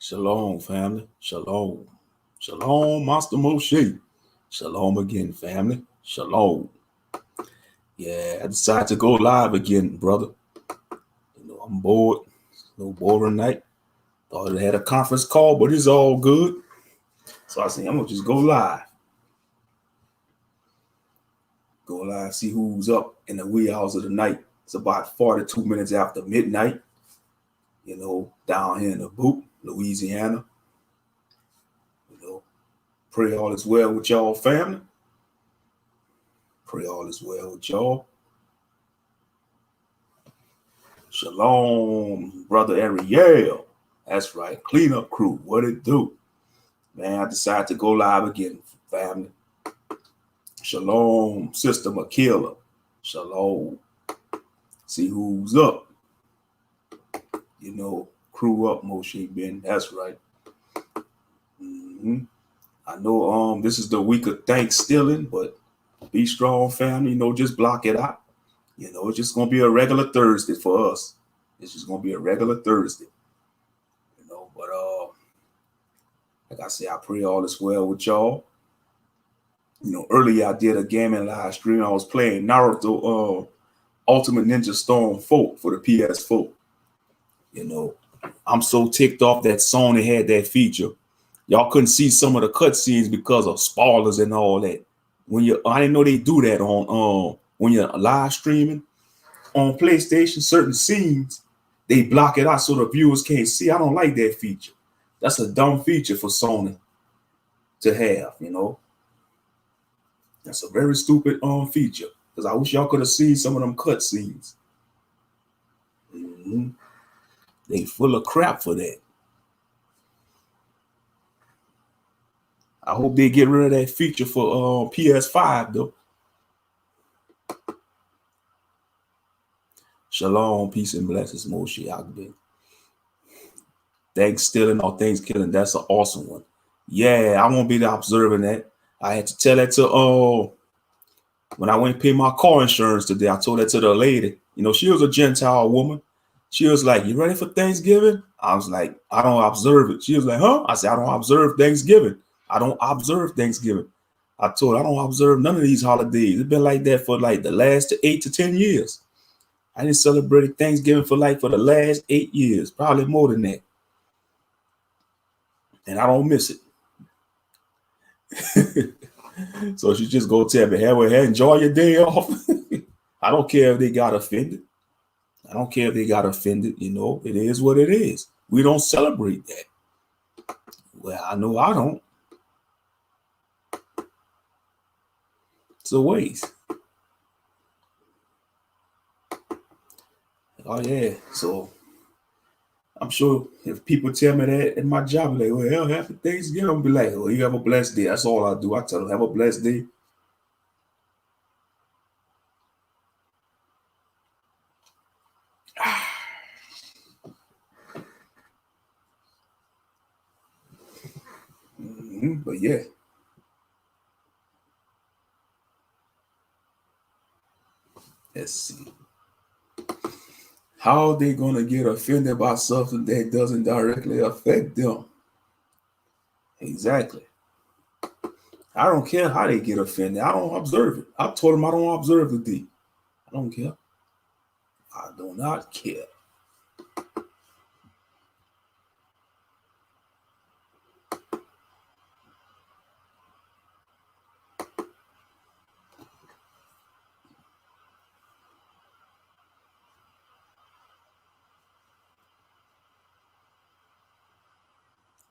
Shalom, family. Shalom. Shalom, Master Moshe. Shalom again, family. Shalom. Yeah, I decided to go live again, brother. I'm bored. No boring night. Thought I had a conference call, but it's all good. So I said, I'm going to just go live. Go live, see who's up in the wee hours of the night. It's about 42 minutes after midnight, down here in the Boot, Louisiana. Pray all is well with y'all, family. Pray all is well with y'all. Shalom, brother Ariel. That's right. Cleanup crew. What it do? Man, I decided to go live again, family. Shalom, sister Makila. Shalom. See who's up. Crew up, Moshe Ben. That's right. I know this is the week of Thanksgiving, but be strong, family. Just block it out. It's just gonna be a regular Thursday for us. It's just gonna be a regular Thursday. But like I said, I pray all is well with y'all. Earlier I did a gaming live stream. I was playing Naruto Ultimate Ninja Storm 4 for the PS4. I'm so ticked off that Sony had that feature. Y'all couldn't see some of the cutscenes because of spoilers and all that. I didn't know they do that on when you're live streaming on PlayStation. Certain scenes they block it out so the viewers can't see. I don't like that feature. That's a dumb feature for Sony to have. That's a very stupid feature, because I wish y'all could have seen some of them cutscenes. They full of crap for that. I hope they get rid of that feature for PS5 though. Shalom, peace and blessings, Moshe Agbe. Thanksgiving or Thanksgiving, that's an awesome one. Yeah, I won't be there observing that. I had to tell that to when I went and paid my car insurance today. I told that to the lady. She was a Gentile woman. She was like, "You ready for Thanksgiving?" I was like, "I don't observe it." She was like, "Huh?" I said, "I don't observe Thanksgiving. I don't observe Thanksgiving." I told her I don't observe none of these holidays. It's been like that for like the last 8 to 10 years. I didn't celebrate Thanksgiving for the last 8 years, probably more than that. And I don't miss it. So she just go tell me, "Hey, enjoy your day off." I don't care if they got offended. I don't care if they got offended. It is what it is. We don't celebrate that. Well, I know I don't. It's a waste. Oh, yeah. So I'm sure if people tell me that in my job, like, "Well, happy Thanksgiving," I'll be like, "Oh, you have a blessed day." That's all I do. I tell them, "Have a blessed day." But yeah. Let's see. How are they going to get offended by something that doesn't directly affect them? Exactly. I don't care how they get offended. I don't observe it. I told them I don't observe the day. I don't care. I do not care.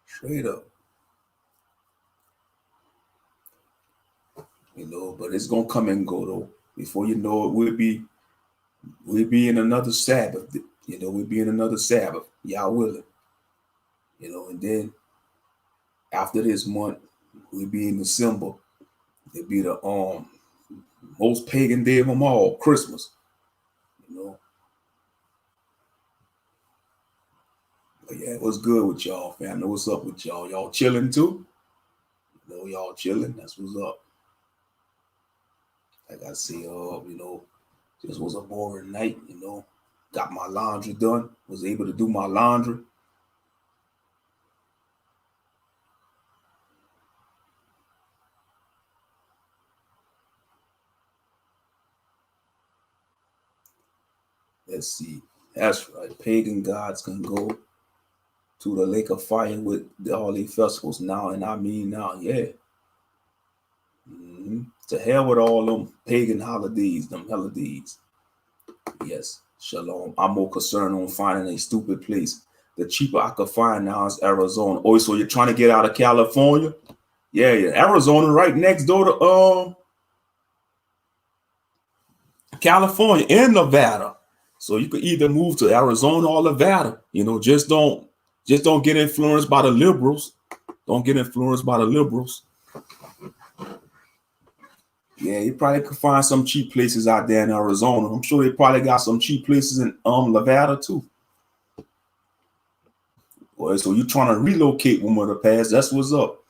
Straight up. But it's gonna come and go though. Before you know it, we'll be in another Sabbath. We'll be in another Sabbath. Y'all willing. And then after this month, we'll be in December. It'll be the most pagan day of them all, Christmas. But yeah, what's good with y'all, fam? I know what's up with y'all. Y'all chilling too? Y'all chilling. That's what's up. Like I say, just was a boring night, Got my laundry done. Was able to do my laundry. Let's see. That's right. Pagan gods can go to the lake of fire with all these festivals now, and I mean now, yeah. To hell with all them pagan holidays, them holidays. Yes, shalom. I'm more concerned on finding a stupid place. The cheaper I could find now is Arizona. Oh, so you're trying to get out of California? Yeah. Arizona right next door to California and Nevada. So you could either move to Arizona or Nevada. Just don't get influenced by the liberals. Don't get influenced by the liberals. Yeah, you probably could find some cheap places out there in Arizona. I'm sure they probably got some cheap places in Nevada too. Boy, so you trying to relocate, woman of the past? That's what's up.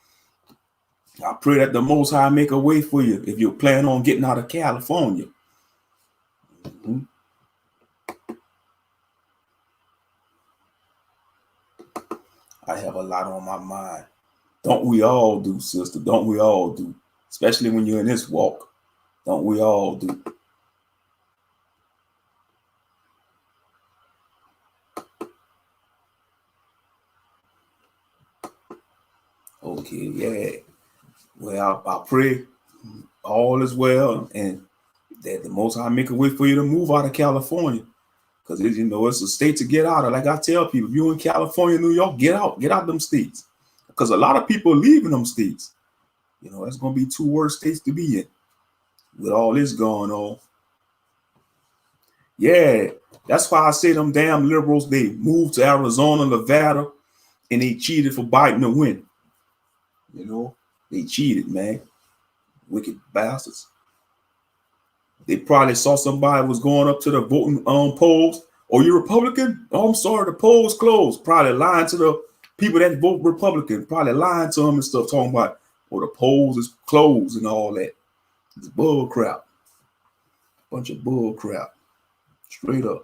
I pray that the Most High make a way for you if you're planning on getting out of California. I have a lot on my mind. Don't we all do, sister? Don't we all do? Especially when you're in this walk. Don't we all do? Okay, yeah. Well, I pray all is well and that the Most High make a way for you to move out of California. Because, it's a state to get out of. Like I tell people, if you're in California, New York, get out them states. Because a lot of people are leaving them states. That's going to be 2 worst states to be in with all this going on. Yeah, that's why I say them damn liberals, they moved to Arizona, Nevada, and they cheated for Biden to win. They cheated, man. Wicked bastards. They probably saw somebody was going up to the voting polls. Oh, you Republican? Oh, I'm sorry, the polls closed. Probably lying to the people that vote Republican. Probably lying to them and stuff, talking about, the polls is closed and all that. It's bull crap. Bunch of bull crap. Straight up.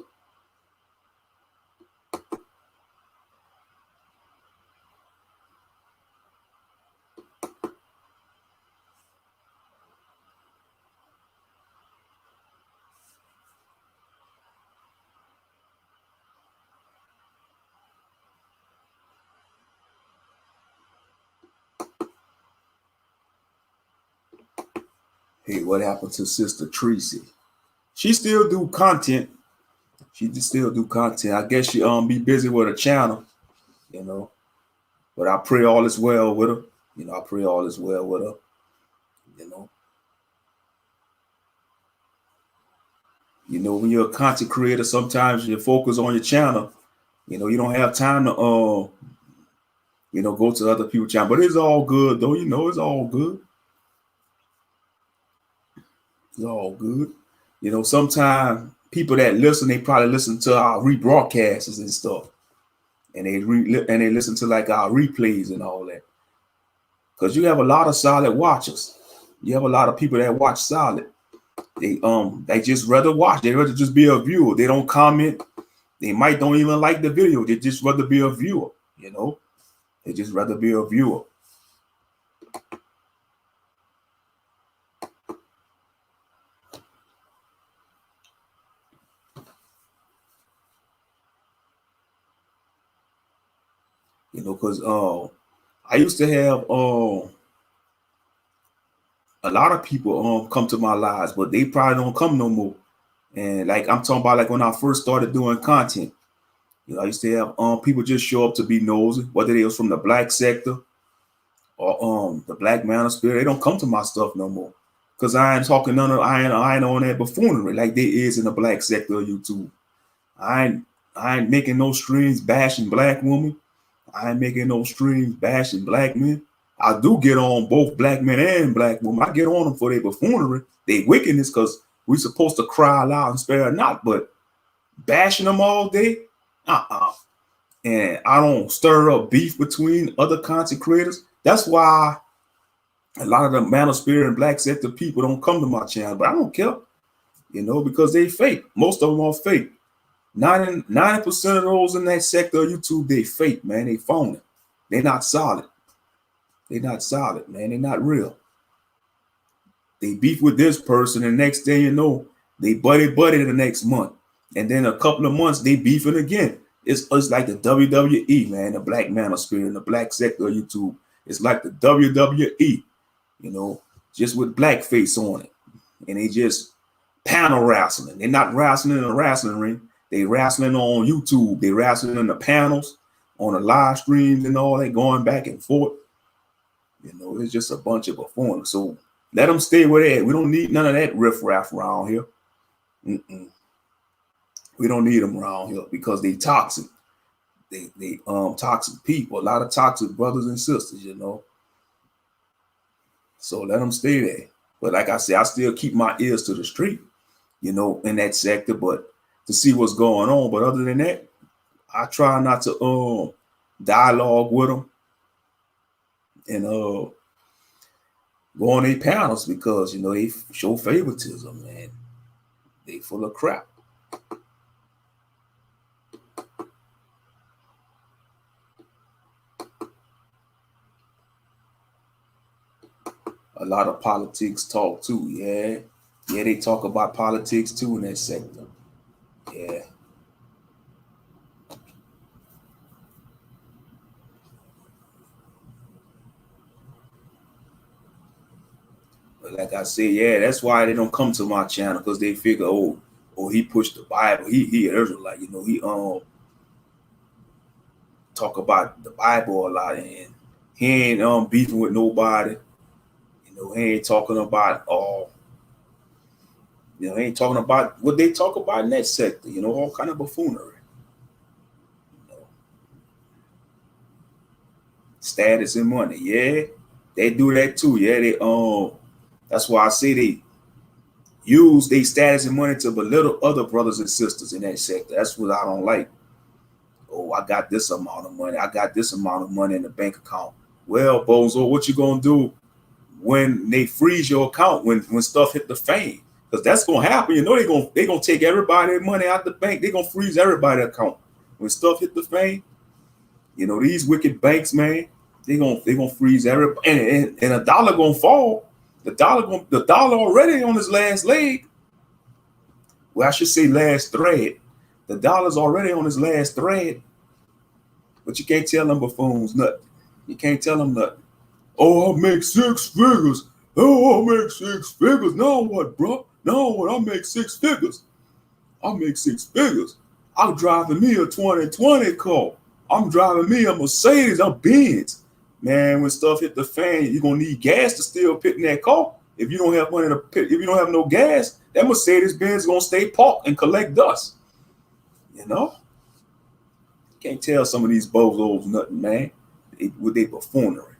Hey, what happened to Sister Tracy? She still do content. She just still do content. I guess she be busy with her channel, But I pray all is well with her. I pray all is well with her. When you're a content creator, sometimes you focus on your channel. You don't have time to go to other people's channel. But it's all good though, it's all good. It's all good. Sometimes people that listen, they probably listen to our rebroadcasts and stuff. And they listen to like our replays and all that. Because you have a lot of solid watchers. You have a lot of people that watch solid. They just rather watch. They rather just be a viewer. They don't comment. They might don't even like the video. They just rather be a viewer, They just rather be a viewer. Because I used to have a lot of people come to my lives, but they probably don't come no more. And like I'm talking about, like when I first started doing content, I used to have people just show up to be nosy, whether they was from the black sector or the black manosphere. They don't come to my stuff no more. Cause I ain't talking I ain't on that buffoonery like they is in the black sector of YouTube. I ain't making no streams bashing black women. I ain't making no streams bashing black men. I do get on both black men and black women. I get on them for their buffoonery, their wickedness, because we're supposed to cry loud and spare not, but bashing them all day, And I don't stir up beef between other content creators. That's why a lot of the manosphere and black sector people don't come to my channel, but I don't care, because they fake. Most of them are fake. 90% of those in that sector of YouTube, they fake, man. They phony. They're not solid. They're not solid, man. They're not real. They beef with this person, and next thing you know, they buddy the next month. And then a couple of months, they beefing again. It's like the WWE, man, the black manosphere in the black sector of YouTube. It's like the WWE, you know, just with blackface on it. And they just panel wrestling. They're not wrestling in a wrestling ring. They wrestling on YouTube. They wrestling in the panels, on the live streams and all that, going back and forth. You know, it's just a bunch of performers. So let them stay where they at. We don't need none of that riffraff around here. We don't need them around here because they toxic. They toxic people. A lot of toxic brothers and sisters, you know. So let them stay there. But like I said, I still keep my ears to the street, you know, in that sector, but to see what's going on. But other than that, I try not to dialogue with them and go on their panels because, you know, they show favoritism, man. They full of crap. A lot of politics talk too, yeah. Yeah, they talk about politics too in that sector. Yeah. But like I said, yeah, that's why they don't come to my channel because they figure, oh, he pushed the Bible. He an Israelite, you know, he talk about the Bible a lot and he ain't beefing with nobody. You know, he ain't talking about you know, he ain't talking about what they talk about in that sector, you know, all kind of buffoonery. You know, status and money, yeah. They do that too, yeah. They that's why I say they use their status and money to belittle other brothers and sisters in that sector. That's what I don't like. Oh, I got this amount of money. I got this amount of money in the bank account. Well, bozo, what you gonna do when they freeze your account when stuff hit the fan? Because that's gonna happen. You know they gonna take everybody's money out the bank. They gonna freeze everybody's account when stuff hit the fan. You know these wicked banks, man. They gonna freeze everybody, and a dollar gonna fall. The dollar already on his last leg. Well, I should say last thread. The dollar's already on his last thread. But you can't tell them buffoons nothing. You can't tell them nothing. Oh, I'll make 6 figures. Oh, I'll make 6 figures. Now what, bro? Now what? I'll make 6 figures. I'll make 6 figures. I'm driving me a 2020 car. I'm driving me a Mercedes. I'm Benz. Man, when stuff hit the fan, you're gonna need gas to still pit in that car. If you don't have money to pit, if you don't have no gas, that Mercedes Benz is gonna stay parked and collect dust. You know? Can't tell some of these bozos nothing, man. With their buffoonery.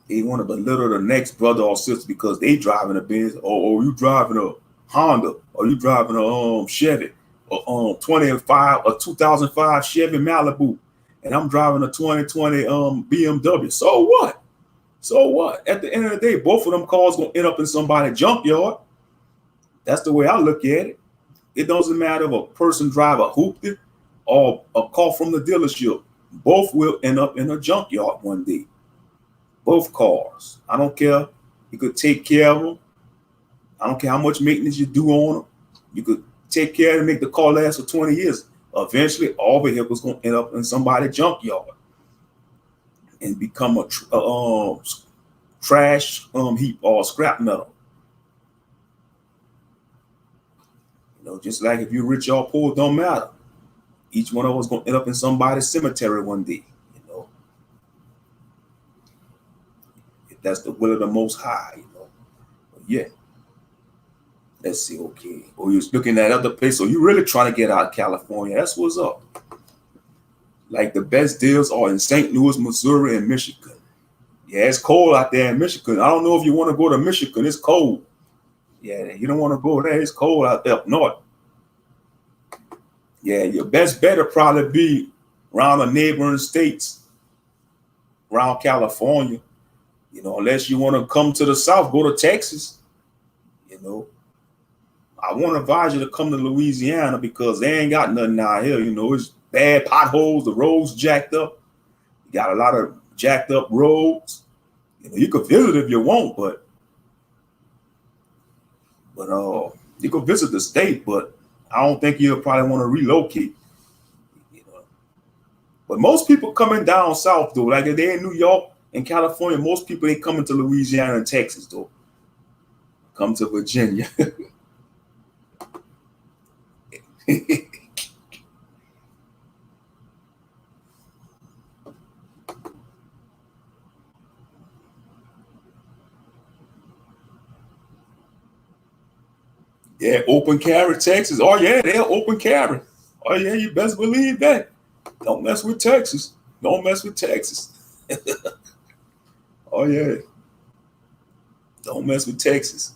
They want to belittle the next brother or sister because they driving a Benz, or you driving a Honda, or you driving a Chevy, or 2005 Chevy Malibu, and I'm driving a 2020 BMW. So what? So what? At the end of the day, both of them cars gonna end up in somebody's junkyard. That's the way I look at it. It doesn't matter if a person drive a hoopty or a car from the dealership. Both will end up in a junkyard one day. Both cars. I don't care. You could take care of them. I don't care how much maintenance you do on them. You could take care of them, make the car last for 20 years. Eventually, all vehicles going to end up in somebody's junkyard and become a trash heap or scrap metal. You know, just like if you're rich or poor, don't matter. Each one of us going to end up in somebody's cemetery one day. You know, if that's the will of the Most High. You know, but yeah. Let's see, okay. Or you're looking at other places. So you really trying to get out of California. That's what's up. Like the best deals are in St. Louis, Missouri, and Michigan. Yeah, it's cold out there in Michigan. I don't know if you want to go to Michigan. It's cold. Yeah, you don't want to go there. It's cold out there up north. Yeah, your best bet will probably be around the neighboring states, around California. You know, unless you want to come to the south, go to Texas. You know. I want to advise you to come to Louisiana because they ain't got nothing out here. You know, it's bad potholes, the roads jacked up. You got a lot of jacked up roads. You know, you could visit if you want, but you could visit the state, but I don't think you'll probably want to relocate. You know. But most people coming down south though, like if they're in New York and California, most people they coming to Louisiana and Texas though. Come to Virginia. Yeah, open carry, Texas. Oh yeah, they're open carry. Oh yeah, you best believe that. Don't mess with Texas. Don't mess with Texas. Oh yeah, don't mess with Texas.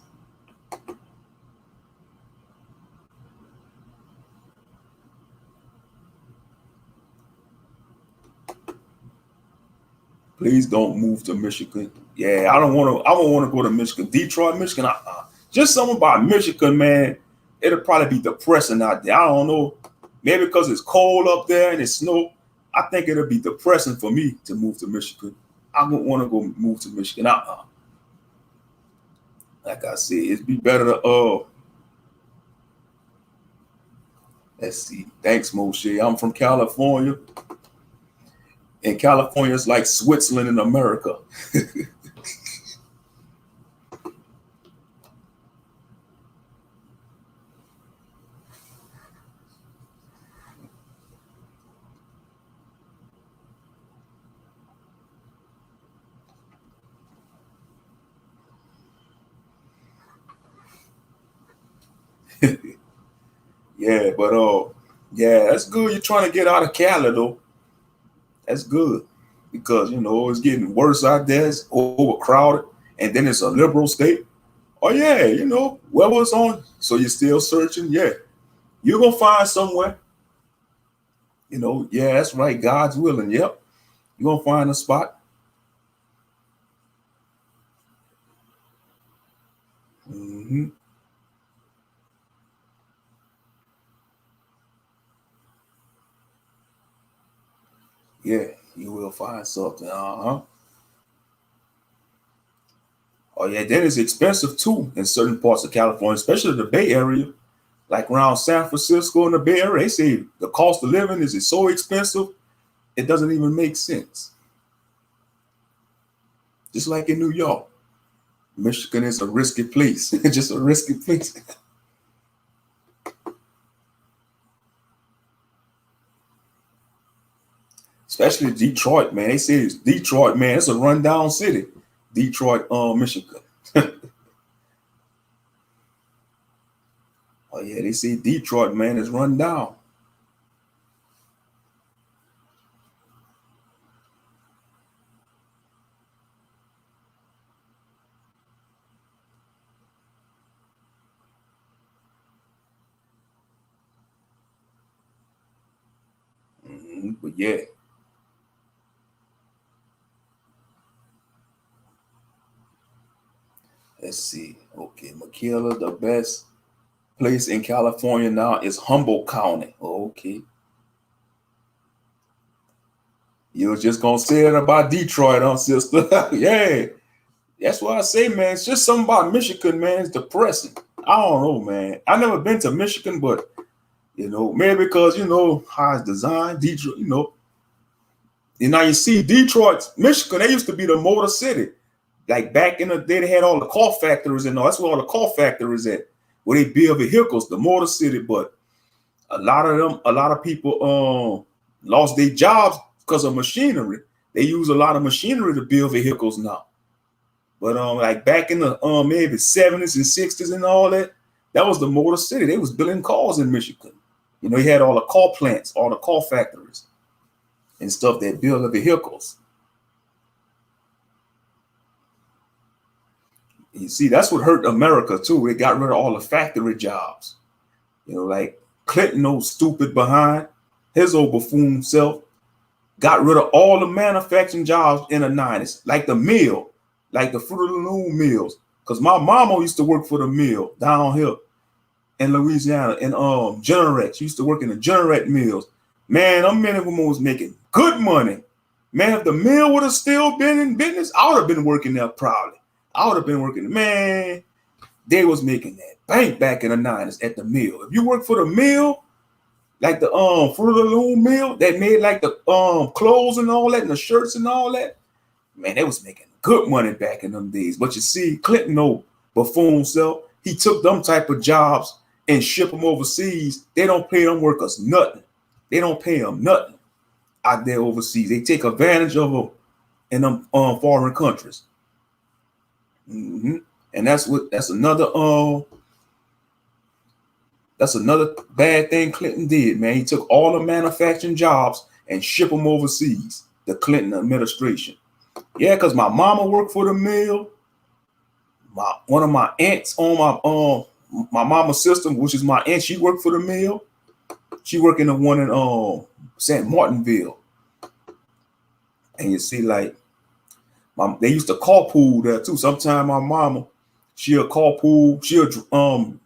Please don't move to Michigan. Yeah, I don't want to. I don't want to go to Michigan, Detroit, Michigan. Just something about Michigan, man. It'll probably be depressing out there. I don't know. Maybe because it's cold up there and it's snow. I think it'll be depressing for me to move to Michigan. I don't want to go move to Michigan. Like I said, it'd be better to let's see. Thanks, Moshe. I'm from California. And California is like Switzerland in America. Yeah, but yeah, that's good. You're trying to get out of Cali though. That's good because you know it's getting worse out there. It's overcrowded, and then it's a liberal state. Oh yeah, you know weather's on, so you're still searching. Yeah, you're gonna find somewhere. You know, yeah, that's right. God's willing. Yep, you're gonna find a spot. Hmm. Yeah, you will find something. Uh-huh. Oh yeah, then it's expensive too in certain parts of California, especially the Bay Area, like around San Francisco and the Bay Area. They say the cost of living is so expensive, it doesn't even make sense. Just like in New York, Michigan is a risky place. Just a risky place. Especially Detroit, man. They say it's Detroit, man. It's a rundown city. Detroit, Michigan. Oh yeah, they say Detroit, man, is run down. But yeah, let's see. Okay, Michaela, the best place in California now is Humboldt County. Okay. You was just gonna say it about Detroit, huh, sister? Yeah. That's what I say, man. It's just something about Michigan, man. It's depressing. I don't know, man. I never been to Michigan, but you know, maybe because you know how it's designed, Detroit, you know, you see Detroit, Michigan, they used to be the motor city. Like back in the day, they had all the car factories and all. That's where all the car factories at, where they build vehicles, the motor city. But a lot of people lost their jobs because of machinery. They use a lot of machinery to build vehicles now. But like back in the maybe 70s and 60s and all that, that was the motor city. They was building cars in Michigan. You know, you had all the car plants, all the car factories and stuff that build the vehicles. You see, that's what hurt America too. They got rid of all the factory jobs. You know, like Clinton, old stupid behind, his old buffoon self, got rid of all the manufacturing jobs in the 90s, like the mill, like the Fruit of the Loom mills. Because my mama used to work for the mill down here in Louisiana, in Generac. She used to work in the Generac mills. Man, them men and women was making good money. Man, if the mill would have still been in business, I would have been working there proudly. I would have been working, man. They was making that bank back in the 90s at the mill. If you work for the mill, like the Fruit of the Loom mill that made like the clothes and all that and the shirts and all that, man, they was making good money back in them days. But you see, Clinton, no buffoon self, he took them type of jobs and ship them overseas. They don't pay them workers nothing. They don't pay them nothing out there overseas. They take advantage of them in them foreign countries. And that's another bad thing Clinton did, man. He took all the manufacturing jobs and shipped them overseas, the Clinton administration. Yeah, because my mama worked for the mill. One of my aunts on my mama's system, which is my aunt, she worked for the mill. She worked in the one in St. Martinville. And you see, like, they used to carpool there too. Sometimes my mama, she'll carpool, she'll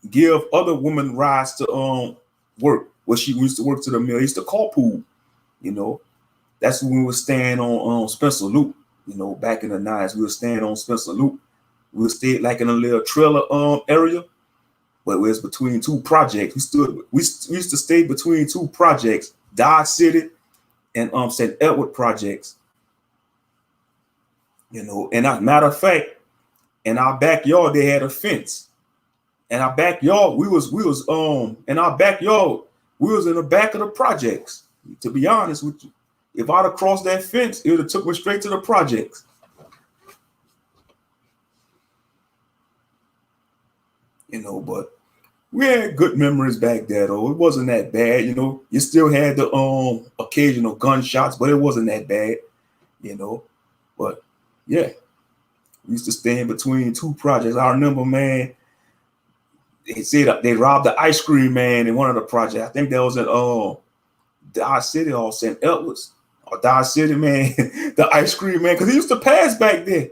give other women rides to work. Where she used to work to the mill. Used to carpool, you know. That's when we were staying on Spencer Loop, you know, back in the 90s. We were staying on Spencer Loop. We would stay like in a little trailer area, but it was between two projects. We used to stay between two projects, Dodge City and St. Edward projects. You know, and matter of fact, in our backyard they had a fence. In our backyard, we was in our backyard, we was in the back of the projects. To be honest with you, if I'd have crossed that fence, it would have took me straight to the projects. You know, but we had good memories back there, though. It wasn't that bad, you know. You still had the occasional gunshots, but it wasn't that bad, you know. But yeah, we used to stay in between two projects. I remember, man, they said they robbed the ice cream man in one of the projects. I think that was in Dodge City or St. Edwards or Dodge City, man. The ice cream man, because he used to pass back there.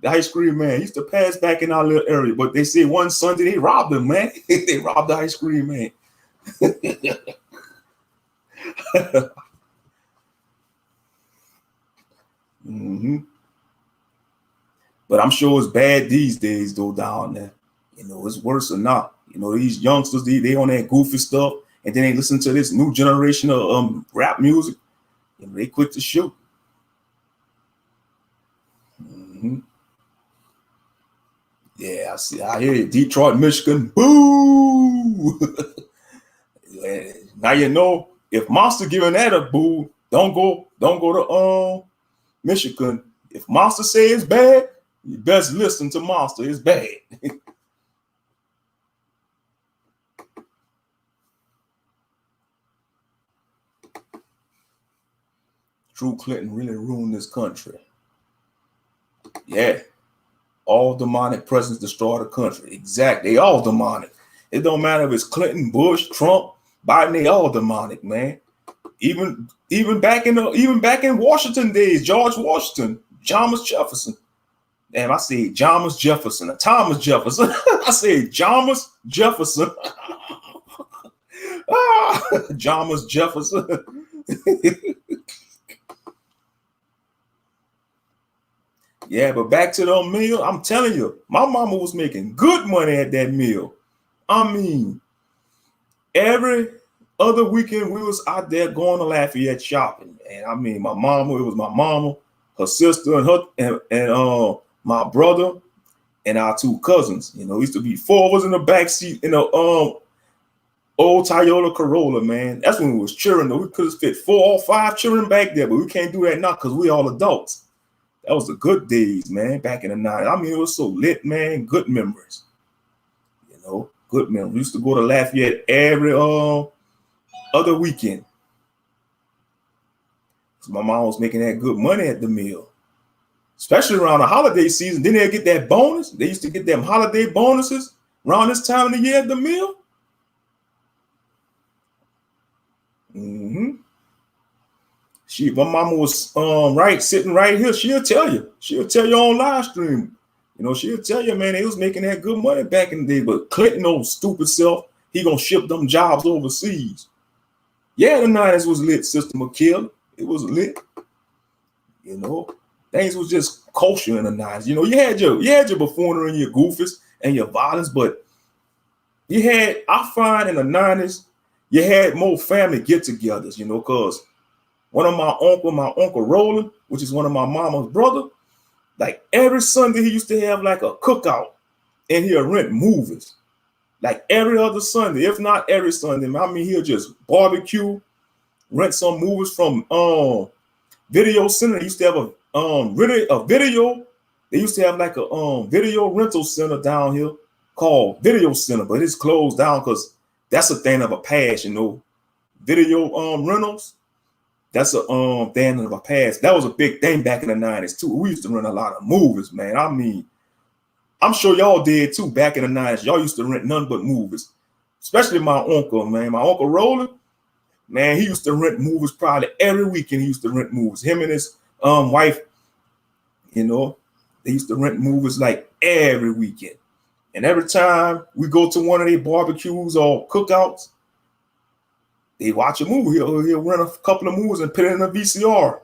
The ice cream man used to pass back in our little area, but they said one Sunday they robbed him, man. They robbed the ice cream man. But I'm sure it's bad these days, though, down there. You know, it's worse or not. You know, these youngsters, they on that goofy stuff, and then they listen to this new generation of rap music, and they quit to shoot. Yeah, I hear you. Detroit, Michigan, boo! Now you know if Monster giving that a boo, don't go to Michigan. If Monster say it's bad, you best listen to Monster. It's bad. True Clinton really ruined this country. Yeah. All demonic presence destroy the country. Exactly. They all demonic. It don't matter if it's Clinton, Bush, Trump, Biden, they all demonic, man. Even back in Washington days, George Washington, Thomas Jefferson. Damn, I say Thomas Jefferson, Thomas Jefferson. I say Thomas Jefferson. Thomas Jefferson. Yeah, but back to the mill, I'm telling you, my mama was making good money at that mill. I mean, every other weekend we was out there going to Lafayette shopping. And I mean, it was my mama, her sister, and my brother, and our two cousins. You know, used to be four of us in the back seat in a old Toyota Corolla, man. That's when we was cheering, though. We could have fit 4 or 5 children back there, but we can't do that now because we all adults. That was the good days, man, back in the 90s. I mean, it was so lit, man. Good memories. You know, good memories. We used to go to Lafayette every other weekend. So my mom was making that good money at the mill. Especially around the holiday season. Then they'd get that bonus. They used to get them holiday bonuses around this time of the year at the mill. My mama was sitting right here. She'll tell you on live stream. You know, she'll tell you, man, they was making that good money back in the day. But Clinton, old stupid self, he gonna ship them jobs overseas. Yeah, the 90s was lit, Sister McKill. It was lit. You know, things was just kosher in the 90s. You know, you had your buffoonery and your goofies, and your violence, but I find in the 90s, you had more family get-togethers, you know, because my uncle Roland, which is one of my mama's brother, like every Sunday he used to have like a cookout and he'll rent movies. Like every other Sunday, if not every Sunday. I mean, he'll just barbecue, rent some movies from Video Center. They used to have a video. They used to have like a video rental center down here called Video Center, but it's closed down because that's a thing of a past, you know. Video rentals, that's a thing of a past. That was a big thing back in the 90s too. We used to rent a lot of movies, man. I mean, I'm sure y'all did too back in the 90s. Y'all used to rent none but movies. Especially my uncle, man. My uncle Roland, man, he used to rent movies probably every weekend. He used to rent movies. Him and his wife, you know, they used to rent movies like every weekend. And every time we go to one of their barbecues or cookouts, they watch a movie. He'll rent a couple of movies and put it in a VCR.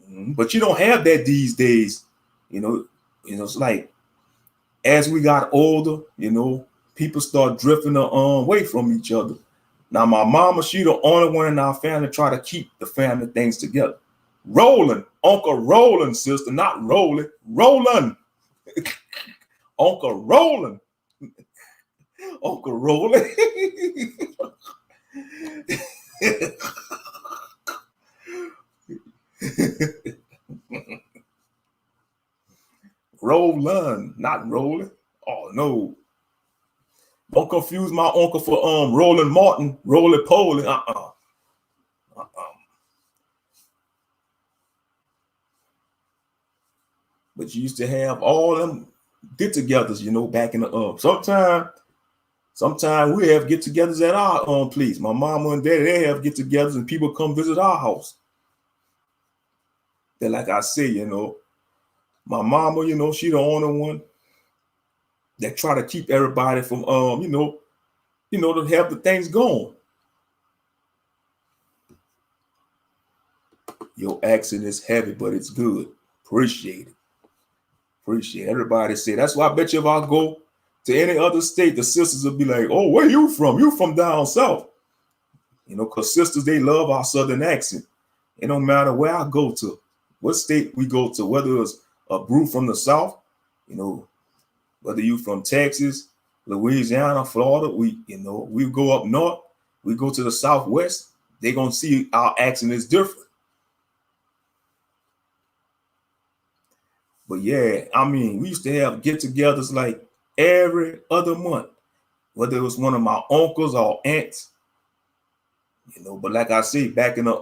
But you don't have that these days. You know, it's like as we got older, you know, people start drifting away from each other. Now, my mama, she the only one in our family try to keep the family things together. Roland, Uncle Roland, sister, not Roland. Roland. Uncle Roland. Uncle Roland. Roland, not Roland. Oh no. Don't confuse my uncle for Roland Martin, Roland Poland. But you used to have all them get-togethers, you know, back in the Sometimes we have get-togethers at our place. My mama and daddy, they have get-togethers and people come visit our house. Then, like I say, you know, my mama, you know, she the only one that try to keep everybody from you know, to have the things going. Your accent is heavy, but it's good. Appreciate it. Appreciate it. Everybody say that's why I bet you if I go to any other state, the sisters will be like, oh, where you from? You from down south. You know, because sisters, they love our southern accent. It don't matter where I go to, what state we go to, whether it's a brew from the south, you know, whether you from Texas, Louisiana, Florida, we go up north, we go to the southwest, they're gonna see our accent is different. But yeah, I mean, we used to have get-togethers like every other month, whether it was one of my uncles or aunts, you know. But like I say, back in the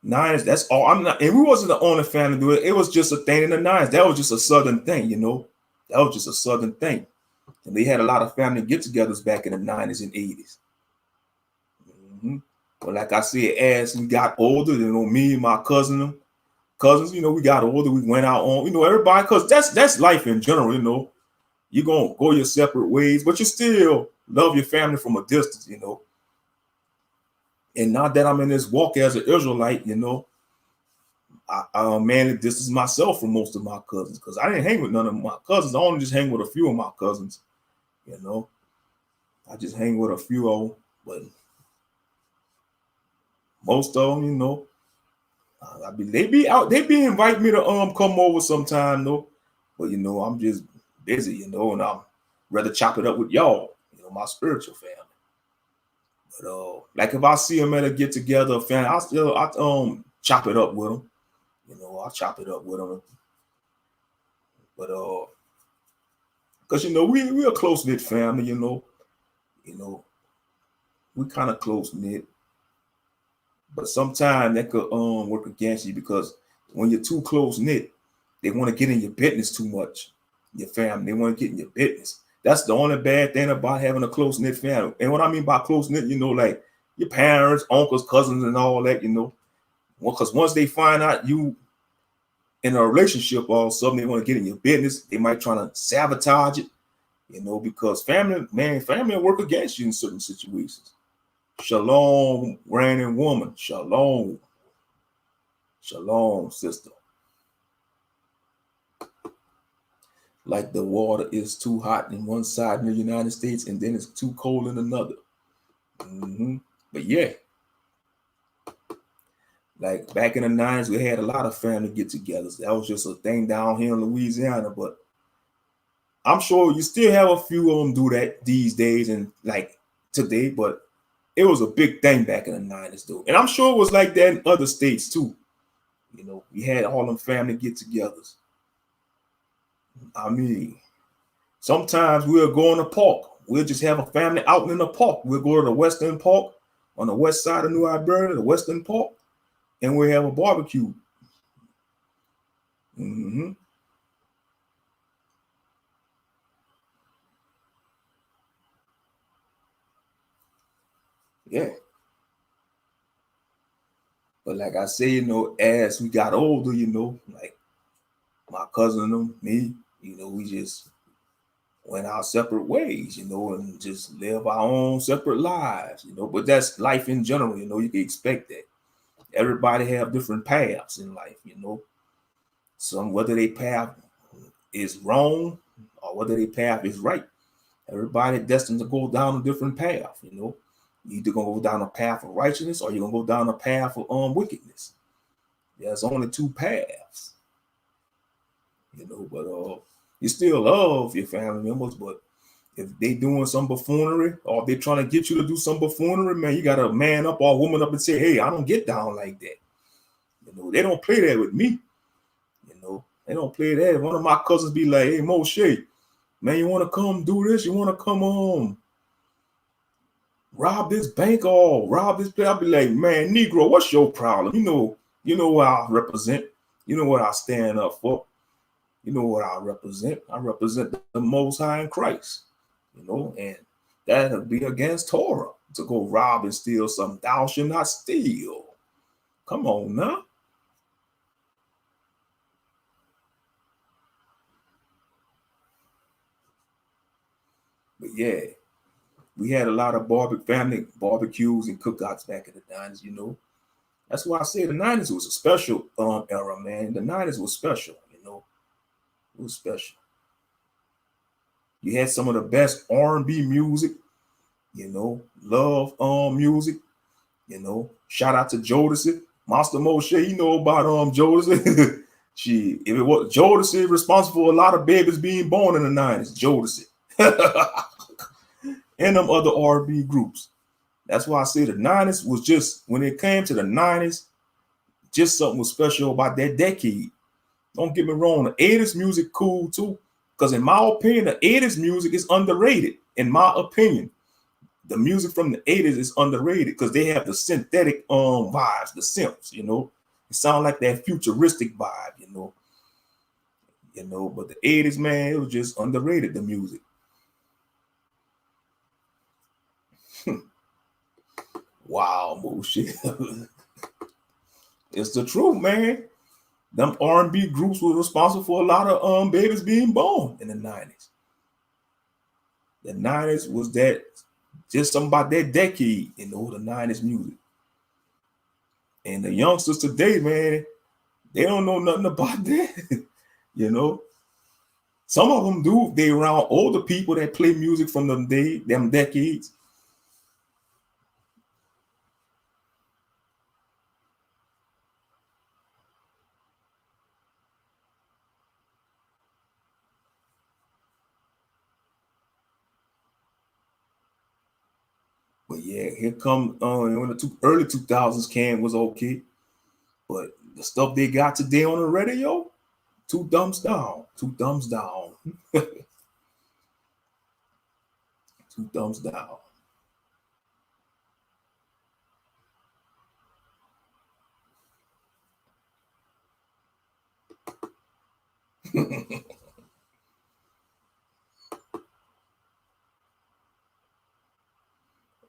90s, that's all. And we wasn't the only family to do it. It was just a thing in the 90s. That was just a southern thing, you know. That was just a southern thing. And they had a lot of family get-togethers back in the 90s and 80s. But like I said, as we got older, you know, me and my cousins, you know, we got older, we went out on, you know, everybody, because that's life in general, you know. You're going to go your separate ways, but you still love your family from a distance, you know. And now that I'm in this walk as an Israelite, you know, I mainly distance myself from most of my cousins because I didn't hang with none of my cousins. I only just hang with a few of my cousins, you know. I just hang with a few of them, but most of them, you know, they be inviting me to come over sometime though, but you know, I'm just busy, you know, and I'm rather chop it up with y'all, you know, my spiritual family. But like if I see them at a get together, family, I chop it up with them, you know, I'll chop it up with them. But because you know we're a close knit family, you know, we kind of close knit. But sometimes that could work against you because when you're too close knit, they want to get in your business too much. Your family, they want to get in your business. That's the only bad thing about having a close knit family. And what I mean by close knit, you know, like your parents, uncles, cousins, and all that, you know. Because once they find out you in a relationship or something, they want to get in your business. They might try to sabotage it, you know, because family will work against you in certain situations. Shalom, reigning woman. Shalom. Shalom, sister. Like the water is too hot in one side in the United States and then it's too cold in another. But yeah, like back in the 90s, we had a lot of family get-togethers. That was just a thing down here in Louisiana. But I'm sure you still have a few of them do that these days and like today. But it was a big thing back in the 90s, though. And I'm sure it was like that in other states too. You know, we had all them family get-togethers. I mean, sometimes we'll go in the park. We'll just have a family out in the park. We'll go to the Western Park on the west side of New Iberia, the Western Park, and we'll have a barbecue. Yeah. But like I say, you know, as we got older, you know, like my cousin and them, me, you know, we just went our separate ways, you know, and just live our own separate lives, you know. But that's life in general, you know, you can expect that. Everybody have different paths in life, you know. Some, whether their path is wrong or whether their path is right. Everybody destined to go down a different path, you know. You either gonna go down a path of righteousness or you're gonna go down a path of wickedness. There's only two paths, you know. But you still love your family members, but if they doing some buffoonery or they trying to get you to do some buffoonery, man, you gotta man up or woman up and say, hey, I don't get down like that. You know, they don't play that with me. You know, they don't play that. One of my cousins be like, hey, Moshe, man, you want to come do this? You want to come rob this bank or rob this place? I'll be like, man, Negro, what's your problem? You know what I represent. You know what I stand up for. You know what I represent. I represent the Most High in Christ. You know, and that'll be against Torah to go rob and steal something. Thou shalt not steal. Come on now. But yeah, we had a lot of family barbecues and cookouts back in the 90s, you know. That's why I say the 90s was a special era, man. The 90s was special, you know. It was special. You had some of the best R&B music, you know, love music, you know. Shout out to Jodeci. Master Moshe, you know about Jodeci. If it was Jodeci responsible for a lot of babies being born in the 90s, Jodeci. And them other R&B groups. That's why I say the 90s was just, when it came to the 90s, just something was special about that decade. Don't get me wrong, the 80s music cool too, because in my opinion, the 80s music is underrated. In my opinion, the music from the 80s is underrated because they have the synthetic vibes, the synths, you know. It sounds like that futuristic vibe, you know. You know, but the 80s, man, it was just underrated, the music. Wow, bullshit. It's the truth, man. Them R&B groups were responsible for a lot of babies being born in the 90s. The 90s was that, just something about that decade, you know, the 90s music. And the youngsters today, man, they don't know nothing about that. You know, some of them do. They around older people that play music from them decades. But yeah, here come when the early 2000s came was okay, but the stuff they got today on the radio, two thumbs down, two thumbs down, two thumbs down.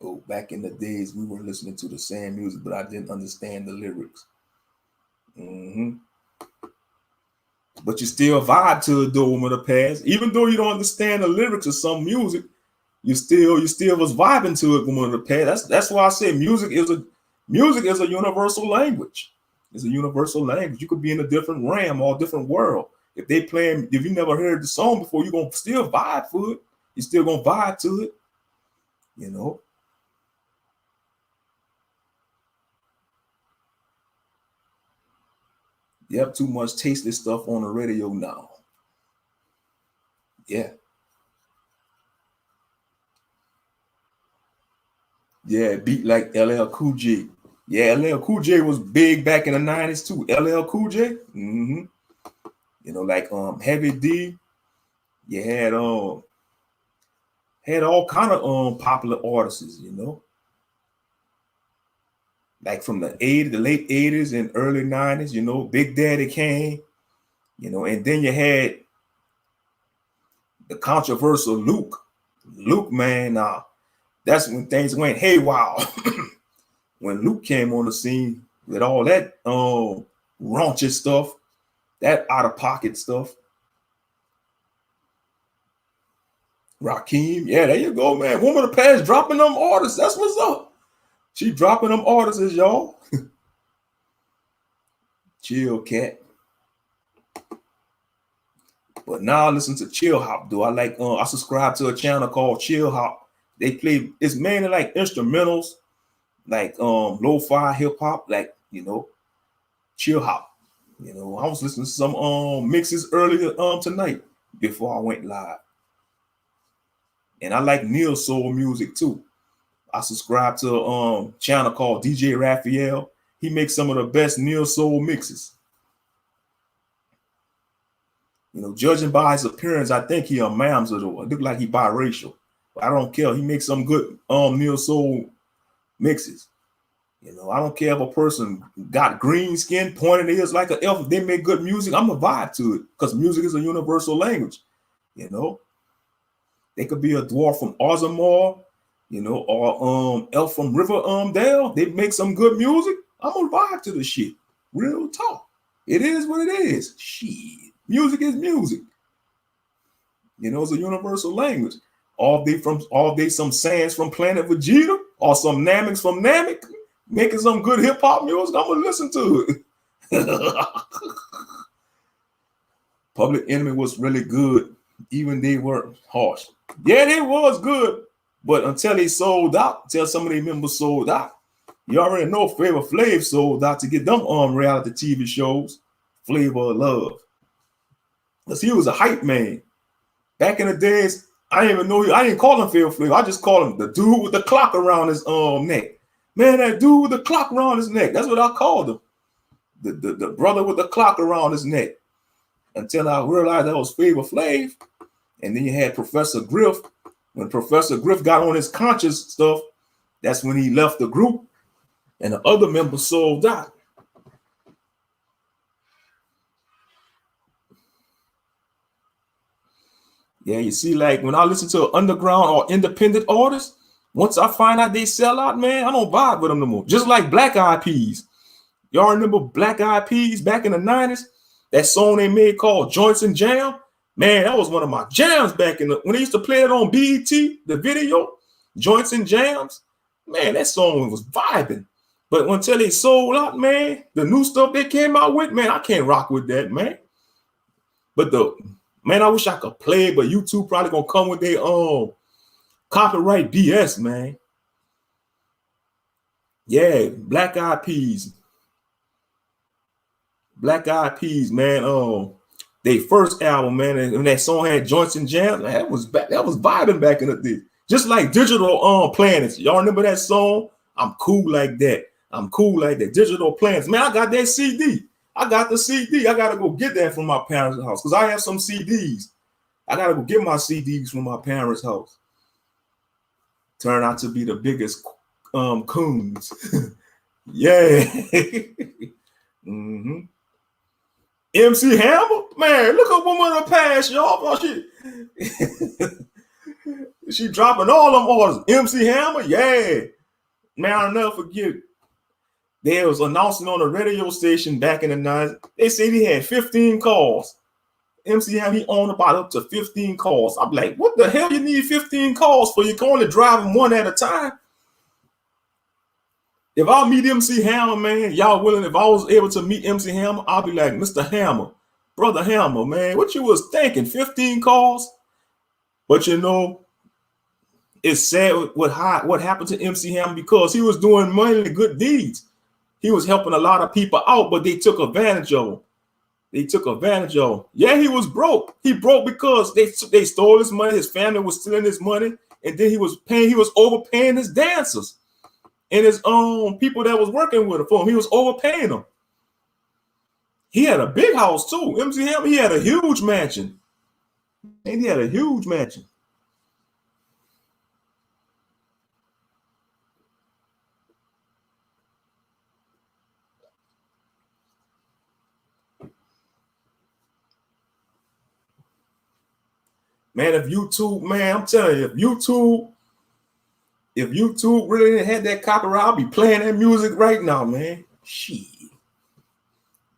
Oh, back in the days, we were listening to the same music, but I didn't understand the lyrics. But you still vibe to it, though, woman of the past. Even though you don't understand the lyrics of some music, you still was vibing to it, woman of the past. That's why I say music is a universal language. It's a universal language. You could be in a different realm or a different world. If they playing, if you never heard the song before, you're gonna still vibe for it. You're still gonna vibe to it, you know. Yep, too much tasty stuff on the radio now. Yeah. Yeah, beat like LL Cool J. Yeah, LL Cool J was big back in the 90s too. LL Cool J. Mm-hmm. You know, like Heavy D. You had all kind of popular artists, you know. Like from the late 80s and early 90s, you know, Big Daddy Kane, you know, and then you had the controversial Luke. Luke, man, that's when things went haywire. When Luke came on the scene with all that raunchy stuff, that out of pocket stuff. Rakim, yeah, there you go, man. Woman of the past dropping them artists. That's what's up. She dropping them artists, y'all. Chill cat. But now I listen to Chill Hop, though. I subscribe to a channel called Chill Hop. They play, it's mainly like instrumentals, like lo-fi hip hop, like, you know, Chill Hop. You know, I was listening to some mixes earlier tonight before I went live. And I like neo soul music too. I subscribe to a channel called DJ Raphael. He makes some of the best neo soul mixes. You know, judging by his appearance, I think he a mamzer though. It look like he biracial. But I don't care. He makes some good neo soul mixes. You know, I don't care if a person got green skin, pointed ears like an elf. If they make good music, I'm a vibe to it because music is a universal language. You know, they could be a dwarf from Ozamor, you know, or elf from Riverdale. They make some good music. I'm gonna vibe to the shit. Real talk. It is what it is. Shit. Music is music. You know, it's a universal language. All day some Saiyans from Planet Vegeta or some Namics from Namek making some good hip hop music. I'm gonna listen to it. Public Enemy was really good, even they were harsh. Yeah, they was good, but until they sold out, until some of their members sold out, you already know Flavor Flav sold out to get them on reality TV shows. Flavor of Love, because he was a hype man back in the days. I didn't even know. I didn't call him Flavor Flav. I just called him the dude with the clock around his neck. Man, that dude with the clock around his neck. That's what I called him. The brother with the clock around his neck. Until I realized that was Flavor Flav. And then you had Professor Griff. When Professor Griff got on his conscious stuff, that's when he left the group. And the other members sold out. Yeah, you see, like when I listen to underground or independent artists, once I find out they sell out, man, I don't vibe with them no more. Just like Black Eyed Peas. Y'all remember Black Eyed Peas back in the 90s? That song they made called Joints and Jam? Man, that was one of my jams back when they used to play it on BET, the video, Joints and Jams. Man, that song was vibing. But until they sold out, man, the new stuff they came out with, man, I can't rock with that, man. But man, I wish I could play it, but YouTube probably gonna come with their copyright BS, man. Yeah, Black Eyed Peas. Black Eyed Peas, man. They first album, man, and that song had Joints and Jams, man, that was vibing back in the day. Just like Digital Planets. Y'all remember that song? I'm cool like that. I'm cool like that. Digital Planets. Man, I got that CD. I got the CD. I gotta go get that from my parents' house because I have some CDs. I gotta go get my CDs from my parents' house. Turn out to be the biggest coons. Yeah. Mm-hmm. MC Hammer, man, look at Woman of the Past, y'all. Oh, she dropping all them orders. MC Hammer, yeah. Man, I'll never forget. They was announcing on a radio station back in the 90s. They said he had 15 calls. MC Hammer, he owned about up to 15 calls. I'm like, what the hell you need 15 calls for? You can only drive them one at a time. If I meet MC Hammer, man, y'all willing, if I was able to meet MC Hammer, I'll be like, Mr. Hammer, Brother Hammer, man, what you was thinking? 15 calls? But you know, it's sad what happened to MC Hammer because he was doing money and good deeds. He was helping a lot of people out, but they took advantage of him. They took advantage of him. Yeah, he was broke. He broke because they stole his money. His family was stealing his money, and then he was overpaying his dancers and his people that was working with him for him. He was overpaying them. He had a big house too. MC Hammer, he had a huge mansion. And he had a huge mansion. Man, if YouTube, man, I'm telling you, if YouTube really had that copyright, I'll be playing that music right now, man. Shit.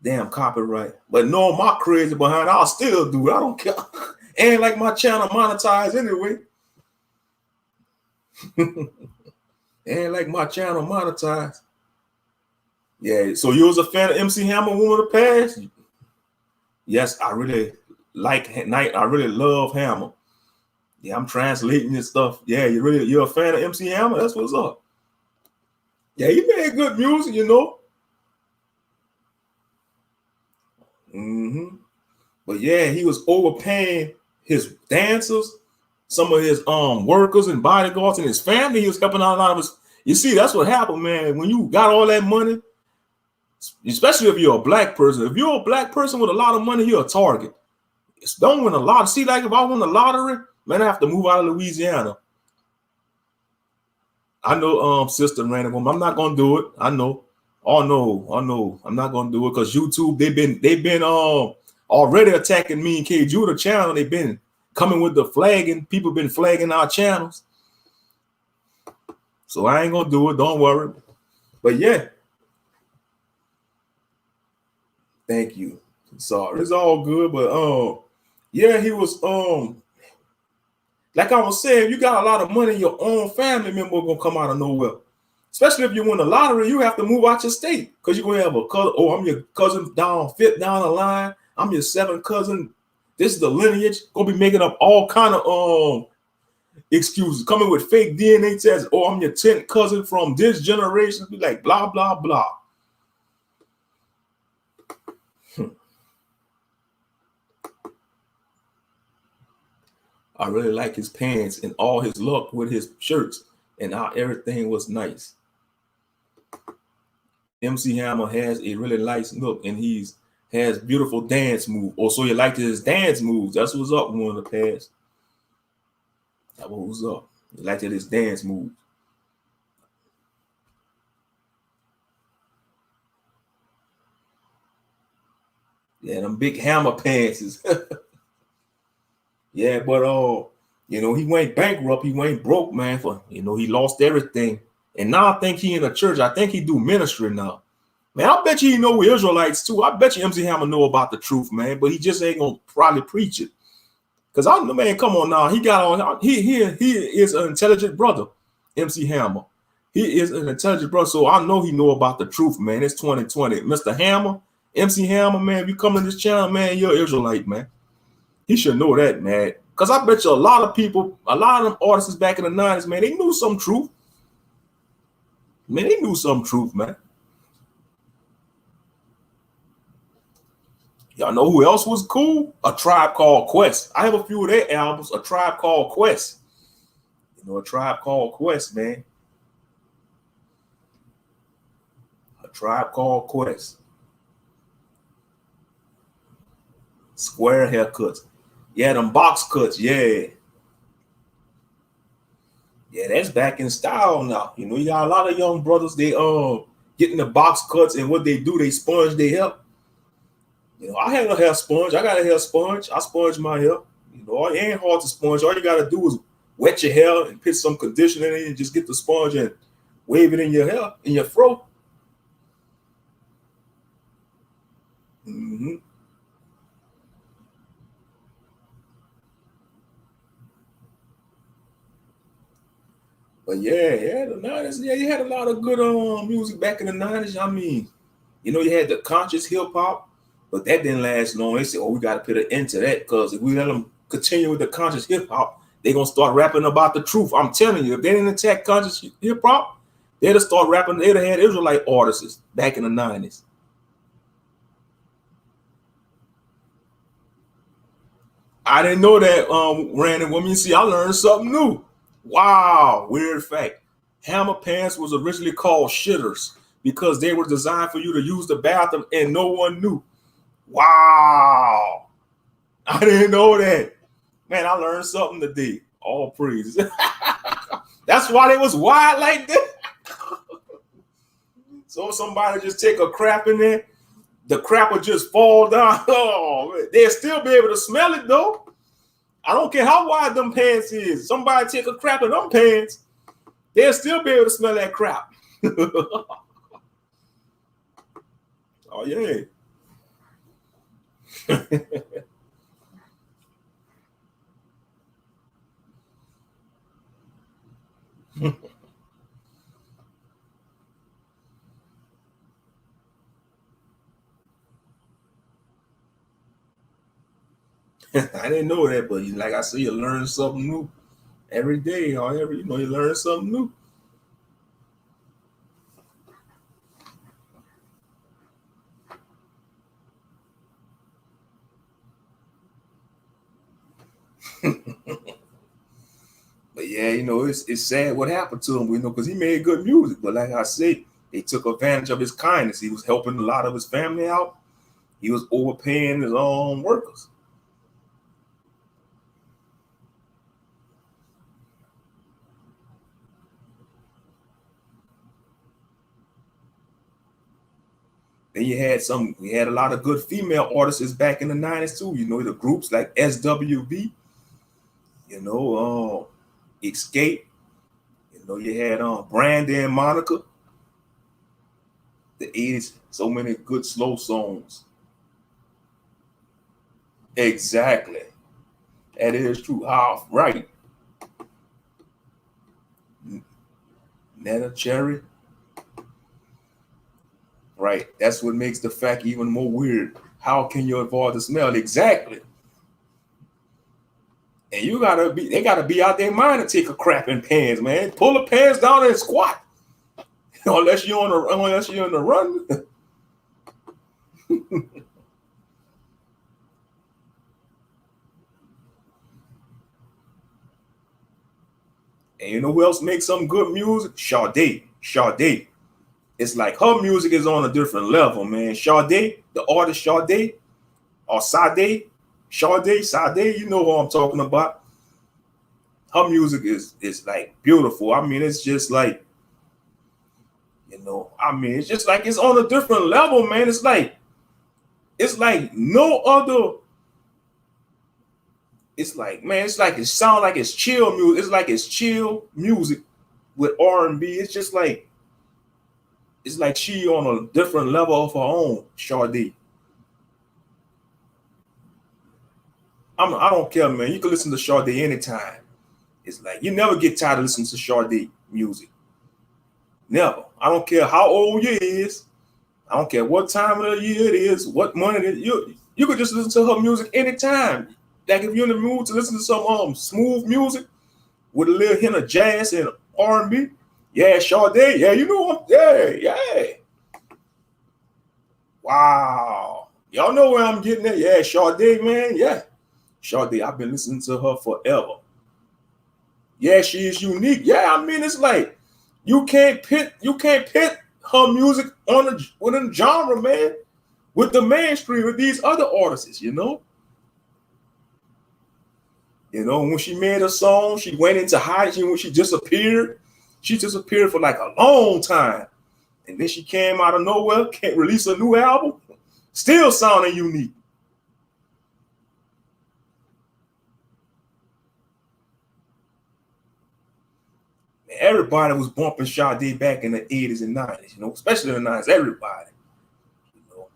Damn copyright. But knowing my crazy behind it, I'll still do it. I don't care. Ain't like my channel monetized anyway. Ain't like my channel monetized. Yeah, so you was a fan of MC Hammer, Woman of the Past? Yes, I really like Night. I really love Hammer. Yeah, I'm translating this stuff. Yeah, you're a fan of MC Hammer? That's what's up. Yeah, he made good music, you know. But yeah, he was overpaying his dancers, some of his workers and bodyguards and his family. He was helping out a lot of his. You see, that's what happened, man. When you got all that money, especially if you're a black person. If you're a black person with a lot of money, you're a target. Don't win a lot. See, like if I win the lottery, man, I have to move out of Louisiana. I know, Sister Random Woman, I'm not gonna do it. I know. Oh no, I'm not gonna do it because YouTube, they've been already attacking me and K Judah channel. They've been coming with the flagging. People been flagging our channels. So I ain't gonna do it, don't worry. But yeah. Thank you. Sorry, it's all good, but yeah, he was like I was saying, you got a lot of money, your own family member gonna come out of nowhere. Especially if you win the lottery, you have to move out your state because you're gonna have a cousin. Oh, I'm your cousin fifth down the line. I'm your seventh cousin. This is the lineage. Gonna be making up all kind of excuses, coming with fake DNA tests. Oh, I'm your 10th cousin from this generation. Be like blah blah blah. I really like his pants and all his look with his shirts and how everything was nice. MC Hammer has a really nice look and has beautiful dance moves. Oh, so you liked his dance moves. That's what's up, One of the Past. That was up. You liked his dance moves. Yeah, them big hammer pants. Yeah, but you know, he went bankrupt, he went broke, man. For he lost everything. And now I think he in the church. I think he do ministry now. Man, I bet you he know we Israelites too. I bet you MC Hammer know about the truth, man, but he just ain't gonna probably preach it. Cause I know, man, come on now. He is an intelligent brother, MC Hammer. He is an intelligent brother, so I know he know about the truth, man. It's 2020. Mr. Hammer, MC Hammer, man, if you come in this channel, man, you're an Israelite, man. He should know that, man. Because I bet you a lot of people, a lot of them artists back in the 90s, man, they knew some truth. Man, they knew some truth, man. Y'all know who else was cool? A Tribe Called Quest. I have a few of their albums. A Tribe Called Quest. You know, A Tribe Called Quest, man. A Tribe Called Quest. Square haircuts. Yeah, them box cuts. Yeah. Yeah, that's back in style now. You know, you got a lot of young brothers, they getting the box cuts, and what they do, they sponge their hair. You know, I had a hair sponge. I got a hair sponge. I sponge my hair. You know, it ain't hard to sponge. All you gotta do is wet your hair and put some conditioner in it and just get the sponge and wave it in your hair, in your fro. But yeah, the 90s, yeah, you had a lot of good music back in the 90s. I mean, you know, you had the conscious hip hop. But that didn't last long. They said, "Oh, we got to put an end to that because if we let them continue with the conscious hip hop, they're gonna start rapping about the truth." I'm telling you, if they didn't attack conscious hip hop, they'd have started rapping. They'd have had Israelite artists back in the 90s. I didn't know that, random woman. You see, I learned something new. Wow, weird fact. Hammer pants was originally called shitters because they were designed for you to use the bathroom and no one knew. Wow. I didn't know that. Man, I learned something today. All praise. That's why they was wide like that. So somebody just take a crap in there, the crap will just fall down. Oh, they'll still be able to smell it though. I don't care how wide them pants is. Somebody take a crap in them pants, they'll still be able to smell that crap. Oh yeah. I didn't know that, but like I said, you learn something new every day, or you learn something new. But yeah, it's sad what happened to him, because he made good music. But like I said, they took advantage of his kindness. He was helping a lot of his family out. He was overpaying his own workers. Then we had a lot of good female artists back in the 90s too. The groups like SWV, Escape. You had Brandy and Monica. The 80s, so many good slow songs. Exactly. That is true. Ah, right. Nana Cherry. Right. That's what makes the fact even more weird. How can you avoid the smell? Exactly. And they gotta be out their mind to take a crap in pants, man. Pull the pants down and squat. unless you're on the run. And you know who else makes some good music? Sade. Sade. It's like her music is on a different level, man. Sade, the artist Sade, or Sade, Sade, you know who I'm talking about. Her music is like beautiful. I mean, it's just like, it's just like it's on a different level, man. It's like no other. It's like, man, it sounds like it's chill music. It's like it's chill music with R&B. It's like she on a different level of her own, Sade. I don't care, man. You can listen to Sade anytime. It's like you never get tired of listening to Sade music. Never. I don't care how old you is. I don't care what time of the year it is, what month it is. You could just listen to her music anytime. Like if you're in the mood to listen to some smooth music with a little hint of jazz and R&B, yeah, Sade, yeah, yeah. Wow. Y'all know where I'm getting at. Yeah, Sade, man, yeah. Sade, I've been listening to her forever. Yeah, she is unique. Yeah, I mean, it's like you can't pit her music within the genre, man, with the mainstream with these other artists, when she made a song, she went into hiding. When she disappeared for like a long time, and then she came out of nowhere, can't release a new album, still sounding unique. Everybody was bumping Sade back in the 80s and 90s, especially in the 90s. Everybody, you know.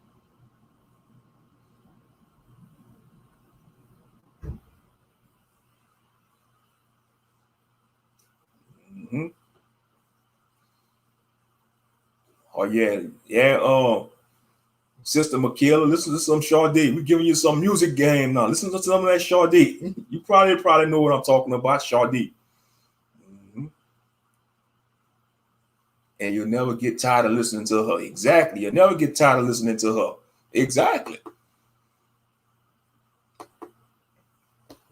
Mm-hmm. Oh yeah, yeah. Sister Michaela, listen to some Sade. We're giving you some music game now. Listen to some of that Sade. You probably know what I'm talking about, Sade. Mm-hmm. And you'll never get tired of listening to her. Exactly. You'll never get tired of listening to her. Exactly.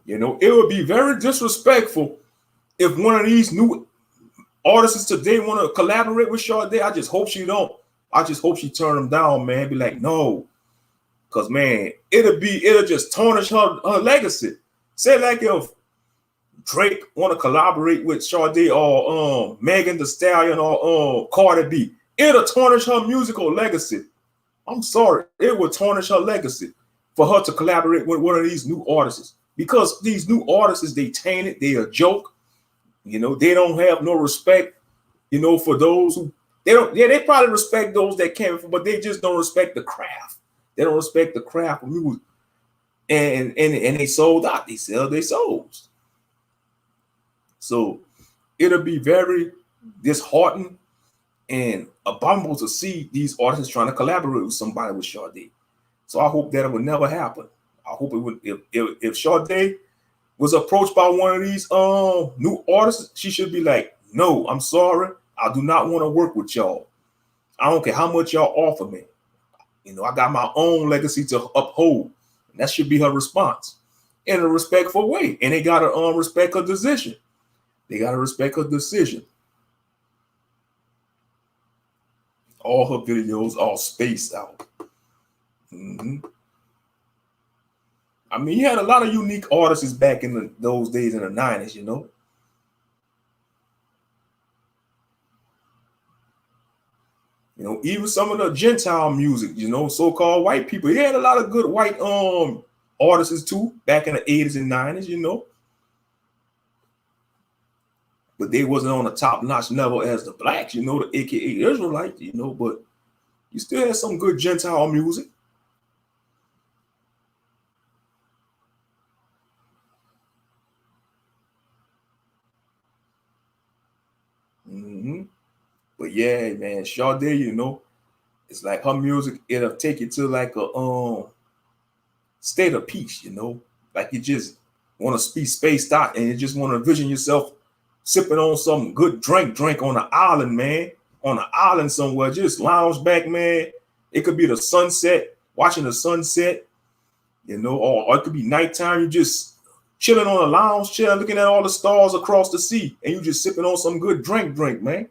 You know, it would be very disrespectful if one of these new artists today want to collaborate with Sade. I just hope she don't. I just hope she turn them down, man. Be like, no. Because, man, it'll just tarnish her legacy. Say like if Drake want to collaborate with Sade or Megan Thee Stallion or Cardi B, it'll tarnish her musical legacy. I'm sorry. It will tarnish her legacy for her to collaborate with one of these new artists. Because these new artists, they tainted, they a joke. You know, they don't have no respect, you know, for those who they probably respect those that came from, but they just don't respect the craft. They don't respect the craft of music. And they sold out. They sell their souls. So it'll be very disheartening and abominable to see these artists trying to collaborate with somebody with Sade. So I hope that it would never happen. I hope it would. If Sade was approached by one of these new artists, she should be like, no, I'm sorry. I do not want to work with y'all. I don't care how much y'all offer me. You know, I got my own legacy to uphold. And that should be her response in a respectful way. And they got to respect her decision. They got to respect her decision. All her videos all spaced out. Mm-hmm. I mean, you had a lot of unique artists back in those days in the 90s, you know. You know, even some of the Gentile music, you know, so-called white people. He had a lot of good white artists too back in the 80s and 90s, you know. But they wasn't on a top-notch level as the blacks, you know, the AKA Israelites, you know, but you still had some good Gentile music. Mm-hmm. But yeah, man, Sade, you know, it's like her music, it'll take you to like a state of peace, you know, like you just want to be spaced out and you just want to envision yourself sipping on some good drink on an island, man, on an island somewhere, just lounge back, man. It could be the sunset, watching the sunset, you know, or it could be nighttime. You just chilling on a lounge chair, looking at all the stars across the sea, and you just sipping on some good drink, man.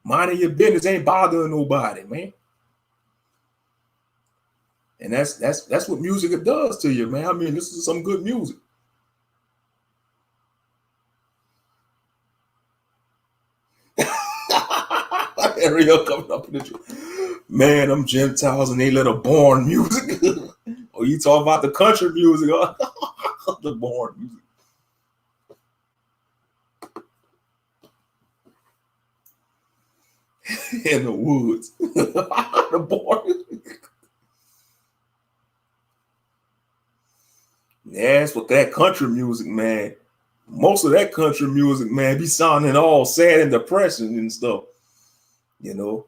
Minding your business, ain't bothering nobody, man. And that's what music does to you, man. I mean, listen to some good music. Ariel coming up in the truth. Man, them Gentiles and they little born music. Oh, you talk about the country music, the born music. In the woods. The born. Yeah, that's what that country music, man. Most of that country music, man, be sounding all sad and depressing and stuff. You know.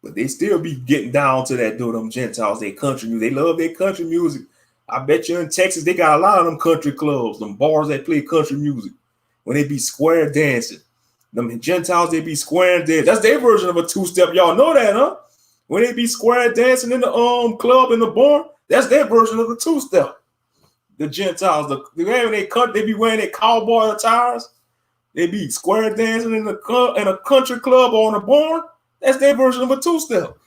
But they still be getting down to that, though, them Gentiles, they country music. They love their country music. I bet you in Texas, they got a lot of them country clubs, them bars that play country music. When they be square dancing. Them Gentiles, they be square dancing. That's their version of a two-step. Y'all know that, huh? When they be square dancing in the club in the bar, that's their version of the two-step. The Gentiles, they be wearing their cowboy attires. They be square dancing in a country club or on a barn. That's their version of a two-step.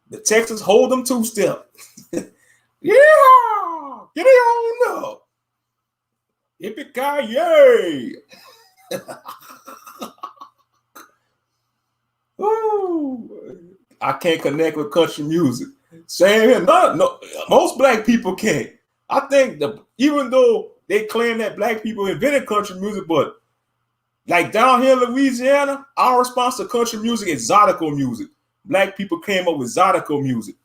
The Texans hold them two-step. Yeah, get it on up. Yippee-ki-yay. Ooh, I can't connect with country music. Same here. No, most black people can't. I think even though they claim that black people invented country music, but like down here in Louisiana, our response to country music is zydeco music. Black people came up with zydeco music.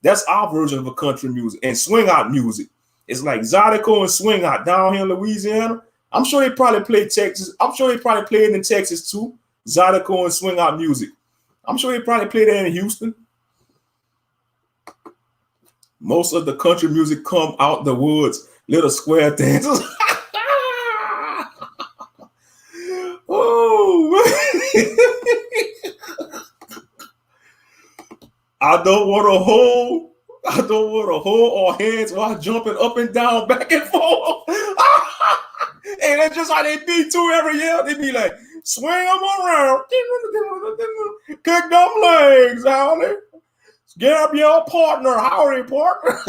That's our version of a country music. And swing out music. It's like Zydeco and swing out down here in Louisiana. I'm sure they probably play Texas. I'm sure they probably play it in Texas too. Zydeco and swing out music. I'm sure they probably play that in Houston. Most of the country music come out the woods, little square dances. Oh, I don't want to hold our hands while jumping up and down, back and forth. And that's just how they be too every year. They be like, swing them around, kick them legs, howdy. Grab your partner, howdy, partner.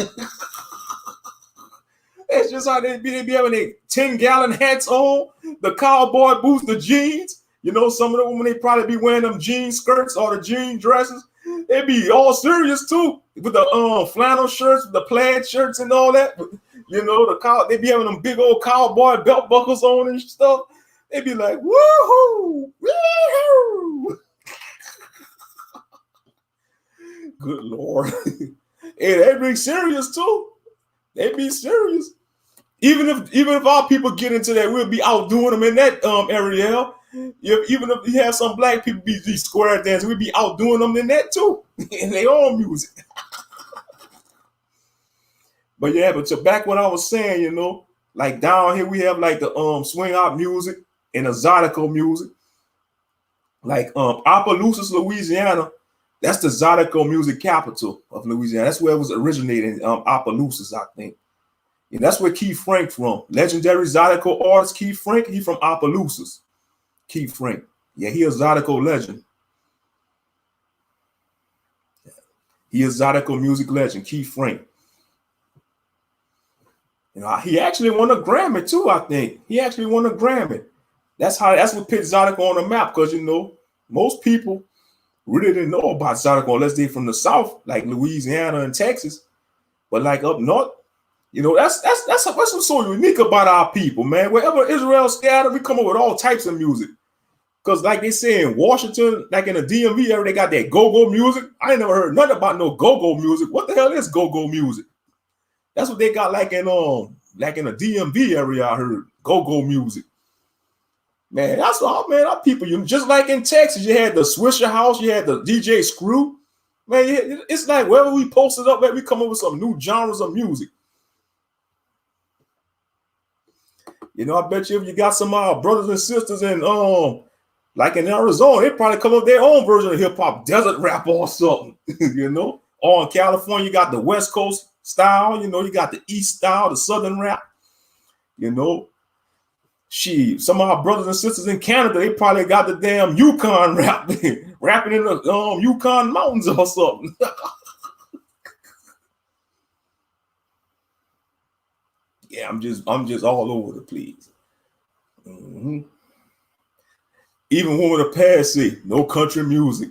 That's just how they be having their 10-gallon hats on, the cowboy boots, the jeans. You know, some of them, when they probably be wearing them jean skirts or the jean dresses, they be all serious too, with the flannel shirts, the plaid shirts and all that. You know, they be having them big old cowboy belt buckles on and stuff. They be like, woohoo, woohoo. Good Lord. And they be serious too. They be serious. Even if our people get into that, we'll be outdoing them in that area. Even if you have some black people be these square dancing, we'll be outdoing them in that too. In their own music. But yeah, but to back what I was saying, you know, like down here we have like the swing out music and the Zydeco music. Like Opelousas, Louisiana, that's the Zydeco music capital of Louisiana. That's where it was originated in Opelousas, I think. And that's where Keith Frank from. Legendary Zydeco artist Keith Frank, he from Opelousas. Keith Frank. Yeah, he a Zydeco legend. He is Zydeco music legend, Keith Frank. You know, he actually won a Grammy too, I think. He actually won a Grammy. That's what put Zydeco on the map, because, you know, most people really didn't know about Zydeco unless they're from the South, like Louisiana and Texas. But like up north, you know, that's what's so unique about our people, man. Wherever Israel scattered, we come up with all types of music. Because like they say in Washington, like in the DMV area, they got that go-go music. I ain't never heard nothing about no go-go music. What the hell is go-go music? That's what they got like in the DMV area, I heard. Go-go music. Man, that's all, man. Our people, you just like in Texas, you had the Swisher House, you had the DJ Screw. Man, it's like wherever we posted up, man, we come up with some new genres of music. You know, I bet you if you got some of our brothers and sisters in like in Arizona, they probably come up with their own version of hip hop, desert rap or something, you know. Or in California, you got the West Coast style, you know, you got the East style, the Southern rap, you know. Some of our brothers and sisters in Canada, they probably got the damn Yukon rap, rapping in the Yukon mountains or something. Yeah, I'm just all over the place. Mm-hmm. Even one with a pass say, no country music.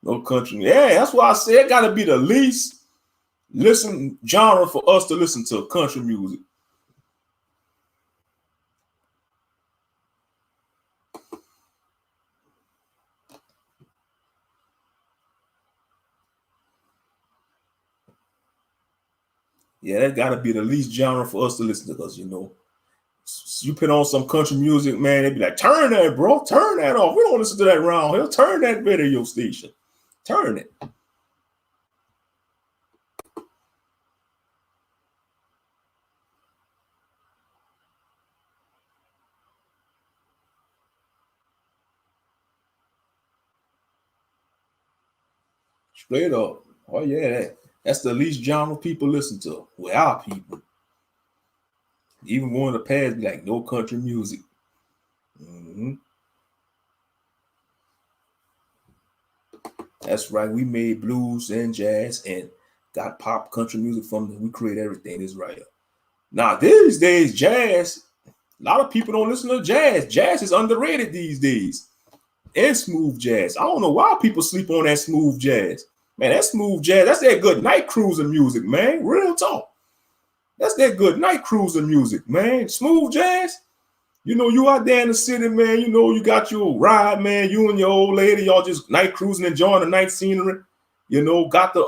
No country. Yeah, that's why I say it gotta be the least listen genre for us to listen to country music. Yeah, that gotta be the least genre for us to listen to, because, you know, you put on some country music, man, they'd be like, turn that, bro, turn that off. We don't listen to that around here. Turn that radio station. Turn it. Straight up. Oh, yeah, that's the least genre people listen to. With our people. Even one of the past be like, no country music. Mm-hmm. That's right. We made blues and jazz and got pop country music from them. We create everything. Is right. Now, these days, jazz, a lot of people don't listen to jazz. Jazz is underrated these days. And smooth jazz. I don't know why people sleep on that smooth jazz. Man, that smooth jazz, that's that good night cruising music, man. Real talk. That's that good night cruising music, man. Smooth jazz. You know, you out there in the city, man. You know, you got your ride, man. You and your old lady, y'all just night cruising, enjoying the night scenery. You know, got the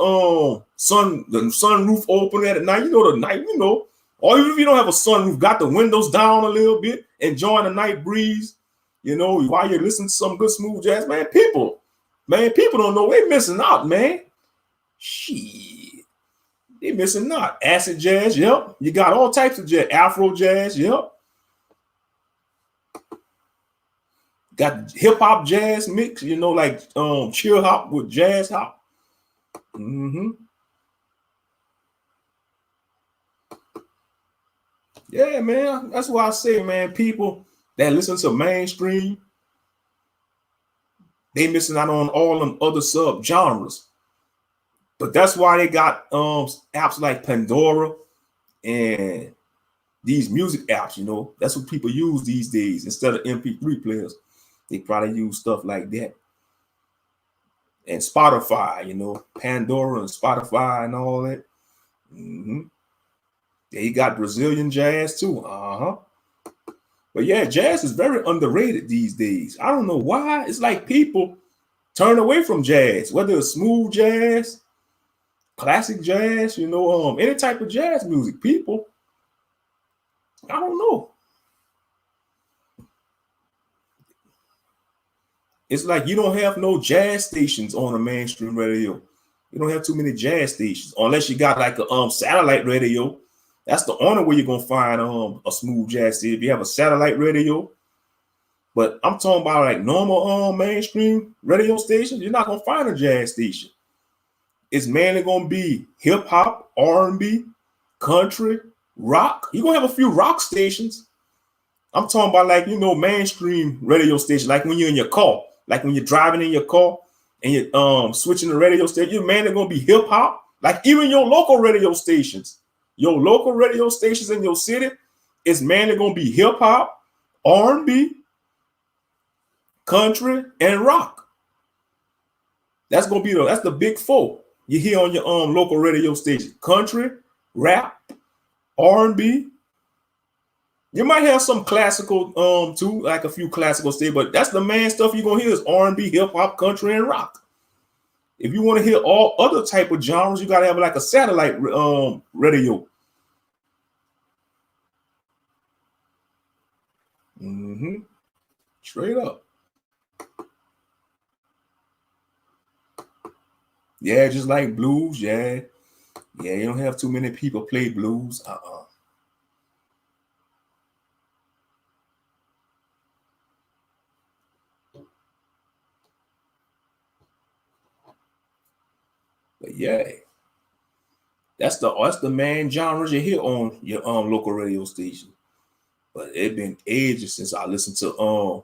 sunroof open at night. You know, the night, you know, or even if you don't have a sunroof, got the windows down a little bit, enjoying the night breeze. You know, while you're listening to some good smooth jazz, man. People don't know they're missing out, man. Shit, they missing out. Acid jazz, yep. You got all types of jazz, Afro jazz, yep. Got hip hop jazz mix, you know, like chill hop with jazz hop. Yeah, man. That's why I say, man, people that listen to mainstream, they missing out on all them other sub genres. But that's why they got apps like Pandora and these music apps, you know. That's what people use these days instead of MP3 players. They probably use stuff like that. And Spotify, you know, Pandora and Spotify and all that. They got Brazilian jazz too. But yeah, jazz is very underrated these days. I don't know why. It's like people turn away from jazz, whether it's smooth jazz, classic jazz, you know, any type of jazz music. People, I don't know. It's like you don't have no jazz stations on a mainstream radio. You don't have too many jazz stations unless you got like a satellite radio. That's the only way you're gonna find a smooth jazz station if you have a satellite radio. But I'm talking about like normal mainstream radio stations. You're not gonna find a jazz station. It's mainly gonna be hip hop, R&B, country, rock. You're gonna have a few rock stations. I'm talking about like, you know, mainstream radio station, like when you're in your car. Like when you're driving in your car and you're switching the radio station, you're mainly gonna be hip hop. Like even your local radio stations in your city, it's mainly gonna be hip hop, R&B, country, and rock. That's gonna be that's the big four you hear on your local radio station: country, rap, R&B. You might have some classical too, like a few classical stations, but that's the main stuff you're gonna hear is R&B, hip hop, country, and rock. If you want to hear all other type of genres, you gotta have like a satellite radio. Straight up. Yeah, just like blues. Yeah, you don't have too many people play blues. But yeah, that's the main genres you hear on your local radio station. But it been ages since I listened to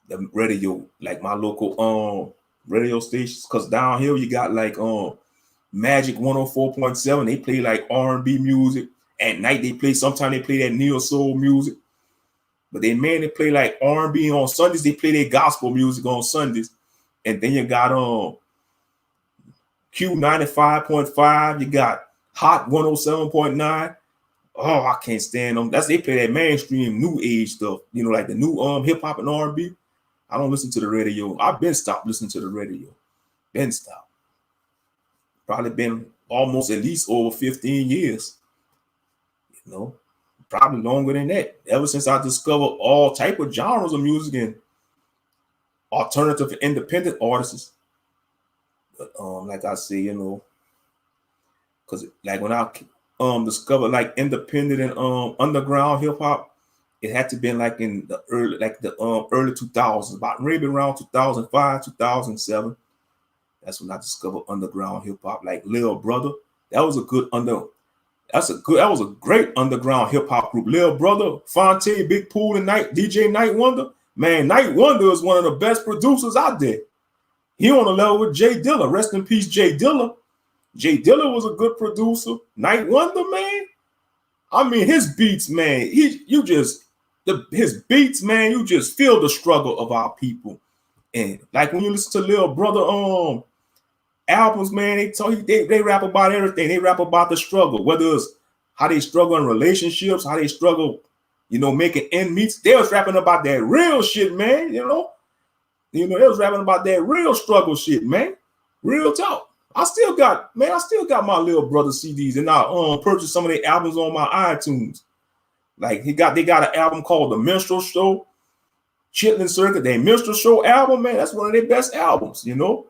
the radio, like my local radio stations. Cause down here you got like Magic 104.7. They play like R&B music. At night sometimes they play that neo soul music. But they mainly play like R&B on Sundays. They play their gospel music on Sundays. And then you got Q95.5. You got Hot 107.9. Oh, I can't stand them. They play that mainstream new age stuff. You know, like the new hip hop and R&B. I don't listen to the radio. I've been stopped listening to the radio. Been stopped. Probably been almost at least over 15 years. You know, probably longer than that. Ever since I discovered all type of genres of music and alternative and independent artists. But like I say, you know, because like when I discovered like independent and underground hip hop, it had to be like in the early 2000s, about maybe around 2005, 2007. That's when I discovered underground hip hop, like Lil Brother. That was a great underground hip hop group. Lil Brother, Fonte, Big Pool, and DJ Night Wonder. Man, Night Wonder is one of the best producers out there. He on a level with Jay Dilla. Rest in peace, Jay Dilla. Jay Dilla was a good producer. Night Wonder, man. I mean, his beats, man. His beats, man. You just feel the struggle of our people. And like when you listen to Lil Brother albums, man, they rap about everything. They rap about the struggle, whether it's how they struggle in relationships, how they struggle, you know, making ends meet. They was rapping about that real shit, man. You know, they was rapping about that real struggle shit, man. Real talk. I still got my little brother CDs, and I purchased some of their albums on my iTunes. Like they got an album called The Minstrel Show, Chitlin Circuit. Their Minstrel Show album, man, that's one of their best albums, you know.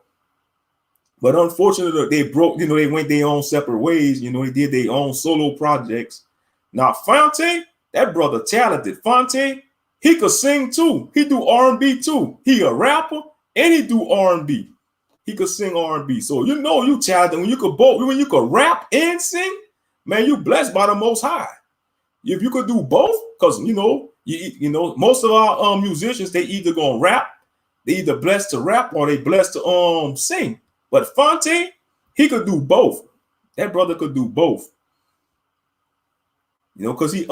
But unfortunately, they broke, you know, they went their own separate ways, you know, they did their own solo projects. Now, Fonte, that brother talented. Fonte, he could sing too. He do R&B too. He a rapper and he do R&B. He could sing R&B. So you know you talented when you could rap and sing, man, you blessed by the Most High. If you could do both, because you know, most of our musicians, they either gonna rap, they either blessed to rap or they blessed to sing. But Fonte, he could do both. That brother could do both. You know, because he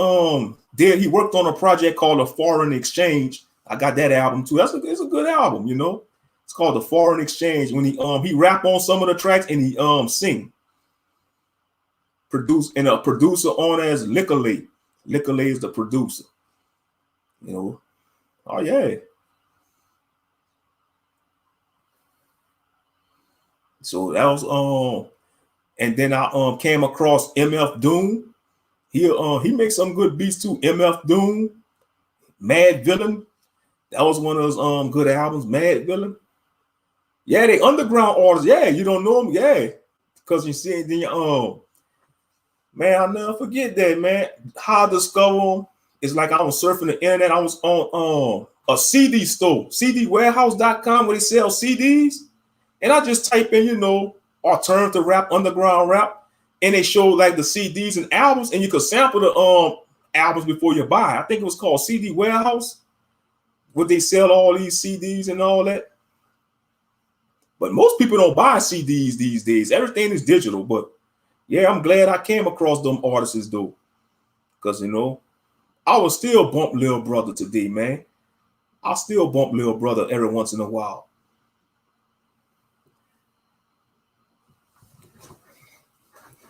worked on a project called A Foreign Exchange. I got that album too. It's a good album, you know. It's called The Foreign Exchange. When he rap on some of the tracks and he sing. And a producer on as Licolay. Licolay is the producer. You know. Oh yeah. So that was and then I came across MF Doom. He makes some good beats too. MF Doom, Mad Villain. That was one of those good albums, Mad Villain. Yeah, they underground artists. Yeah, you don't know them. Yeah, because you see, then man, I'll never forget that, man. How I discovered them is like I was surfing the internet. I was on a CD store, cdwarehouse.com, where they sell CDs. And I just type in, you know, alternative rap, underground rap, and they show like the CDs and albums, and you could sample the albums before you buy. I think it was called CD Warehouse, where they sell all these CDs and all that. But most people don't buy CDs these days. Everything is digital. But yeah, I'm glad I came across them artists though, because you know, I will still bump Lil Brother today, man. I still bump Lil Brother every once in a while.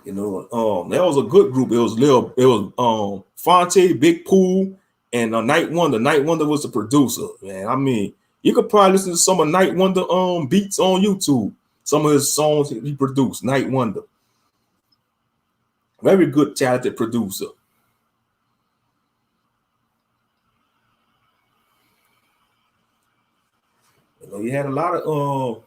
You know, that was a good group. It was Fonte, Big Pool, and Night Wonder. Night Wonder was the producer, man. I mean, you could probably listen to some of Night Wonder beats on YouTube. Some of his songs he produced, Night Wonder. Very good, talented producer. You know, he had a lot of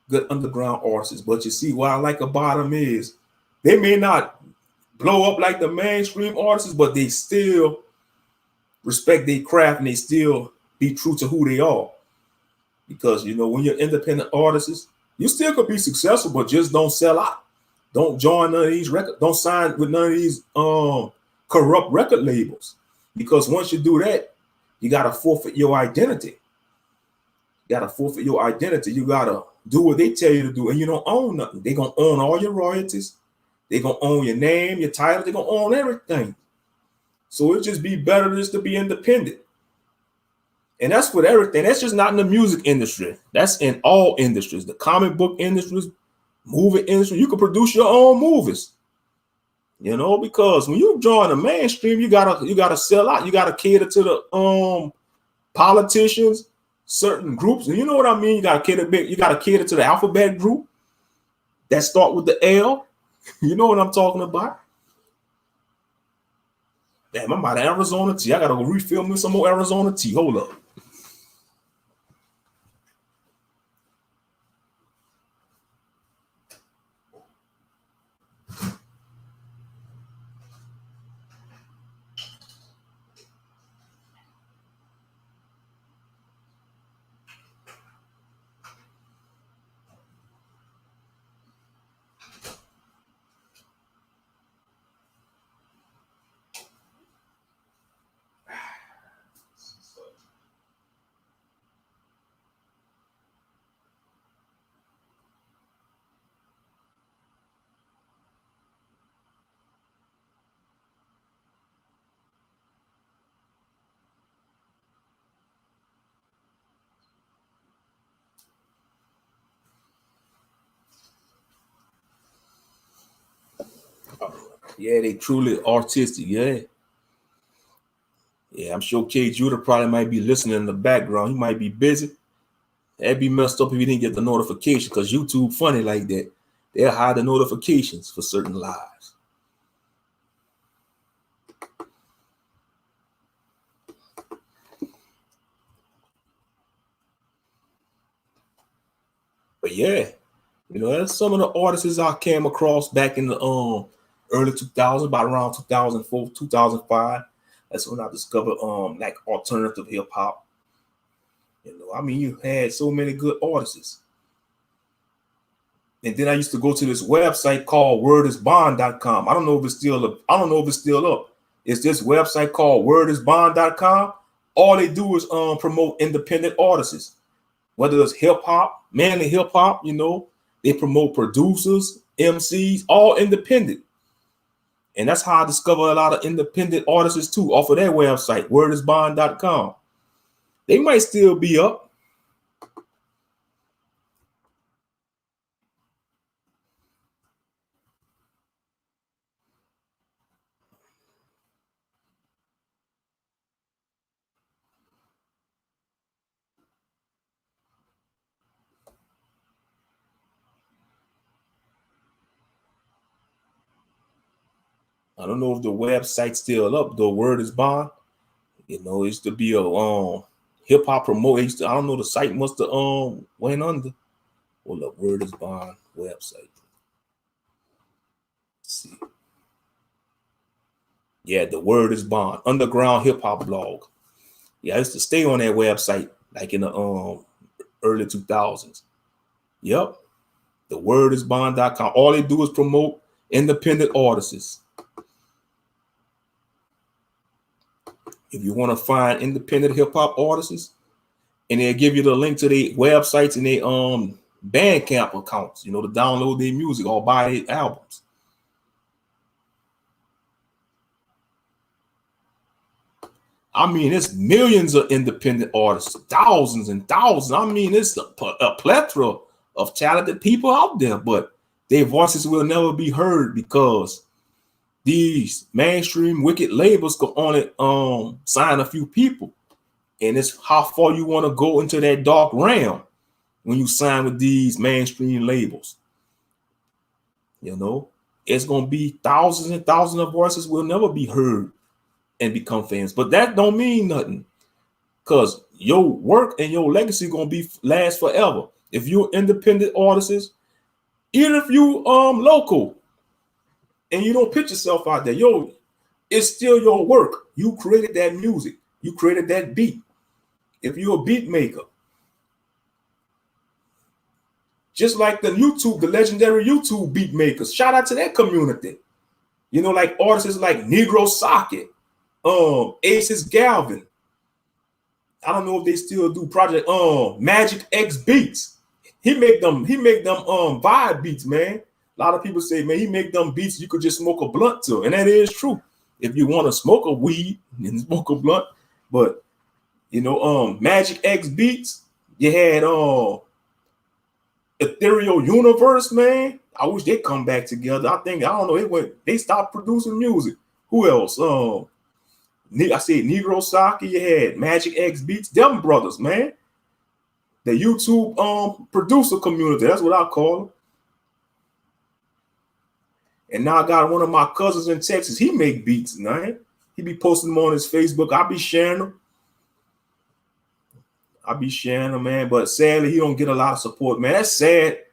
good underground artists, but you see what I like about them is they may not blow up like the mainstream artists, but they still respect their craft and they still be true to who they are. Because you know, when you're independent artists, you still could be successful, but just don't sell out. Don't join none of these records. Don't sign with none of these corrupt record labels. Because once you do that, you gotta forfeit your identity. You gotta forfeit your identity. You gotta do what they tell you to do, and you don't own nothing. They're gonna own all your royalties. They're gonna own your name, your title, they're gonna own everything. So it'd just be better just to be independent. And that's with everything. That's just not in the music industry. That's in all industries. The comic book industries, movie industry. You can produce your own movies. You know, because when you join the mainstream, you gotta sell out. You gotta cater to the politicians, certain groups. And you know what I mean? You gotta cater to the alphabet group that start with the L. You know what I'm talking about? Damn, I'm out of Arizona tea. I gotta go refill me some more Arizona tea. Hold up. Yeah, they truly artistic. Yeah. Yeah, I'm sure K. Judah probably might be listening in the background. He might be busy. That'd be messed up if you didn't get the notification, because YouTube funny like that. They'll hide the notifications for certain lives. But yeah, that's some of the artists I came across back in the early 2000s, about around 2004, 2005. That's when I discovered like alternative hip hop. You had so many good artists. And then I used to go to this website called wordisbond.com. I don't know if it's still up. It's this website called wordisbond.com. All they do is promote independent artists, whether it's hip hop, mainly hip hop. They promote producers, MCs, all independent. And that's how I discovered a lot of independent artists too, off of their website, wordisbond.com. They might still be up. I don't know if the website's still up though. Word is Bond. It used to be a hip hop promoter. I don't know, the site must have went under. Well, the Word is Bond website. Let's see. Yeah, the Word is Bond underground hip hop blog. Yeah, I used to stay on that website like in the early 2000s. Yep. The wordisbond.com. All they do is promote independent artists. If you want to find independent hip hop artists, and they'll give you the link to their websites and their Bandcamp accounts, to download their music or buy their albums. It's millions of independent artists, thousands and thousands. It's a plethora of talented people out there, but their voices will never be heard because these mainstream wicked labels can only sign a few people. And it's how far you want to go into that dark realm when you sign with these mainstream labels. It's going to be thousands and thousands of voices will never be heard and become famous. But that don't mean nothing, because your work and your legacy going to last forever. If you're independent artists, even if you local and you don't put yourself out there, it's still your work. You created that music. You created that beat. If you're a beat maker, just like the legendary YouTube beat makers, shout out to that community. Like artists like Negro Socket, Aces Galvin. I don't know if they still do project Magic X Beats. He make them vibe beats, man. A lot of people say, man, he make them beats you could just smoke a blunt to, and that is true. If you want to smoke a weed and smoke a blunt, but Magic X Beats, you had Ethereal Universe, man. I wish they come back together. I don't know, they stopped producing music. Who else? I said Negro Socket, you had Magic X Beats, them brothers, man. The YouTube producer community, that's what I call them. And now I got one of my cousins in Texas. He make beats, man. He be posting them on his Facebook. I be sharing them. Man. But sadly, he don't get a lot of support, man. That's sad.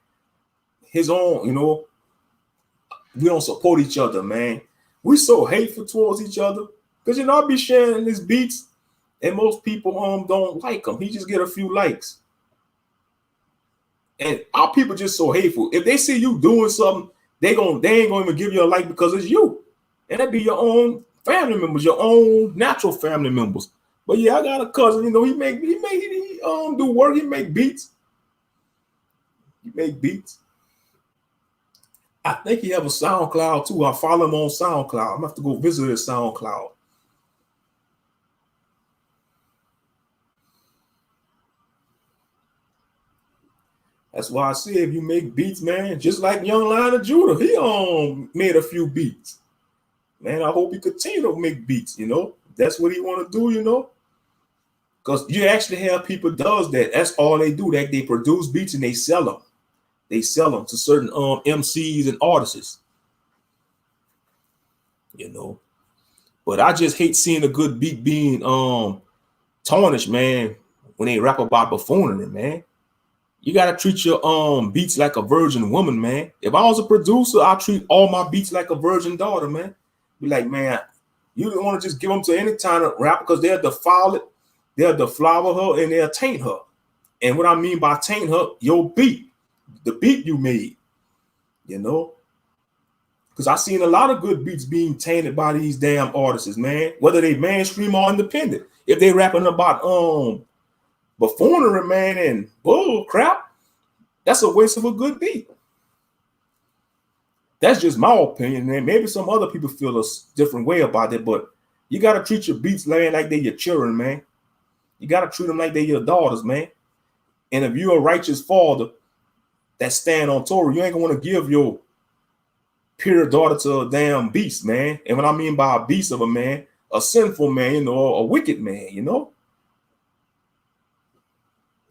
His own, we don't support each other, man. We so hateful towards each other. Because, I be sharing his beats, and most people don't like him. He just get a few likes. And our people just so hateful. If they see you doing something, they ain't gonna even give you a like because it's you. And that be your own family members, your own natural family members. But yeah, I got a cousin, he do work, he make beats. I think he have a SoundCloud too. I follow him on SoundCloud. I'm gonna have to go visit his SoundCloud. That's why I say if you make beats, man, just like Young Lion of Judah, he made a few beats. Man, I hope he continue to make beats, That's what he want to do, Because you actually have people does that. That's all they do. That they produce beats and they sell them. They sell them to certain MCs and artists. You know. But I just hate seeing a good beat being tarnished, man, when they rap about buffoonery, man. You gotta treat your beats like a virgin woman, man. If I was a producer, I'd treat all my beats like a virgin daughter, man. Be like, man, you don't want to just give them to any kind of rapper because they'll defile it, they'll deflower her, and they'll taint her. And what I mean by taint her, your beat, the beat you made, you know. Because I've seen a lot of good beats being tainted by these damn artists, man. Whether they mainstream or independent. If they rapping about buffoonery, man, and bull crap, that's a waste of a good beat. That's just my opinion, man. Maybe some other people feel a different way about it, but you gotta treat your beats, man, like they're your children, man. You gotta treat them like they're your daughters, man. And if you're a righteous father that stand on Torah, you ain't gonna want to give your pure daughter to a damn beast, man. And what I mean by a beast of a man, a sinful man, you know, a wicked man, you know.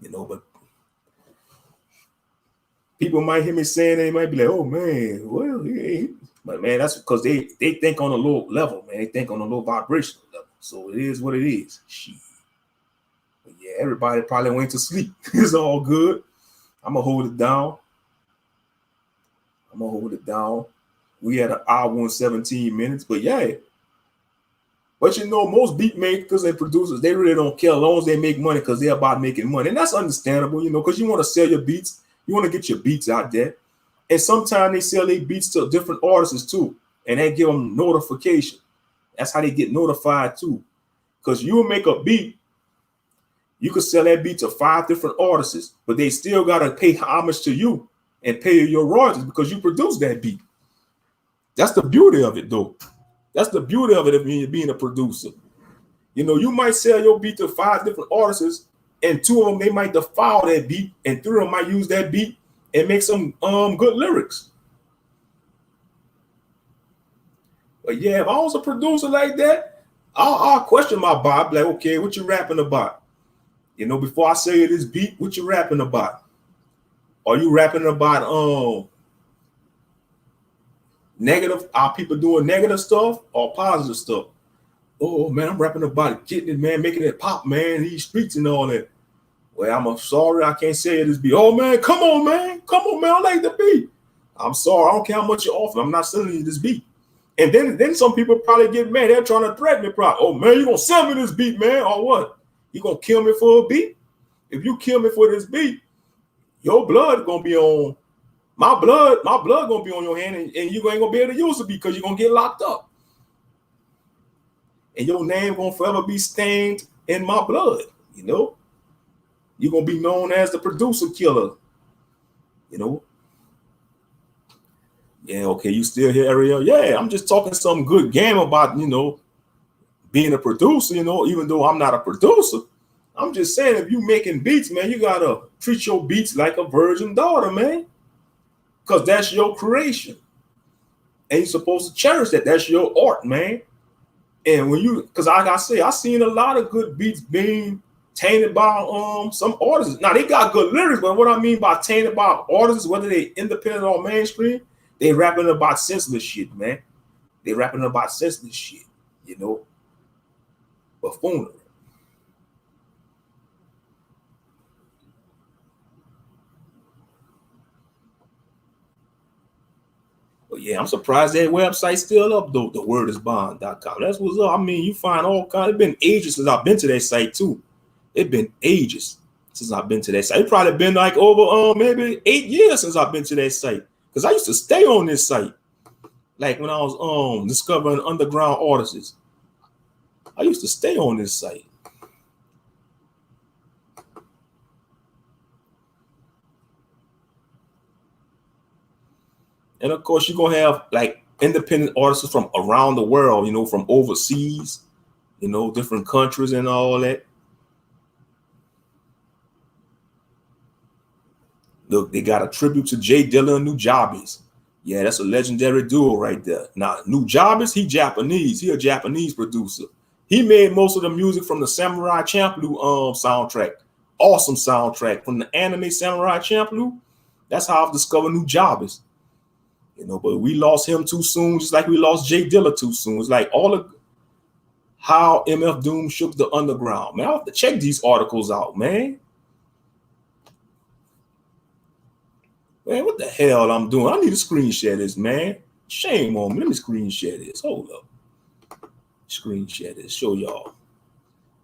You know, but people might hear me saying, they might be like, oh man, well, yeah. But man, that's because they think on a low level, man. They think on a low vibrational level. So it is what it is. Shit. But yeah, everybody probably went to sleep. It's all good. I'm gonna hold it down. We had an hour and 17 minutes, but yeah. But you know, most beat makers and producers, they really don't care as long as they make money because they're about making money. And that's understandable, you know, because you want to sell your beats. You want to get your beats out there. And sometimes they sell their beats to different artists too. And they give them notification. That's how they get notified too. Because you will make a beat. You could sell that beat to 5 different artists, but they still got to pay homage to you and pay you your royalties because you produced that beat. That's the beauty of it, though. That's the beauty of it of being a producer. You know, you might sell your beat to 5 different artists, and 2 of them, they might defile that beat, and 3 of them might use that beat and make some good lyrics. But yeah, if I was a producer like that, I'll question my vibe. Like, okay, what you rapping about? You know, before I say this beat, what you rapping about? Are you rapping about negative? Are people doing negative stuff or positive stuff? Oh man, I'm rapping about getting it, man, making it pop, man, these streets and all that. Well, I'm sorry, I can't say this beat. Oh man, come on, man, I like the beat. I'm sorry, I don't care how much you offer. I'm not selling you this beat. And then some people probably get mad. They're trying to threaten me. Probably, oh man, you gonna sell me this beat, man, or what? You gonna kill me for a beat? If you kill me for this beat, your blood gonna be on. My blood gonna be on your hand, and you ain't gonna be able to use it because you're gonna get locked up. And your name gonna forever be stained in my blood, you know. You're gonna be known as the producer killer, you know. Yeah, okay, you still here, Ariel? Yeah, I'm just talking some good game about, you know, being a producer, you know, even though I'm not a producer. I'm just saying, if you making beats, man, you gotta treat your beats like a virgin daughter, man. Because that's your creation. And you're supposed to cherish that. That's your art, man. And when you, because like I say, I've seen a lot of good beats being tainted by some artists. Now, they got good lyrics, but what I mean by tainted by artists, whether they independent or mainstream, they rapping about senseless shit, man. They rapping about senseless shit, you know. Buffoonery. But yeah, I'm surprised that website's still up, though. TheWordIsBond.com. That's what's up. I mean, you find all kinds. It's been ages since I've been to that site, too. It's been ages since I've been to that site. It's probably been like over maybe 8 years since I've been to that site. Because I used to stay on this site. Like when I was discovering underground artists. I used to stay on this site. And of course, you're going to have like independent artists from around the world, you know, from overseas, you know, different countries and all that. Look, they got a tribute to Jay Dilla and Nujabes. Yeah, that's a legendary duo right there. Now, Nujabes, he Japanese. He a Japanese producer. He made most of the music from the Samurai Champloo soundtrack. Awesome soundtrack from the anime Samurai Champloo. That's how I've discovered Nujabes. You know, but we lost him too soon, just like we lost Jay Dilla too soon. It's like all of how MF Doom shook the underground. Man, I have to check these articles out, man. Man, what the hell I'm doing? I need to screen share this, man. Shame on me. Let me screen share this. Hold up. Screen share this. Show y'all.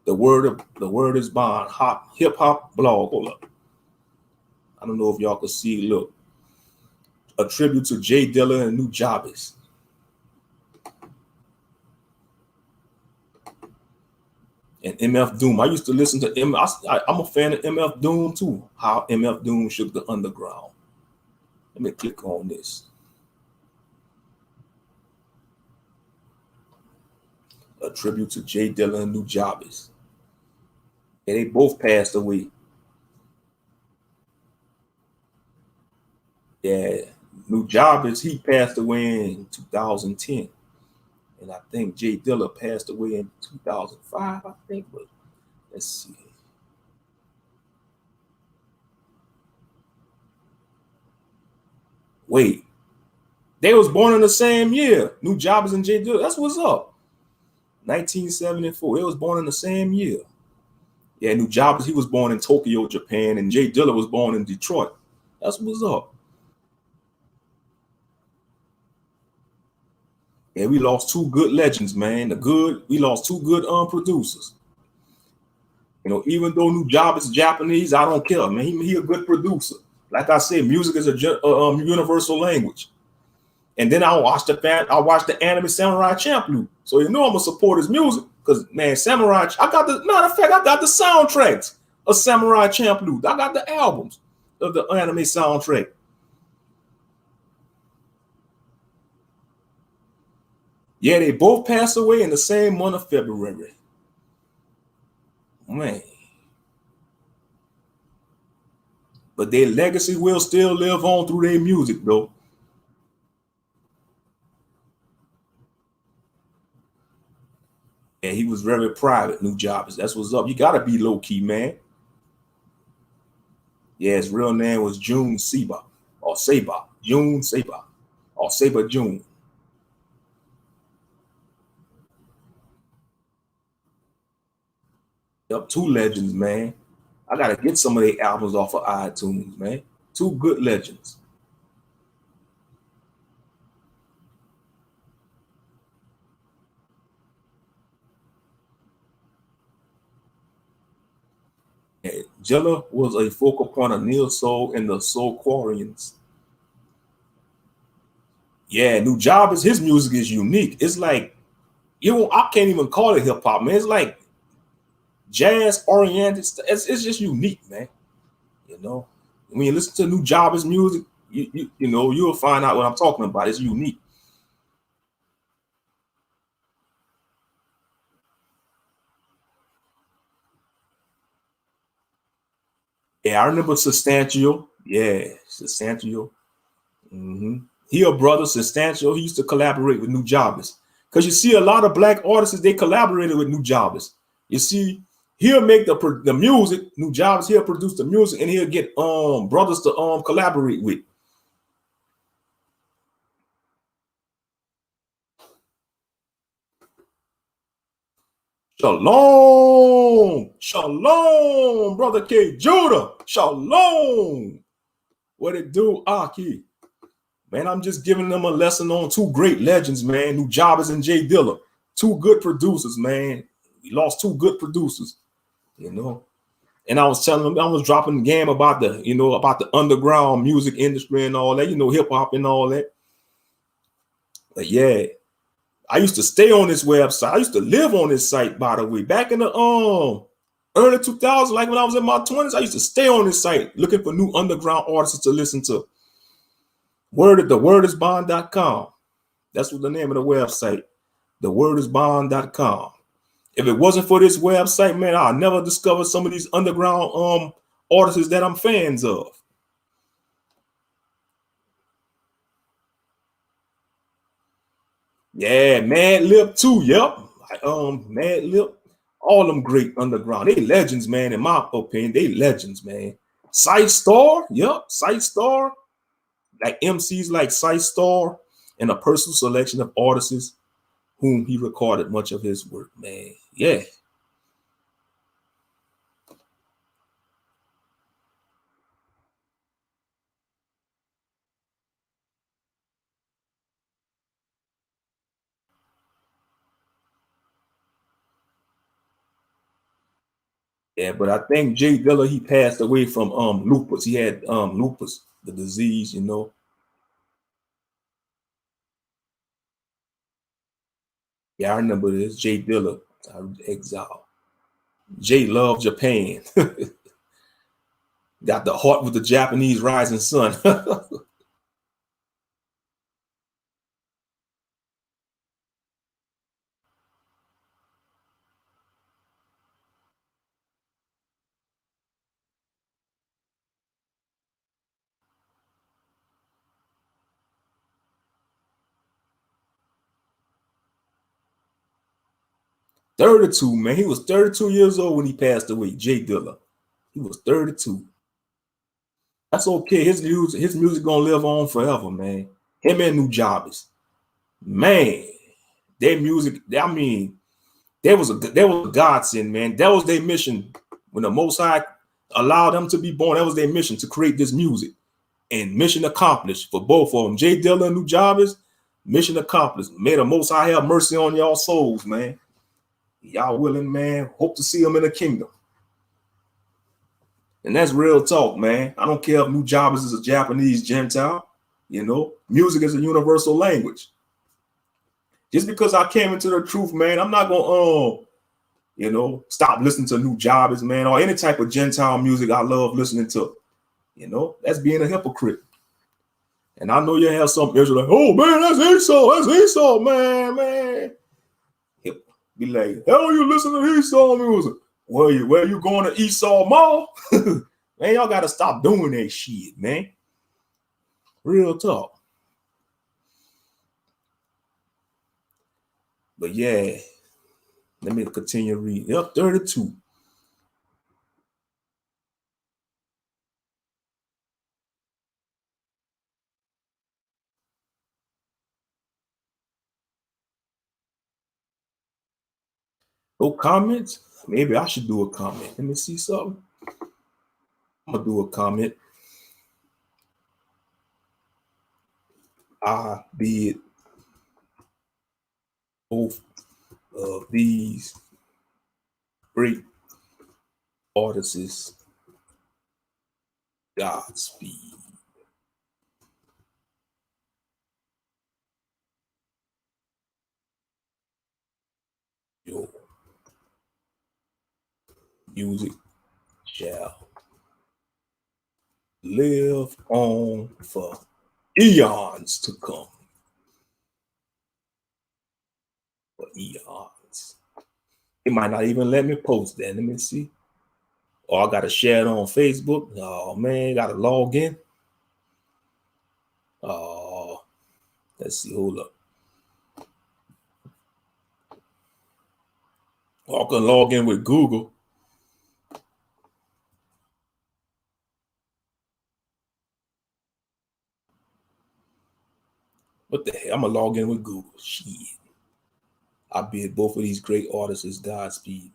The word is bond. Hip hop blog. Hold up. I don't know if y'all can see. Look. A tribute to Jay Dilla and Nujabes. And MF Doom. I used to listen to MF. I'm a fan of MF Doom too. How MF Doom shook the underground. Let me click on this. A tribute to Jay Dilla and Nujabes. And they both passed away. Yeah, Nujabes, he passed away in 2010. And I think Jay Dilla passed away in 2005, I think. But let's see. Wait. They was born in the same year. Nujabes and Jay Dilla. That's what's up. 1974. They was born in the same year. Yeah, Nujabes, he was born in Tokyo, Japan, and Jay Dilla was born in Detroit. That's what's up. Yeah, we lost two good legends, man. We lost two good producers. You know, even though Nujabes is Japanese, I don't care, man. He a good producer. Like I said, music is a universal language. And then I watched the anime Samurai Champloo. So you know I'm gonna support his music because man, Samurai. Matter of fact, I got the soundtracks of Samurai Champloo. I got the albums of the anime soundtrack. Yeah, they both passed away in the same month of February. Man. But their legacy will still live on through their music, though. And he was very private, Nujabes. That's what's up. You gotta be low key, man. Yeah, his real name was June Seba or Seba. June Seba or Seba June. Yep, two legends, man. I gotta get some of their albums off of iTunes, man. Two good legends. And Jilla was a focal point of Neo Soul and the Soul Quarians. Yeah, Nujabes, his music is unique. It's like, I can't even call it hip hop, man. It's like jazz oriented. It's just unique, man. You know, when you listen to Nujabes music, you know, you'll find out what I'm talking about. It's unique. Yeah, I remember Substantial. Yeah, Substantial. He a brother, Substantial. He used to collaborate with Nujabes. Because you see a lot of black artists, they collaborated with Nujabes. You see, he'll make the music, Nujabes, he'll produce the music, and he'll get brothers to collaborate with. Shalom, shalom, brother K. Judah, shalom. What it do, Aki? Man, I'm just giving them a lesson on two great legends, man. Nujabes and Jay Dilla, two good producers, man. We lost two good producers, you know. And I was telling them, I was dropping the game about the underground music industry and all that, hip hop and all that. But yeah, I used to stay on this website. I used to live on this site, by the way. Back in the early 2000s, like when I was in my 20s, I used to stay on this site looking for new underground artists to listen to. Thewordisbond.com. That's what the name of the website. Thewordisbond.com. If it wasn't for this website, man, I'll never discover some of these underground artists that I'm fans of. Yeah, Mad Lib too. Yep. Mad Lip, all them great underground. They legends, man. In my opinion, they legends, man. Sight Star, yep, Sight Star. Like MCs like Sight Star, and a personal selection of artists whom he recorded much of his work, man. Yeah. Yeah, but I think Jay Dilla, he passed away from lupus. He had lupus, the disease, you know. Yeah, I remember this. Jay Dilla, exile. Jay loved Japan. Got the heart with the Japanese rising sun. 32, man. He was 32 years old when he passed away. Jay Dilla. He was 32. That's okay. His music gonna live on forever, man. Him and New Jobbies. Man, their music, I mean, there was a godsend, man. That was their mission. When the Most High allowed them to be born, that was their mission to create this music. And mission accomplished for both of them. Jay Dilla and New Jobbies, mission accomplished. May the Most High have mercy on y'all souls, man. Y'all willing, man. Hope to see them in the kingdom. And that's real talk, man. I don't care if New Jobbies is a Japanese Gentile. You know, music is a universal language. Just because I came into the truth, man, I'm not gonna stop listening to New Jobbies, man, or any type of Gentile music I love listening to. That's being a hypocrite. And I know you have some Israel like, oh man, that's Esau, man. He'll be like, hell, you listen to Esau music? Where you going to Esau Mall? Man, y'all gotta stop doing that shit, man. Real talk. But yeah, let me continue reading. Yep, 32. No comments? Maybe I should do a comment. Let me see something. I'm gonna do a comment. I bid both of these great artists Godspeed. Your music shall live on for eons to come. For eons. It might not even let me post that. Let me see. Oh, I gotta share it on Facebook. Oh man, gotta log in. Oh, let's see. Hold up. Oh, I can log in with Google. What the hell? I'm gonna log in with Google. Shit. I bid both of these great artists Godspeed.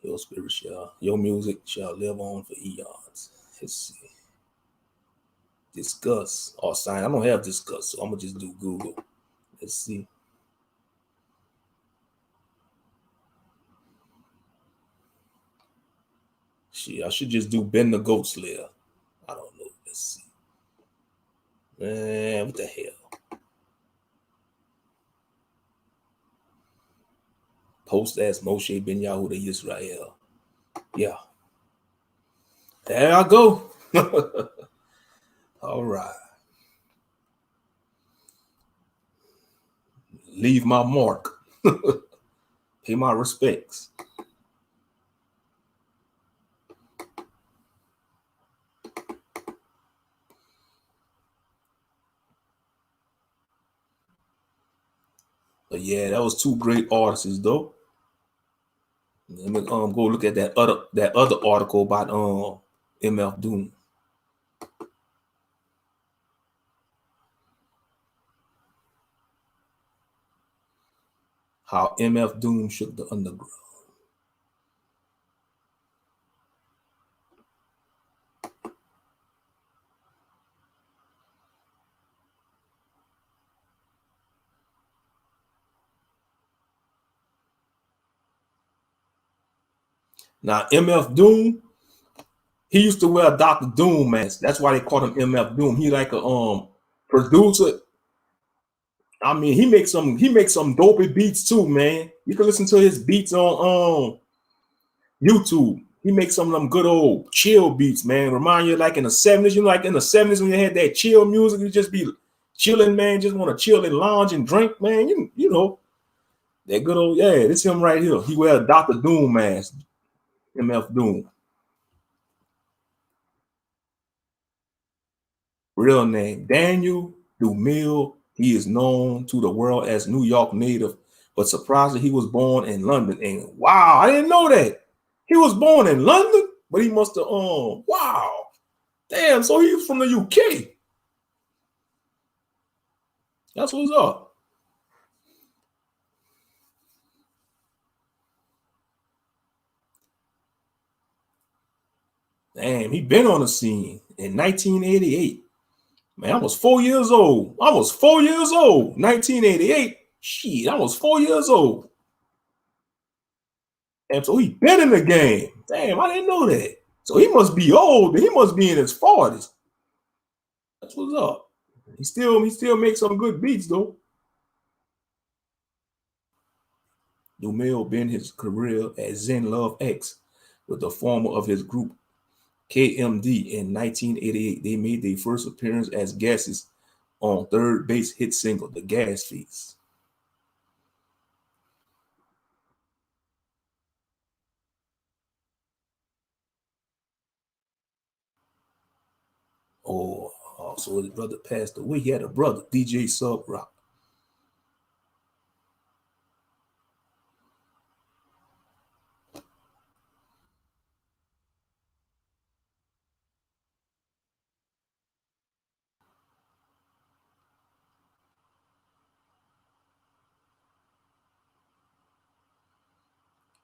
Your music shall live on for eons. Let's see. Discuss or sign. I don't have discuss, so I'm gonna just do Google. Let's see. Shit, I should just do Ben the Goat Slayer. I don't know. Let's see. Man, what the hell? Post as Moshe Ben Yahuda Israel. Yeah. There I go. All right. Leave my mark. Pay my respects. But yeah, that was two great artists though. Let me go look at that other article about MF Doom. How MF Doom shook the underground. Now MF Doom, he used to wear a Dr. Doom mask. That's why they called him MF Doom. He like a producer. I mean, he makes some dopey beats too, man. You can listen to his beats on YouTube. He makes some of them good old chill beats, man. Remind you like in the 70s, you know, like in the 70s when you had that chill music, you just be chilling, man. Just want to chill and lounge and drink, man. You know, that good old, yeah, this him right here. He wear a Dr. Doom mask, MF Doom. Real name, Daniel DuMille. He is known to the world as New York native, but surprisingly, he was born in London. And wow, I didn't know that. He was born in London, but he must have, wow. Damn, so he was from the UK. That's what's up. Damn, he been on the scene in 1988. Man, I was 4 years old. 1988. Shit, I was 4 years old. And so he been in the game. Damn, I didn't know that. So he must be old. He must be in his 40s. That's what's up. He still makes some good beats though. DuMille began his career at Zen Love X with the former of his group KMD in 1988. They made their first appearance as guests on third base hit single, The Gas Fees. So his brother passed away. He had a brother, DJ Sub Rock.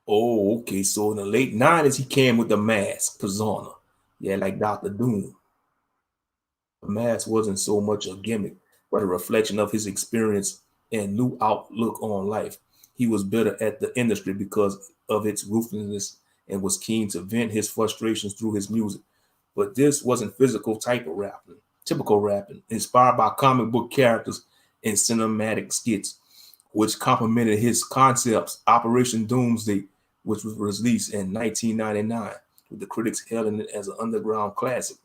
Oh, okay. So in the late 90s, he came with the mask, persona. Yeah, like Dr. Doom. The mask wasn't so much a gimmick, but a reflection of his experience and new outlook on life. He was bitter at the industry because of its ruthlessness and was keen to vent his frustrations through his music. But this wasn't physical typical rapping, inspired by comic book characters and cinematic skits, which complemented his concepts. Operation Doomsday, which was released in 1999, with the critics hailing it as an underground classic.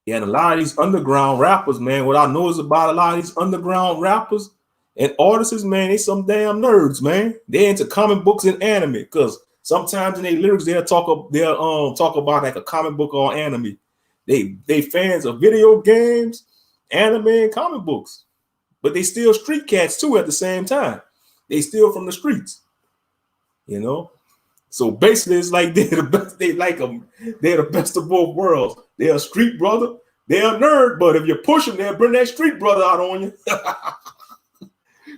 Yeah, and a lot of these underground rappers, man, what I know is about a lot of these underground rappers and artists, man, they some damn nerds, man. They into comic books and anime because sometimes in their lyrics they'll talk about like a comic book or anime. They fans of video games, anime, and comic books, but they still street cats too at the same time. They steal from the streets, you know. So basically, it's like they're the best. They like them. They're the best of both worlds. They're a street brother. They're a nerd, but if you push them, they'll bring that street brother out on you.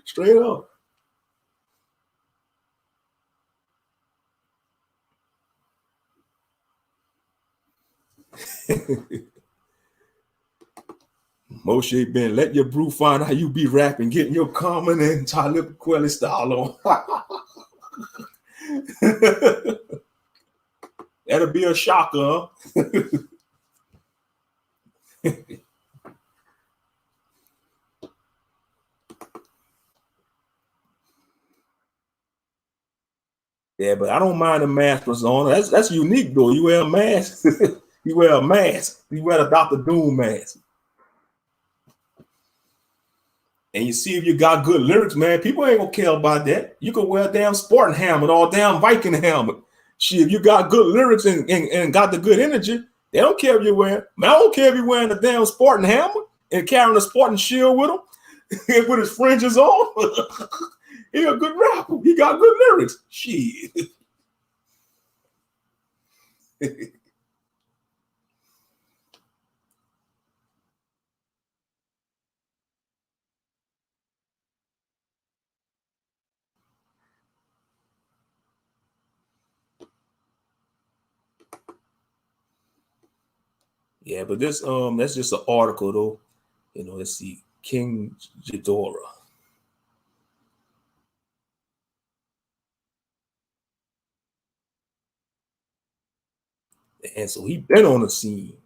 Straight up. Moshe Ben, let your brew find how you be rapping, getting your common and Talib Kweli style on. That'll be a shocker, huh? Yeah, but I don't mind the mask persona. That's unique though. You wear a mask. You wear a mask. You wear the Dr. Doom mask. And you see if you got good lyrics, man, people ain't gonna care about that. You can wear a damn Spartan helmet or a damn Viking helmet. Shit, if you got good lyrics and got the good energy, they don't care if you're wearing. Man, I don't care if you're wearing a damn Spartan helmet and carrying a Spartan shield with them. He put his fringes on. He a good rapper. He got good lyrics. Shit. Yeah, but this that's just an article though. Let's see, King Ghidorah. And so he been on the scene.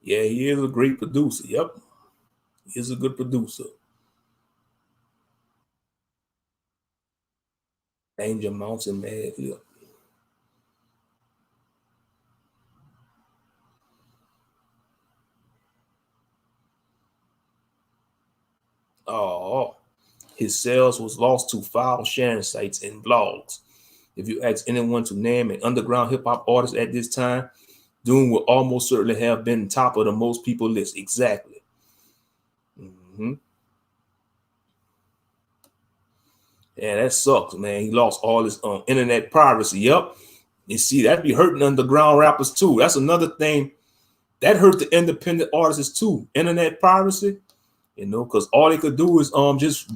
Yeah, he is a great producer. Yep. He is a good producer. Danger Mountain, man. Yep. Oh, his sales was lost to file sharing sites and blogs. If you ask anyone to name an underground hip hop artist at this time, Doom will almost certainly have been top of the most people list. Exactly. Hmm. Yeah, that sucks, man. He lost all his internet privacy. Yep. You see, that'd be hurting underground rappers too. That's another thing that hurt the independent artists too. Internet privacy, because all they could do is just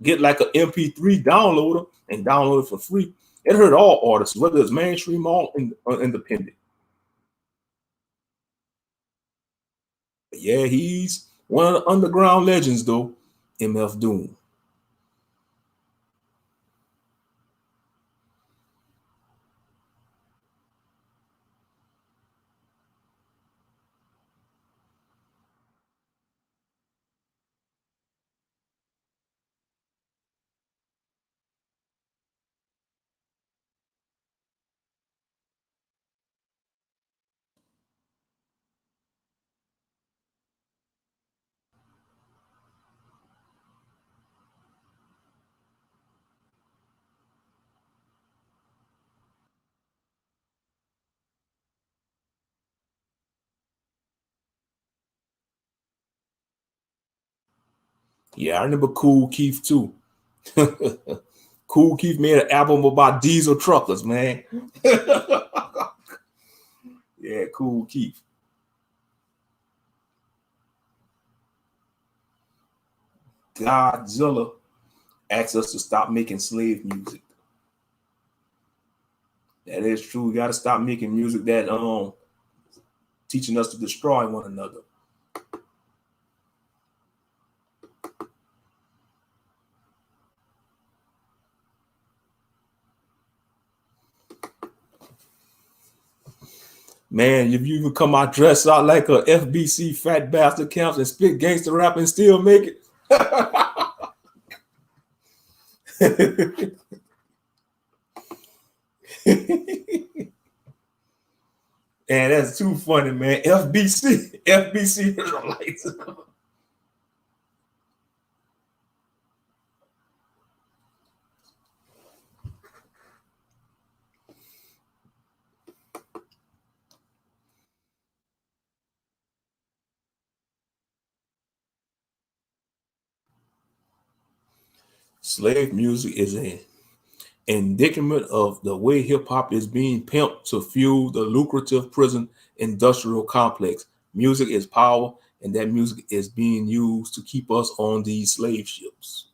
get like an MP3 downloader and download it for free. It hurt all artists, whether it's mainstream or independent. But yeah, he's one of the underground legends though, MF Doom. Yeah, I remember Cool Keith too. Cool Keith made an album about diesel truckers, man. Yeah, Cool Keith. Godzilla asked us to stop making slave music. That is true. We got to stop making music that teaching us to destroy one another. Man, if you even come out dressed out like a FBC fat bastard camps and spit gangster rap and still make it. And that's too funny, man. FBC Israelites. Slave music is an indictment of the way hip hop is being pimped to fuel the lucrative prison industrial complex. Music is power, and that music is being used to keep us on these slave ships.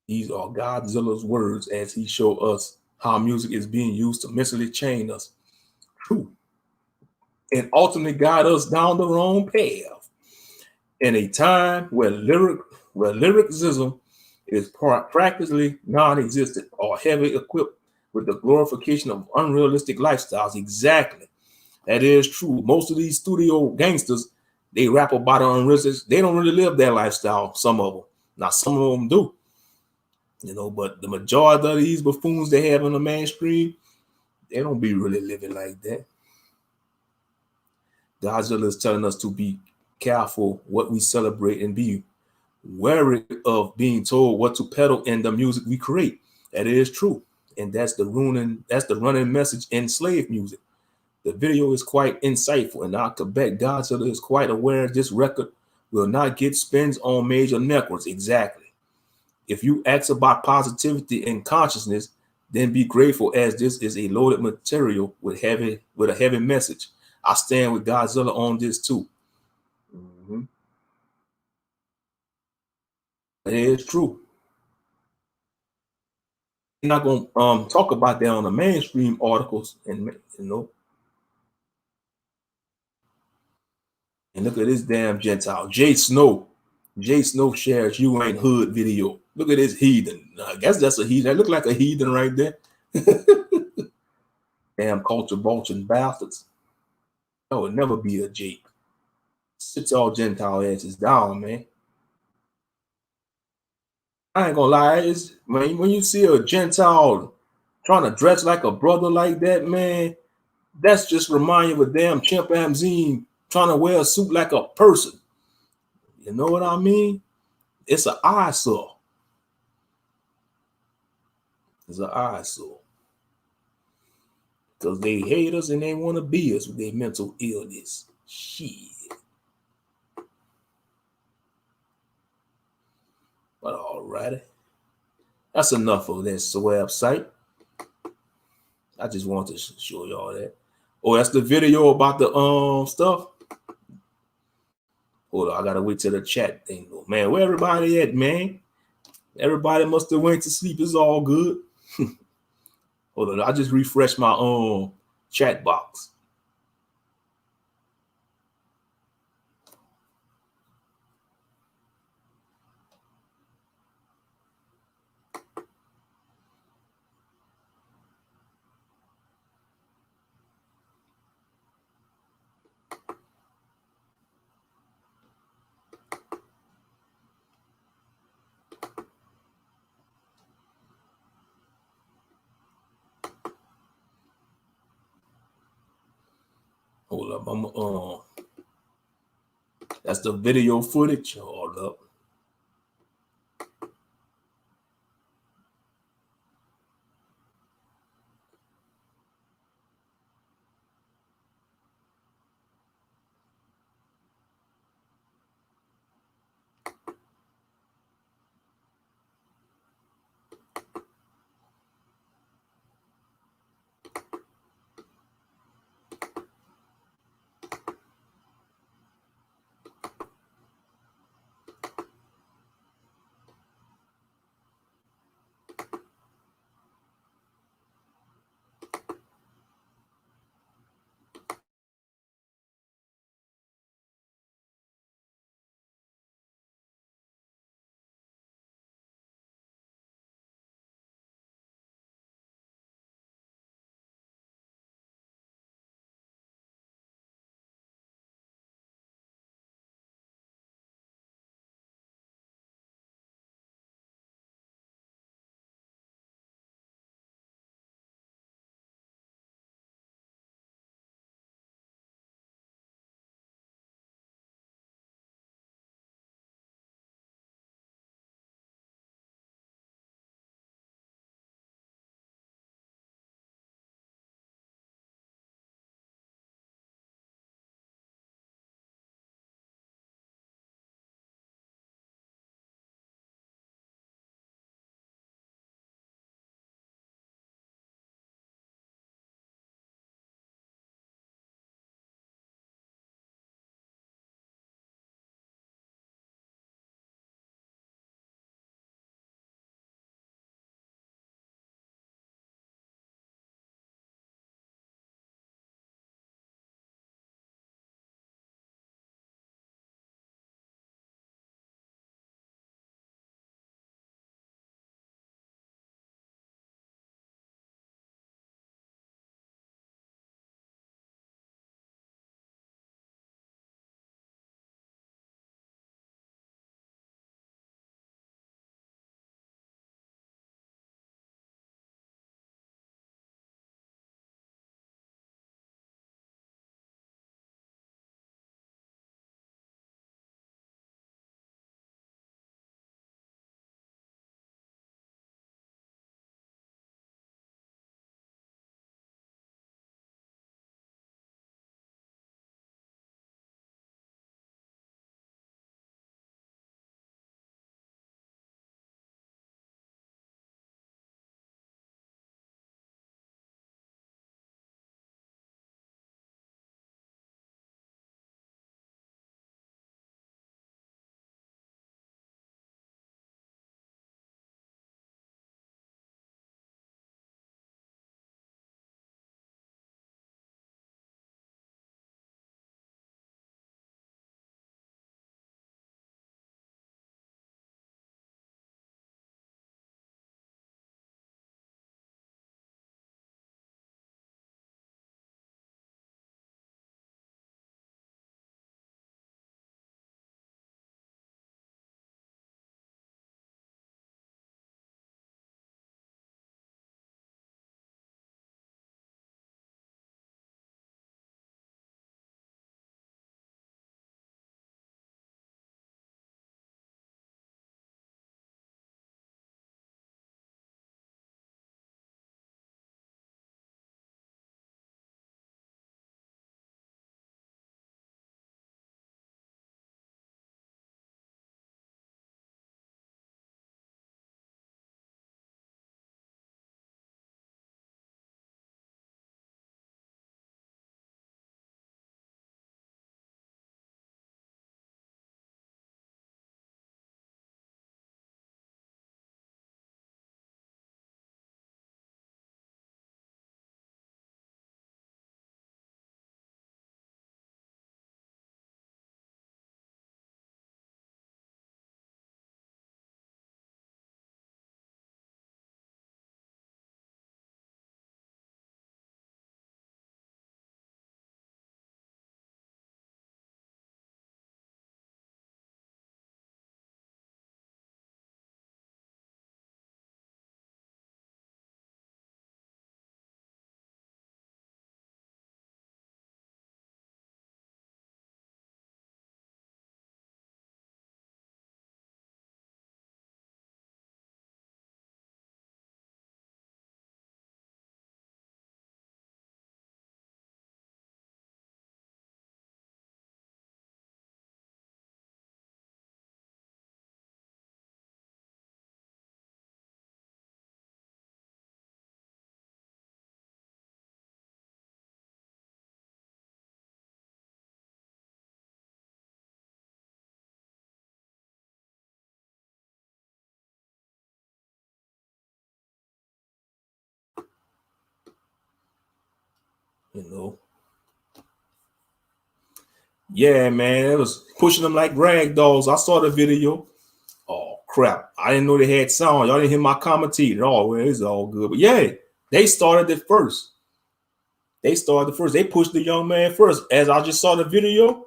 These are Godzilla's words as he showed us how music is being used to mentally chain us. True. And ultimately guide us down the wrong path. In a time where lyricism is practically non-existent or heavily equipped with the glorification of unrealistic lifestyles. Exactly. That is true. Most of these studio gangsters, they rap about unrealistic. They don't really live that lifestyle, some of them. Now, some of them do, but the majority of these buffoons they have in the mainstream, they don't be really living like that. Godzilla is telling us to be careful what we celebrate and be wary of being told what to peddle in the music we create. That is true. And that's the running message in slave music. The video is quite insightful, and I could bet Godzilla is quite aware this record will not get spins on major networks. Exactly. If you ask about positivity and consciousness, then be grateful, as this is a loaded material with a heavy message. I stand with Godzilla on this too. Mhm. It is true. You're not gonna talk about that on the mainstream articles, and and look at this damn Gentile, Jay Snow. Jay Snow shares "You Ain't Hood" video. Look at this heathen. I guess that's a heathen. That look like a heathen right there. Damn culture vulture bastards. That would never be a Jake. Sit y'all Gentile asses down, man. I ain't gonna lie, it's when you see a Gentile trying to dress like a brother like that, man, that's just remind you of a damn chimpanzee trying to wear a suit like a person. You know what I mean? It's an eyesore. It's an eyesore. Because they hate us and they want to be us with their mental illness. Shit. But alrighty. That's enough of this website. I just wanted to show y'all that. Oh, that's the video about the stuff. Hold on, I gotta wait till the chat thing go. Man, where everybody at, man? Everybody must have went to sleep. It's all good. Hold on, I just refreshed my chat box. Hold up, that's the video footage. Hold up. You know. Yeah, man, it was pushing them like rag dolls. I saw the video. Oh crap! I didn't know they had sound. Y'all didn't hear my commentator. Oh, well, it's all good. But yeah, they started it first. They pushed the young man first. As I just saw the video,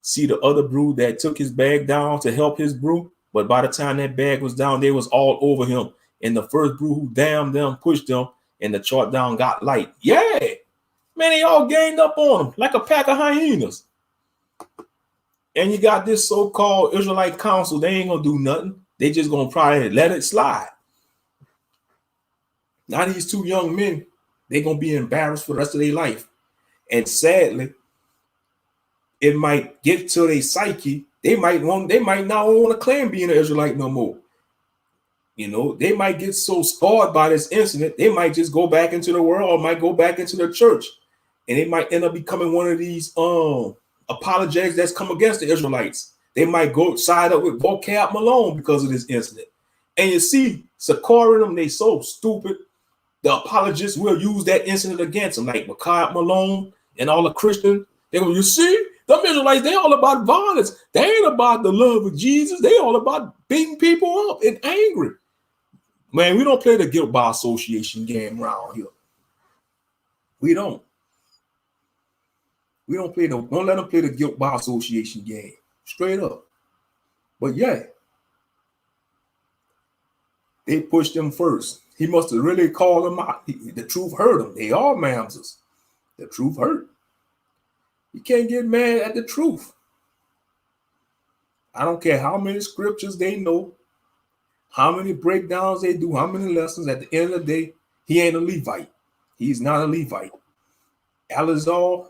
see the other brew that took his bag down to help his brew. But by the time that bag was down, they was all over him. And the first brew who damned them pushed them, and the chart down got light. Yeah, man, they all ganged up on him like a pack of hyenas. And you got this so-called Israelite council, they ain't gonna do nothing. They just gonna probably let it slide. Now these two young men, they gonna be embarrassed for the rest of their life. And sadly, it might get to their psyche. They might not want to claim being an Israelite no more. You know, they might get so scarred by this incident, they might just go back into the world or might go back into the church. And they might end up becoming one of these apologetics that's come against the Israelites. They might go side up with Vocab Malone because of this incident. And you see, Sakura and them, they so stupid. The apologists will use that incident against them, like Vocab Malone and all the Christians. They go, you see, them Israelites, they all about violence. They ain't about the love of Jesus. They all about beating people up and angry. Man, we don't play the guilt by association game around here. We don't. Don't let them play the guilt by association game. Straight up. But yeah, they pushed him first. He must have really called them out. The truth hurt him. They are mamsers. The truth hurt. You can't get mad at the truth. I don't care how many scriptures they know, how many breakdowns they do, how many lessons. At the end of the day, he ain't a Levite. He's not a Levite. Elazar,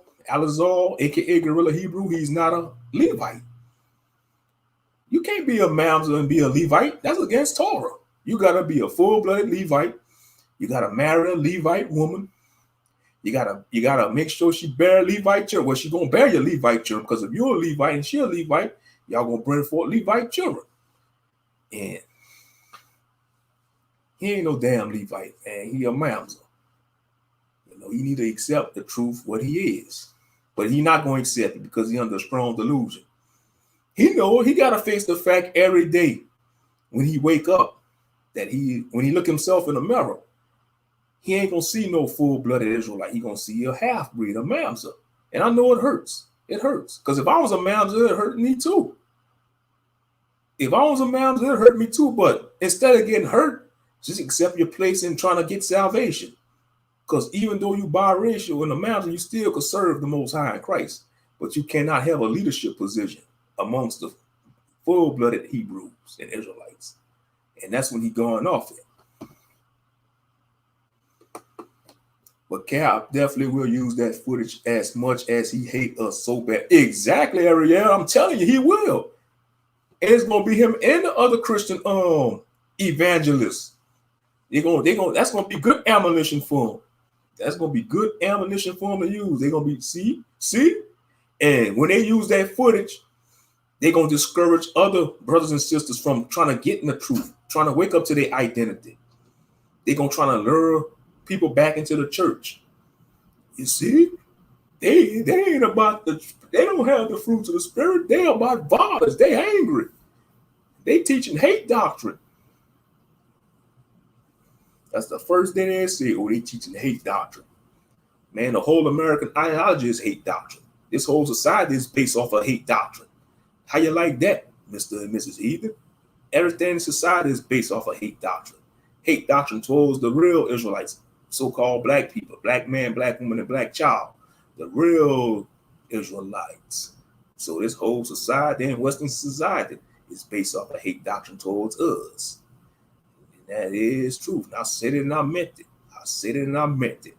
aka Guerrilla Hebrew, he's not a Levite. You can't be a mamzer and be a Levite. That's against Torah. You gotta be a full-blooded Levite. You gotta marry a Levite woman. You gotta make sure she bear Levite children. Well, she gonna bear your Levite children, because if you're a Levite and she a Levite, y'all gonna bring forth Levite children. And he ain't no damn Levite, man. He a mamzer. You know, you need to accept the truth, what he is. But he not going to accept it because he under a strong delusion. He know he got to face the fact every day when he wake up that when he look himself in the mirror, he ain't going to see no full-blooded Israelite. He going to see a half-breed, a mamzer. And I know it hurts. It hurts. Because if I was a mamzer, it hurt me too. If I was a mamzer, it hurt me too. But instead of getting hurt, just accept your place in trying to get salvation. Because even though you biracial in the mountain, you still could serve the Most High in Christ. But you cannot have a leadership position amongst the full-blooded Hebrews and Israelites. And that's when he going off it. But Cap definitely will use that footage as much as he hate us so bad. Exactly, Ariel. I'm telling you, he will. And it's going to be him and the other Christian evangelists. That's going to be good ammunition for him. That's going to be good ammunition for them to use. They're going to be, see? And when they use that footage, they're going to discourage other brothers and sisters from trying to get in the truth, trying to wake up to their identity. They're going to try to lure people back into the church. You see? They ain't about they don't have the fruits of the Spirit. They're about violence. They angry. They teaching hate doctrine. That's the first thing they say. Oh, they teaching hate doctrine. Man, the whole American ideology is hate doctrine. This whole society is based off of hate doctrine. How you like that, Mr. and Mrs. Heathen? Everything in society is based off of hate doctrine. Hate doctrine towards the real Israelites, so-called black people, black man, black woman, and black child, the real Israelites. So this whole society and Western society is based off of hate doctrine towards us. That is truth. I said it and I meant it.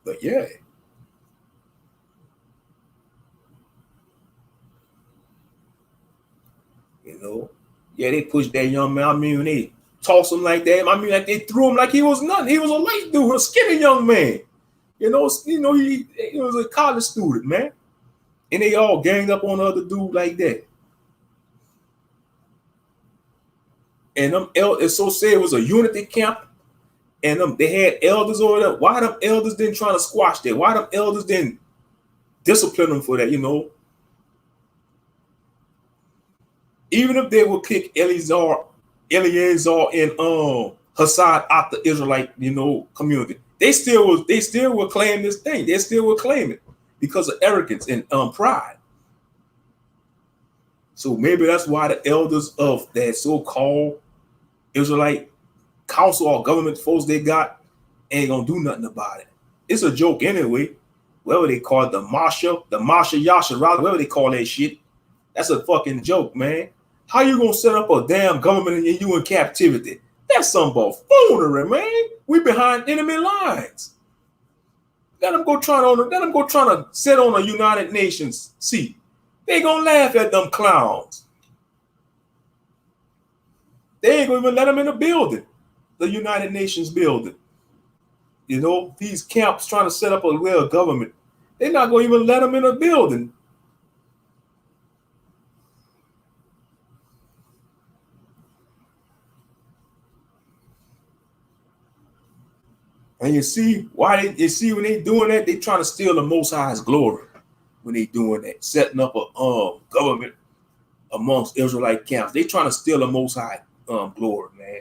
But yeah. You know, yeah, they pushed that young man. I mean, when they tossed him like that, I mean, like they threw him like he was nothing. He was a light dude, a skinny young man. You know, he was a college student, man. And they all ganged up on the other dude like that. And it's so said it was a unity camp. And they had elders over there. Why them elders didn't try to squash that? Why them elders didn't discipline them for that? Even if they would kick Eleazar and Hassan out the Israelite, community, they still would claim this thing. They still would claim it because of arrogance and pride. So maybe that's why the elders of that so-called Israelite council or government folks they got ain't gonna do nothing about it. It's a joke anyway. Whatever they call it, the Masha Yasha, whatever they call that shit, that's a fucking joke, man. How you gonna set up a damn government and you in captivity? That's some buffoonery, man. We behind enemy lines. Let them go trying to sit on a United Nations seat. They gonna laugh at them clowns. They ain't gonna even let them in the building, the United Nations building. These camps trying to set up a real government. They're not gonna even let them in the building. And you see when they doing that, they trying to steal the Most High's glory when they doing that, setting up a government amongst Israelite camps. They trying to steal the Most High glory, man.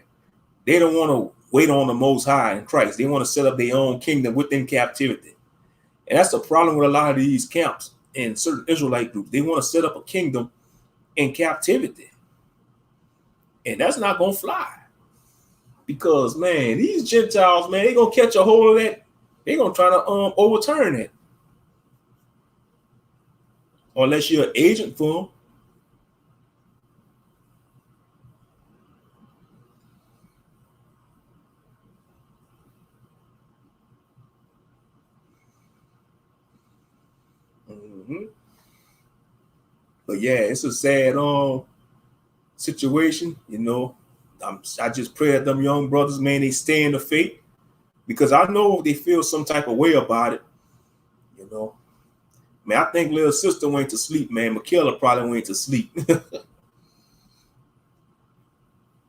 They don't want to wait on the Most High in Christ. They want to set up their own kingdom within captivity. And that's the problem with a lot of these camps and certain Israelite groups. They want to set up a kingdom in captivity. And that's not going to fly. Because, man, these Gentiles, man, they going to catch a hold of that. They're going to try to overturn it. Or unless you're an agent for them. But yeah, it's a sad situation, I just pray that them young brothers, man, they stay in the faith, because I know they feel some type of way about it. Man, I think little sister went to sleep, man. Michaela probably went to sleep.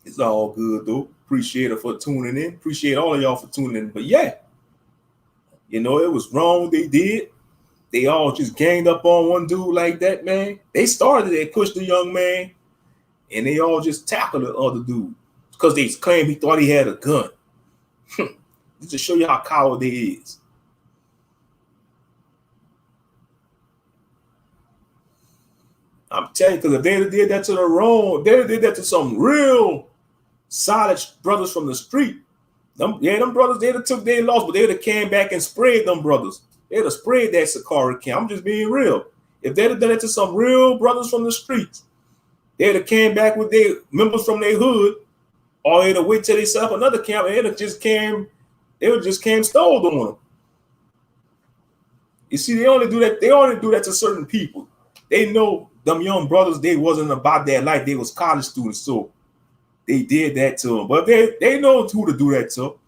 It's all good though. Appreciate her for tuning in. Appreciate all of y'all for tuning in. But yeah, it was wrong what they did. They all just ganged up on one dude like that, man. They started, they pushed the young man, and they all just tackled the other dude because they claimed he thought he had a gun. Just to show you how coward they is. I'm telling you, because if they did that to the wrong, they did that to some real solid brothers from the street. Them brothers, they'd have took their loss, but they'd have came back and sprayed them brothers. They'd have sprayed that Sakara camp. I'm just being real. If they'd have done it to some real brothers from the streets, they'd have came back with their members from their hood, or they'd have wait till they set up another camp, and they would just came stole on them. You see, they only do that to certain people. They know them young brothers, they wasn't about their life. They was college students, so they did that to them. But they know who to do that to.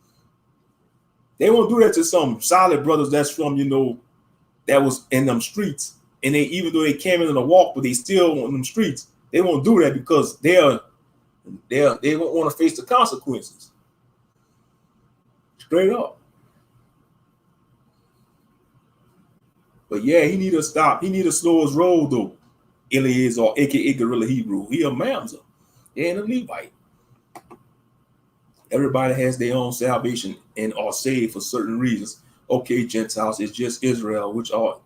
They won't do that to some solid brothers that's from, that was in them streets. And they, even though they came in on a walk, but they still on them streets, they won't do that because they won't want to face the consequences. Straight up. But yeah, he need to stop. He need to slow his roll though. Eleazar, aka Guerrilla Hebrew. He a mamzer. He ain't a Levite. Everybody has their own salvation and are saved for certain reasons. Okay, Gentiles, it's just Israel, which are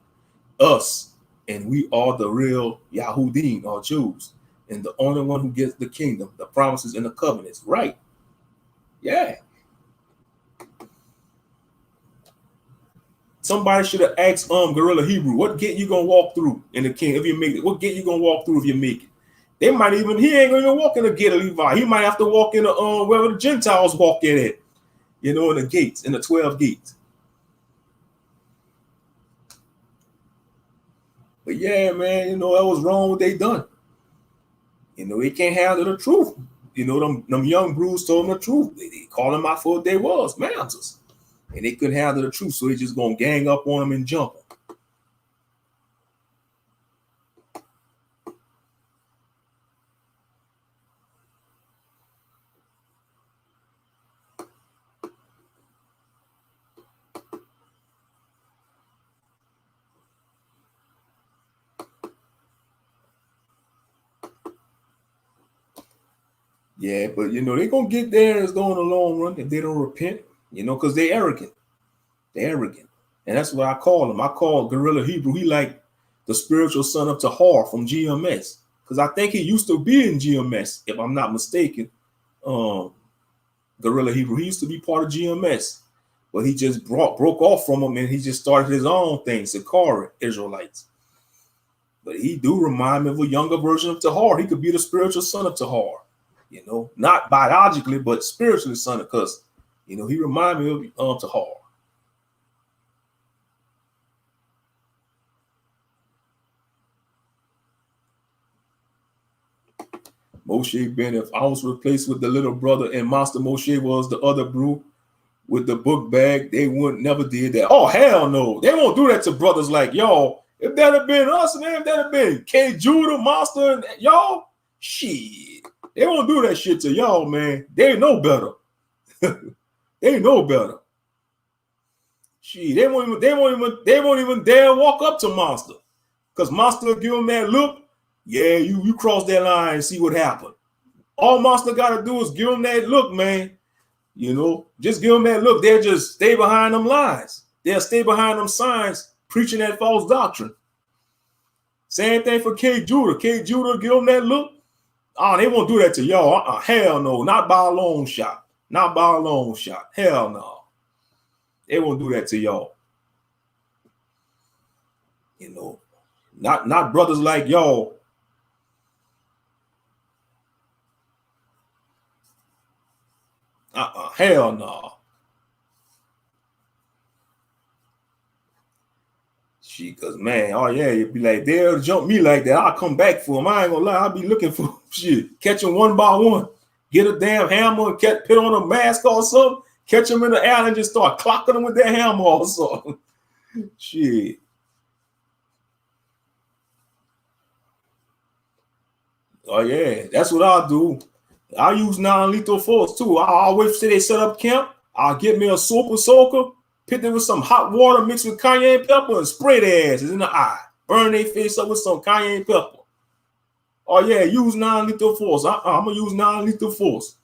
us, and we are the real Yahudim, or Jews, and the only one who gets the kingdom, the promises, and the covenants. Right? Yeah. Somebody should have asked Guerrilla Hebrew, what gate you gonna walk through in the king if you make it? What gate you gonna walk through if you make it? He ain't gonna even walk in the gate of Levi. He might have to walk in the wherever the Gentiles walk in it, in the gates, in the 12 gates. But yeah, man, that was wrong what they done. They can't handle the truth. Them young brews told them the truth. They called them out for what they was, mamzers. And they couldn't handle the truth, so they just gonna gang up on them and jump them. Yeah, but they're gonna get there as though in the long run if they don't repent, because they're arrogant. They're arrogant. And that's what I call him. I call Gorilla Hebrew. He like the spiritual son of Tahar from GMS. Because I think he used to be in GMS, if I'm not mistaken. Gorilla Hebrew. He used to be part of GMS. But he just broke off from him and he just started his own thing, Sakari Israelites. But he do remind me of a younger version of Tahar. He could be the spiritual son of Tahar. Not biologically, but spiritually son, because he remind me of Tahar. Moshe Ben, if I was replaced with the little brother and Master Moshe was the other brew with the book bag, they wouldn't never did that. Oh, hell no. They won't do that to brothers like y'all. If that had been us, man, if that had been K. Judah, Master, and y'all, shit. They won't do that shit to y'all, man. They know better. They know better. Shit, they won't even dare walk up to Master. Because Master will give them that look. Yeah, you cross that line and see what happened. All Master got to do is give them that look, man. Just give them that look. They'll just stay behind them lines. They'll stay behind them signs, preaching that false doctrine. Same thing for K. Judah. K. Judah, give them that look. Oh, they won't do that to y'all. Hell no. Not by a long shot. Not by a long shot. Hell no. They won't do that to y'all. Not brothers like y'all. Hell no. Because man, oh yeah, you'd be like, they'll jump me like that. I'll come back for them. I ain't gonna lie, I'll be looking for shit. Catch them one by one. Get a damn hammer and put on a mask or something. Catch them in the alley and just start clocking them with that hammer or something. Shit. Oh yeah, that's what I'll do. I'll use non-lethal force too. I'll wait till they set up camp. I'll get me a super soaker, put them with some hot water mixed with cayenne pepper and spray their asses in the eye. Burn their face up with some cayenne pepper. Oh yeah, use non-lethal force. I'm gonna use non-lethal force.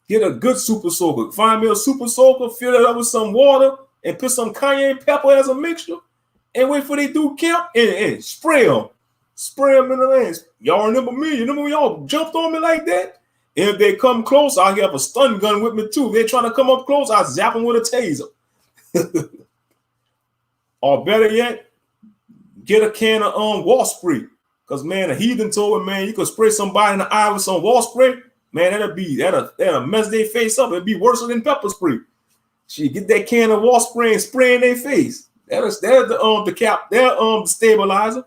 Get a good super soaker. Find me a super soaker, fill it up with some water, and put some cayenne pepper as a mixture, and wait for they do camp and spray them. Spray them in the lands. Y'all remember me? You remember when y'all jumped on me like that? And if they come close, I have a stun gun with me too. If they're trying to come up close, I zap them with a taser. Or better yet, get a can of wall spray. Because man, a heathen told me, man, you could spray somebody in the eye with some wall spray. Man, that'll mess their face up. It'd be worse than pepper spray. She get that can of wall spray and spray in their face. There's the cap, the stabilizer.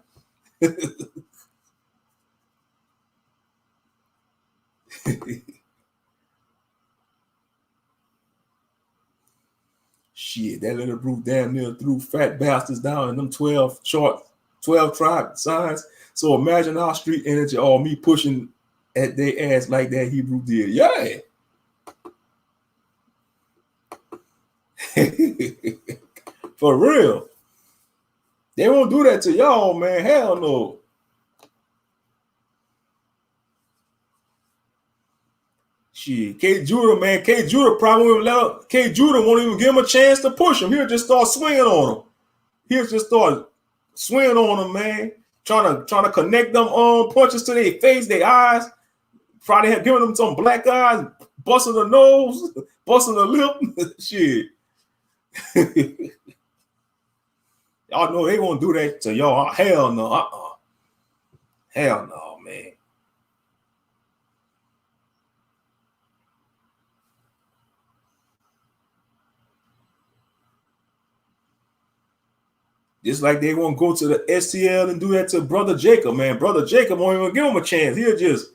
Shit, that little brute damn near threw fat bastards down in them 12 tribe signs. So imagine our street energy, or me pushing at their ass like that Hebrew did. Yeah. For real. They won't do that to y'all, man. Hell no. Shit, K. Judah, man. K. Judah probably won't let K. Judah won't even give him a chance to push him. He'll just start swinging on him. He'll just start swinging on him, man. Trying to connect them punches to their face, their eyes. Probably have given them some black eyes, busting the nose, busting the lip. Shit. Y'all know they won't do that to y'all. Hell no. Hell no, man. Just like they won't go to the STL and do that to Brother Jacob, man. Brother Jacob won't even give him a chance. He'll just,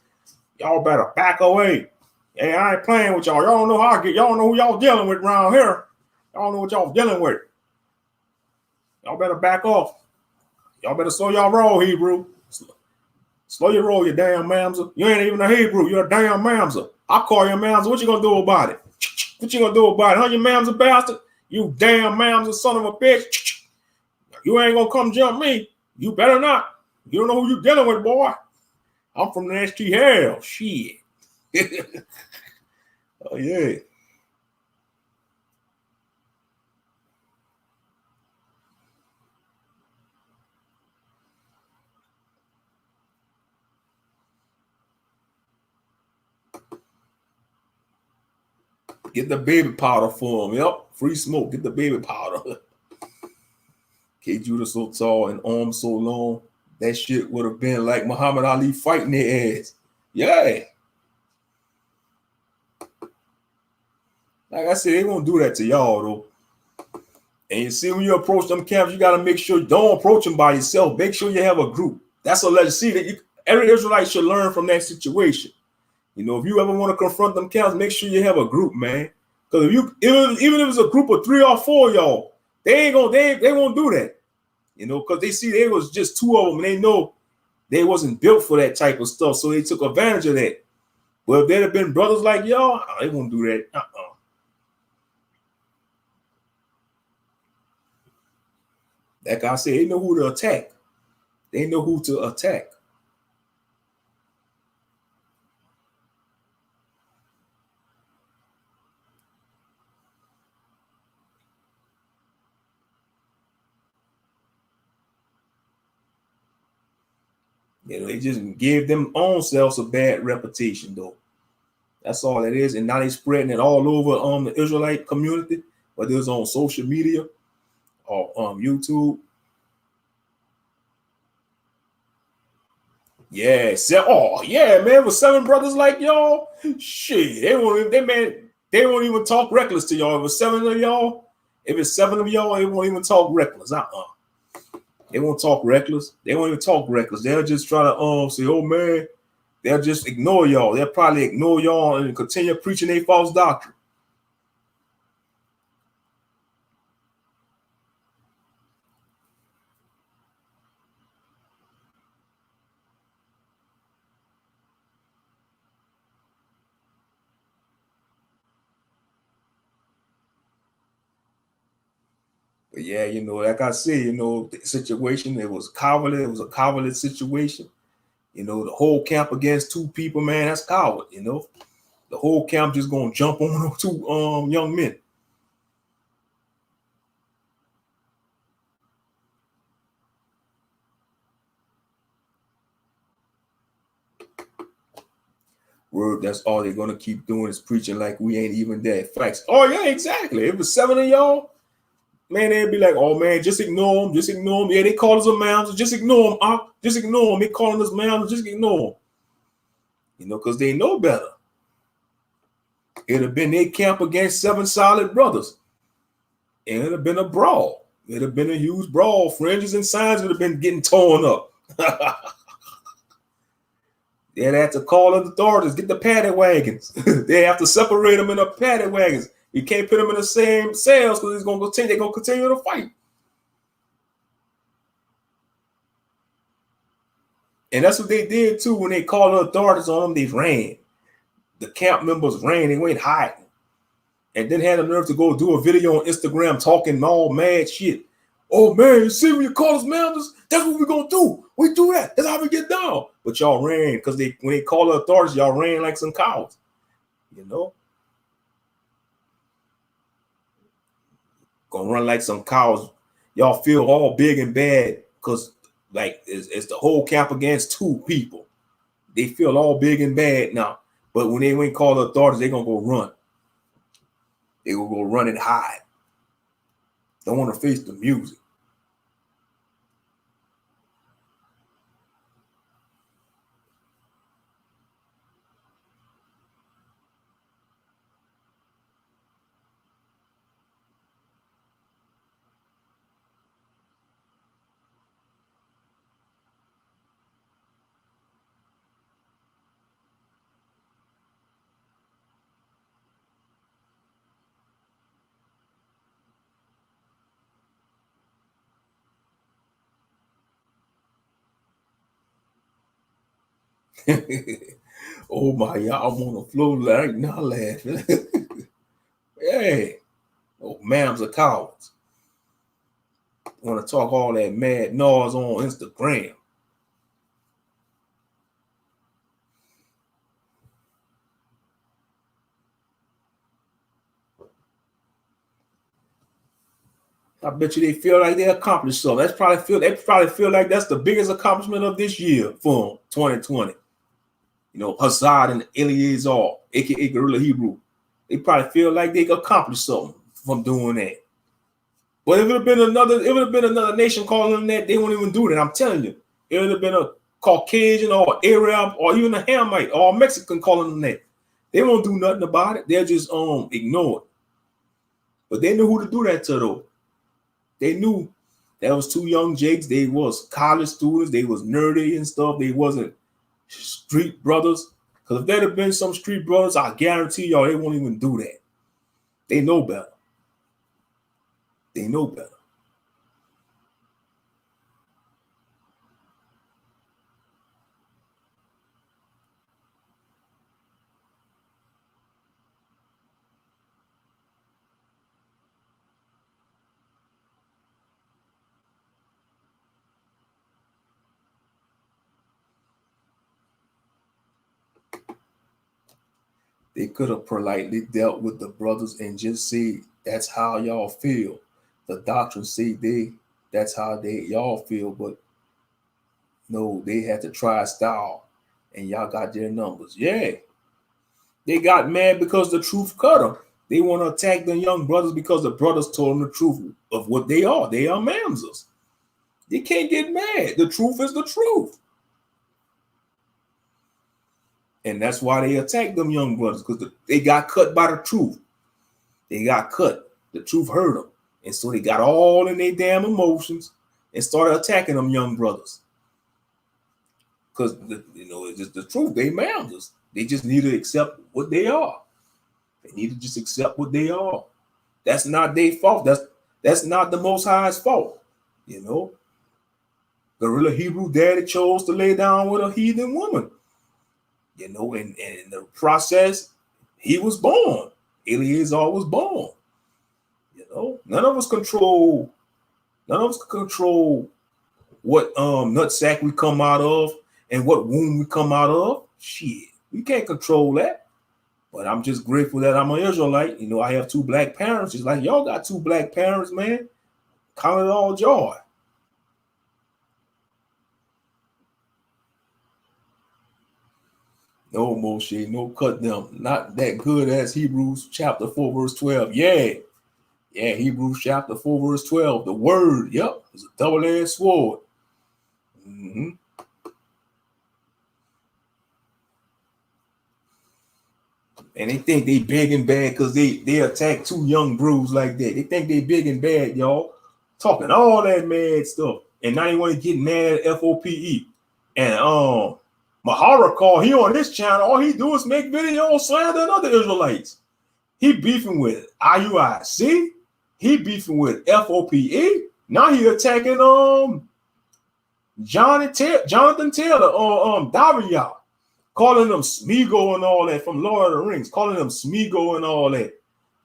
y'all better back away. Hey, I ain't playing with y'all. Y'all don't know how I get. Y'all don't know who y'all dealing with around here. Y'all don't know what y'all dealing with. Y'all better back off. Y'all better slow y'all roll, Hebrew. Slow your roll, you damn mamzer. You ain't even a Hebrew. You're a damn mamzer. I call you a mamzer. What you gonna do about it? What you gonna do about it? Huh, you mamzer bastard? You damn mamzer son of a bitch. You ain't gonna come jump me. You better not. You don't know who you dealing with, boy. I'm from nasty hell. Shit. Oh yeah. Get the baby powder for him. Yep. Free smoke. Get the baby powder. K. Judah so tall and arms so long. That shit would have been like Muhammad Ali fighting their ass. Yeah. Like I said, they won't do that to y'all though. And you see, when you approach them camps, you got to make sure you don't approach them by yourself. Make sure you have a group. That's a legend. See that every Israelite should learn from that situation. You know, if you ever want to confront them camps, make sure you have a group, man. Because if even if it's a group of 3 or 4 y'all, they won't do that. You know, because they see there was just 2 of them, and they know they wasn't built for that type of stuff, so they took advantage of that. But if there'd have been brothers like y'all, they won't do that. Like I said, they know who to attack. They know who to attack. You know, they just give them own selves a bad reputation, though. That's all it is. And now they spreading it all over the Israelite community, whether it's on social media or YouTube. Yeah, oh yeah, man, with 7 brothers like y'all, shit, they won't even talk reckless to y'all. If it's 7 of y'all, they won't even talk reckless. They won't talk reckless. They won't even talk reckless. They'll just try to say, oh man, they'll just ignore y'all. They'll probably ignore y'all and continue preaching their false doctrine. But yeah, you know, like I said, you know, the situation, it was cowardly. It was a cowardly situation. You know, the whole camp against 2 people, man, that's coward, you know. The whole camp just gonna jump on 2 young men. Word, that's all they're gonna keep doing is preaching like we ain't even dead. Facts. Oh yeah, exactly. If it was 7 of y'all, man, they'd be like, oh man, just ignore them, just ignore them. Yeah, they call us a mountain, just ignore them. Just ignore them. They calling us mountains, just ignore them. You know, because they know better. It'd have been their camp against 7 solid brothers. And it'd have been a brawl. It'd have been a huge brawl. Fringes and signs would have been getting torn up. They'd have to call in the authorities, get the paddy wagons. They have to separate them in the paddy wagons. You can't put them in the same cells because they're gonna continue to fight. And that's what they did too when they called the authorities on them. They ran. The camp members ran. They went hiding. And then had the nerve to go do a video on Instagram talking all mad shit. Oh man, you see when you call us mountains? That's what we're gonna do. We do that. That's how we get down. But y'all ran because when they call the authorities, y'all ran like some cows. You know? Gonna run like some cows. Y'all feel all big and bad because like it's the whole camp against 2 people. They feel all big and bad now. But when they went call the authorities, they're gonna go run. They will go run and hide. Don't want to face the music. Oh my, y'all want to flow like not laughing. Hey, oh ma'ams are cowards. Want to talk all that mad noise on Instagram. I bet you they feel like they accomplished something. They probably feel like that's the biggest accomplishment of this year for them, 2020. You know, Hazard and Eleazar, aka Guerrilla Hebrew. They probably feel like they accomplished something from doing that. But if it would have been another nation calling them that, they won't even do that. I'm telling you, it would have been a Caucasian or Arab or even a Hamite or a Mexican calling them that. They won't do nothing about it. They'll just ignore it. But they knew who to do that to, though. They knew that was two young jakes. They was college students. They was nerdy and stuff. They wasn't street brothers. Because if there'd have been some street brothers, I guarantee y'all they won't even do that. They know better. They know better. They could have politely dealt with the brothers and just said, that's how y'all feel. The doctrine say that's how y'all feel, but no, they had to try style and y'all got their numbers. Yeah. They got mad because the truth cut them. They want to attack the young brothers because the brothers told them the truth of what they are. They are mamzers. They can't get mad. The truth is the truth. And that's why they attacked them young brothers, because they got cut by the truth. They got cut. The truth hurt them. And so they got all in their damn emotions and started attacking them young brothers. Because, it's just the truth. They mamzers. They just need to accept what they are. They need to just accept what they are. That's not their fault. That's not the Most High's fault. Guerrilla Hebrew daddy chose to lay down with a heathen woman. And in the process, he was born. Eleazar was born. None of us control what nutsack we come out of and what womb we come out of. Shit, we can't control that. But I'm just grateful that I'm an Israelite. I have two black parents. It's like y'all got two black parents, man. Count it all joy. No, Moshe, no cut them. Not that good as Hebrews chapter 4, verse 12. Yeah, Hebrews chapter 4, verse 12. The word, yep, is a double-edged sword. Mm-hmm. And they think they big and bad because they attack two young brews like that. They think they big and bad, y'all. Talking all that mad stuff. And now they want to get mad at FOPE. And Mahara call, he on this channel, all he do is make videos slandering other Israelites. He beefing with IUIC. He beefing with FOPE. Now he attacking Jonathan Taylor or Daria, calling them Smeagol and all that from Lord of the Rings, calling them Smeagol and all that.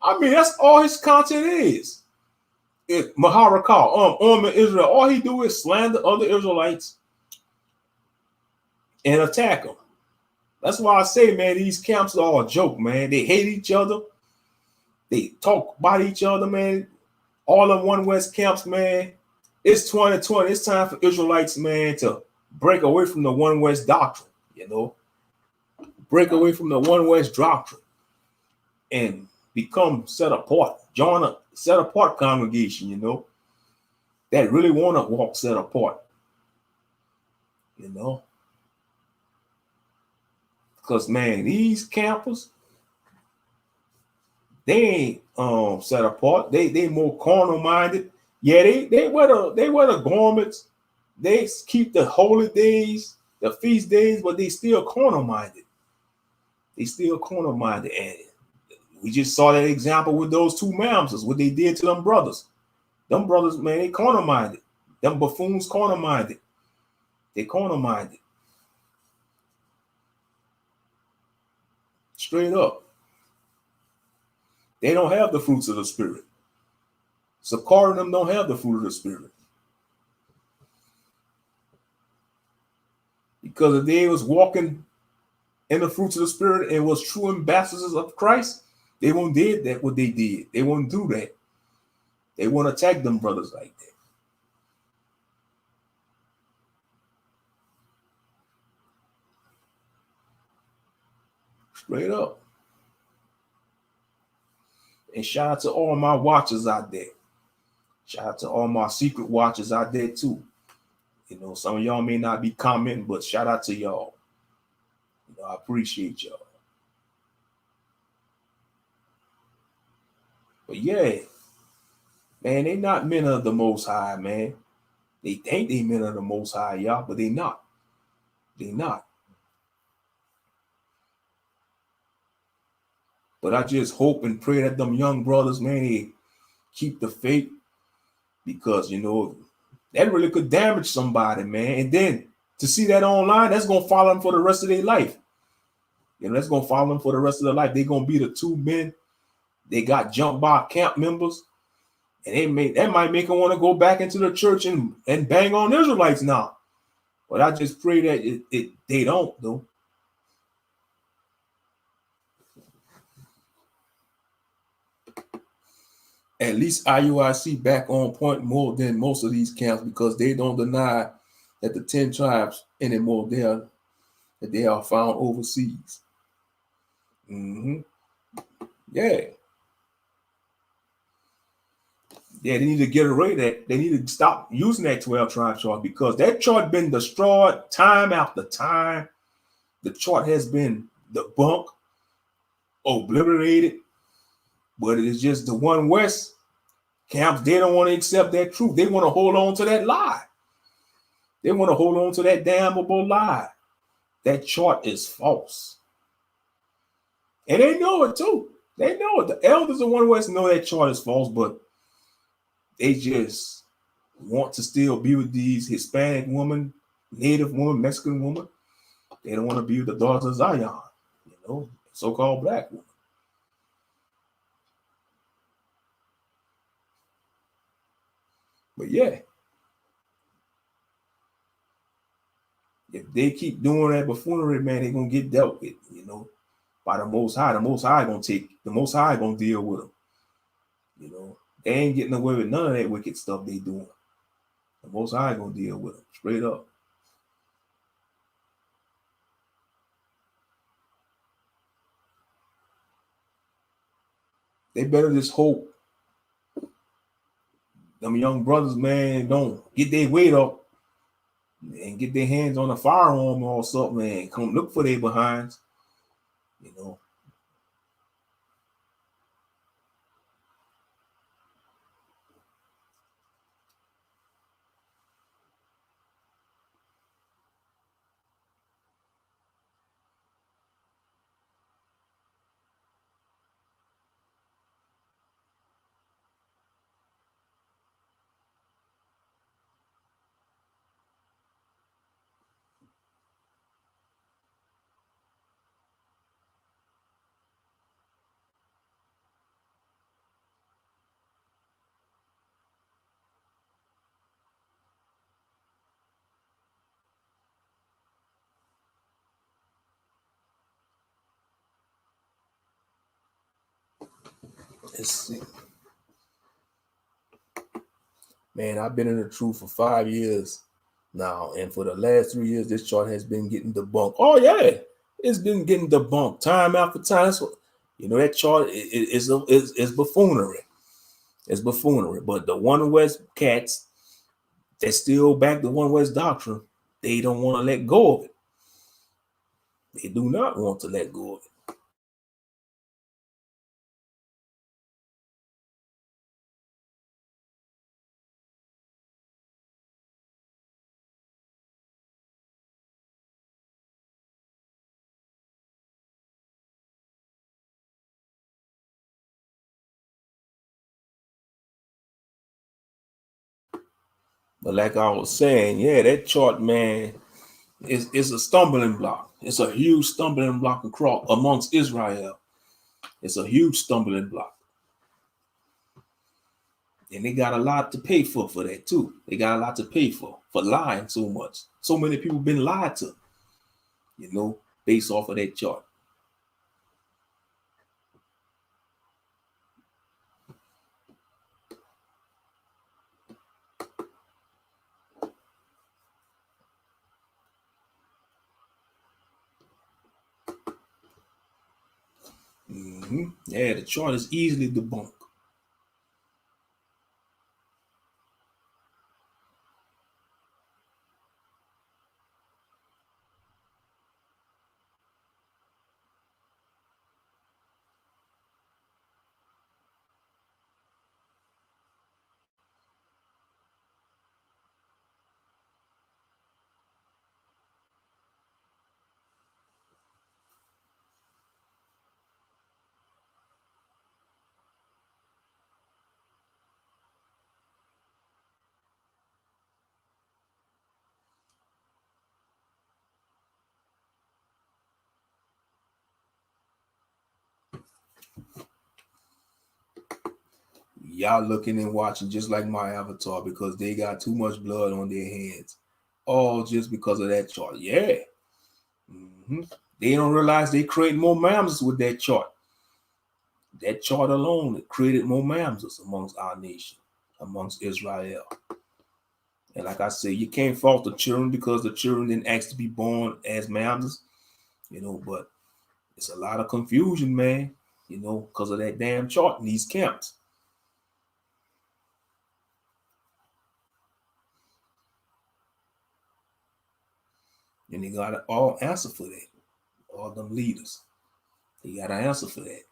I mean, that's all his content is. Mahara call, Israel, all he do is slander other Israelites and attack them. That's why I say, man, these camps are all a joke, man. They hate each other. They talk about each other, man. All in One West camps, man. It's 2020. It's time for Israelites, man, to break away from the One West doctrine, break away from the One West doctrine and become set apart. Join a set apart congregation, that really want to walk set apart, Because, man, these campers, they ain't set apart. They more carnal minded. Yeah, they wear the garments. They keep the holy days, the feast days, but they still carnal minded. And we just saw that example with those two mamsers, what they did to them brothers. Them brothers, man, they carnal minded. Them buffoons carnal minded. They carnal minded. Straight up. They don't have the fruits of the Spirit. Sakar and them don't have the fruit of the Spirit. Because if they was walking in the fruits of the Spirit and was true ambassadors of Christ, they won't did that what they did. They won't do that. They want to attack them brothers like that. Straight up. And shout out to all my watchers out there. Shout out to all my secret watchers out there too. You know, some of y'all may not be commenting, but shout out to y'all. You know, I appreciate y'all. But yeah, man, they not men of the Most High, man. They think they men of the Most High, y'all, but they not. They not. But I just hope and pray that them young brothers, man, they keep the faith, because, you know, that really could damage somebody, man. And then to see that online, that's going to follow them for the rest of their life. You know, that's going to follow them for the rest of their life. They're going to be the two men. They got jumped by camp members. And that might make them want to go back into the church and bang on Israelites now. But I just pray that they don't, though. At least IUIC back on point more than most of these camps, because they don't deny that the 10 tribes anymore that they are found overseas. Yeah. Yeah, they need to get rid of that. They need to stop using that 12 tribe chart, because that chart been destroyed time after time. The chart has been debunked, obliterated, but it is just the One West camps. They don't want to accept that truth. They want to hold on to that lie. They want to hold on to that damnable lie. That chart is false. And they know it too. They know it. The elders of One West know that chart is false, but they just want to still be with these Hispanic women, Native women, Mexican women. They don't want to be with the daughters of Zion, you know, so-called black women. But yeah, if they keep doing that buffoonery, man, they're gonna get dealt with, you know, by the Most High. The Most High gonna deal with them. You know, they ain't getting away with none of that wicked stuff they doing. The Most High gonna deal with them straight up. They better just hope them young brothers, man, don't get their weight up and get their hands on a firearm or something and come look for their behinds, you know. Let's see. Man, I've been in the truth for 5 years now, and for the last 3 years, this chart has been getting debunked. Oh yeah, it's been getting debunked time after time. So, you know, that chart is buffoonery. It's buffoonery. But the One West cats that still back the One West doctrine, they don't want to let go of it. They do not want to let go of it. But like I was saying, yeah, that chart, man, is a stumbling block. It's a huge stumbling block across amongst Israel. It's a huge stumbling block. And they got a lot to pay for that too. They got a lot to pay for lying so much. So many people been lied to, you know, based off of that chart. Yeah, the chart is easily debunked. Y'all looking and watching just like my avatar because they got too much blood on their hands. All just because of that chart. Yeah. They don't realize they create more mammals with that chart. That chart alone created more mammals amongst our nation, amongst Israel. And like I said, you can't fault the children because the children didn't ask to be born as mammals, but it's a lot of confusion, man, because of that damn chart in these camps. And they got to all answer for that. All them leaders. They got to answer for that.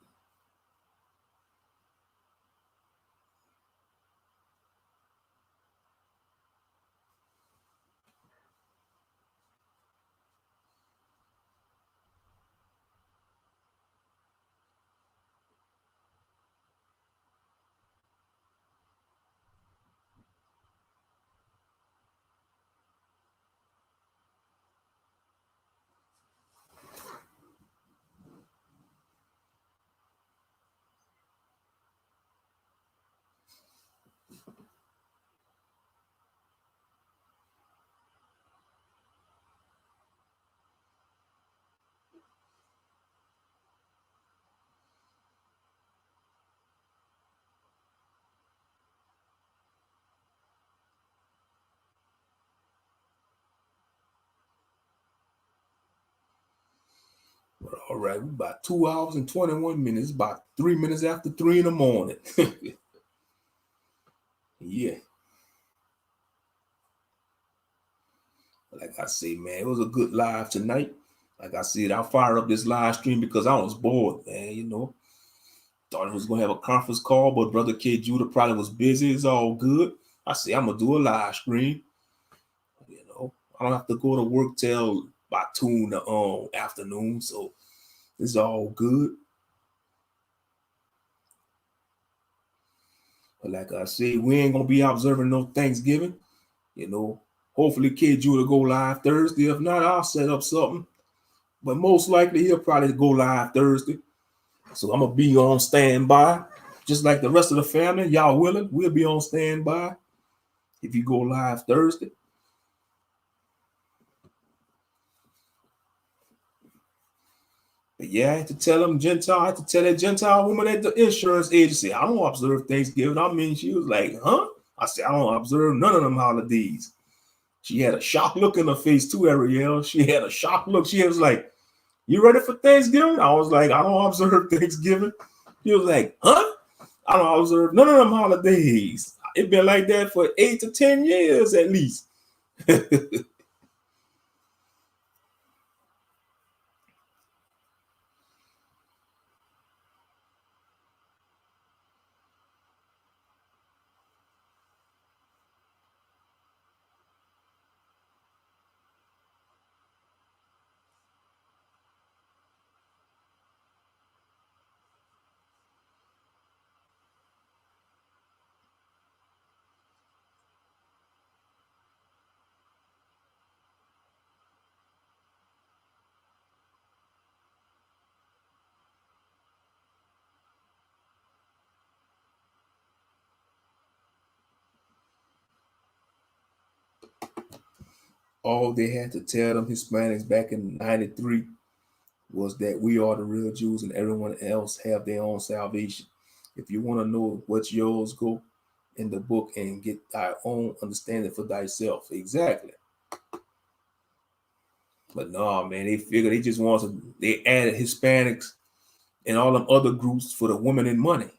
But all right, we're about 2 hours and 21 minutes, about 3 minutes after 3 in the morning. Yeah. Like I say, man, it was a good live tonight. Like I said, I fired up this live stream because I was bored, man, Thought it was going to have a conference call, but Brother K. Judah probably was busy. It's all good. I say, I'm going to do a live stream. I don't have to go to work till about 2 in the afternoon, so it's all good. But like I said, we ain't going to be observing no Thanksgiving. Hopefully K. Judah go live Thursday. If not, I'll set up something. But most likely he'll probably go live Thursday. So I'm going to be on standby. Just like the rest of the family. Y'all willing? We'll be on standby if you go live Thursday. But yeah, I had to tell that Gentile woman at the insurance agency, I don't observe Thanksgiving. I mean, she was like, huh? I said, I don't observe none of them holidays. She had a shocked look in her face too, Ariel. She had a shocked look. She was like, you ready for Thanksgiving? I was like, I don't observe Thanksgiving. She was like, huh? I don't observe none of them holidays. It's been like that for 8 to 10 years at least. All they had to tell them Hispanics back in 93 was that we are the real Jews and everyone else have their own salvation. If you want to know what's yours, go in the book and get thy own understanding for thyself. Exactly. But no, man, they figured they just want to, they added Hispanics and all them other groups for the women and money,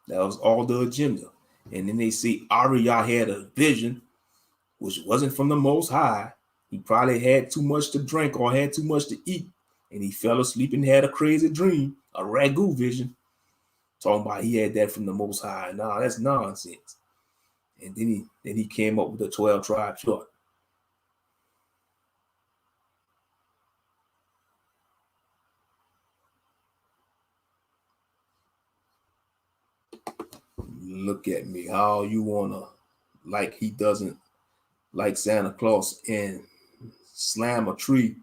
That was all the agenda. And then they say Ariyah had a vision, which wasn't from the Most High. He probably had too much to drink or had too much to eat. And he fell asleep and had a crazy dream, a ragu vision. Talking about he had that from the Most High. Nah, that's nonsense. And then he came up with the 12 tribe chart. Look at me, how you wanna, like he doesn't like Santa Claus and slam a tree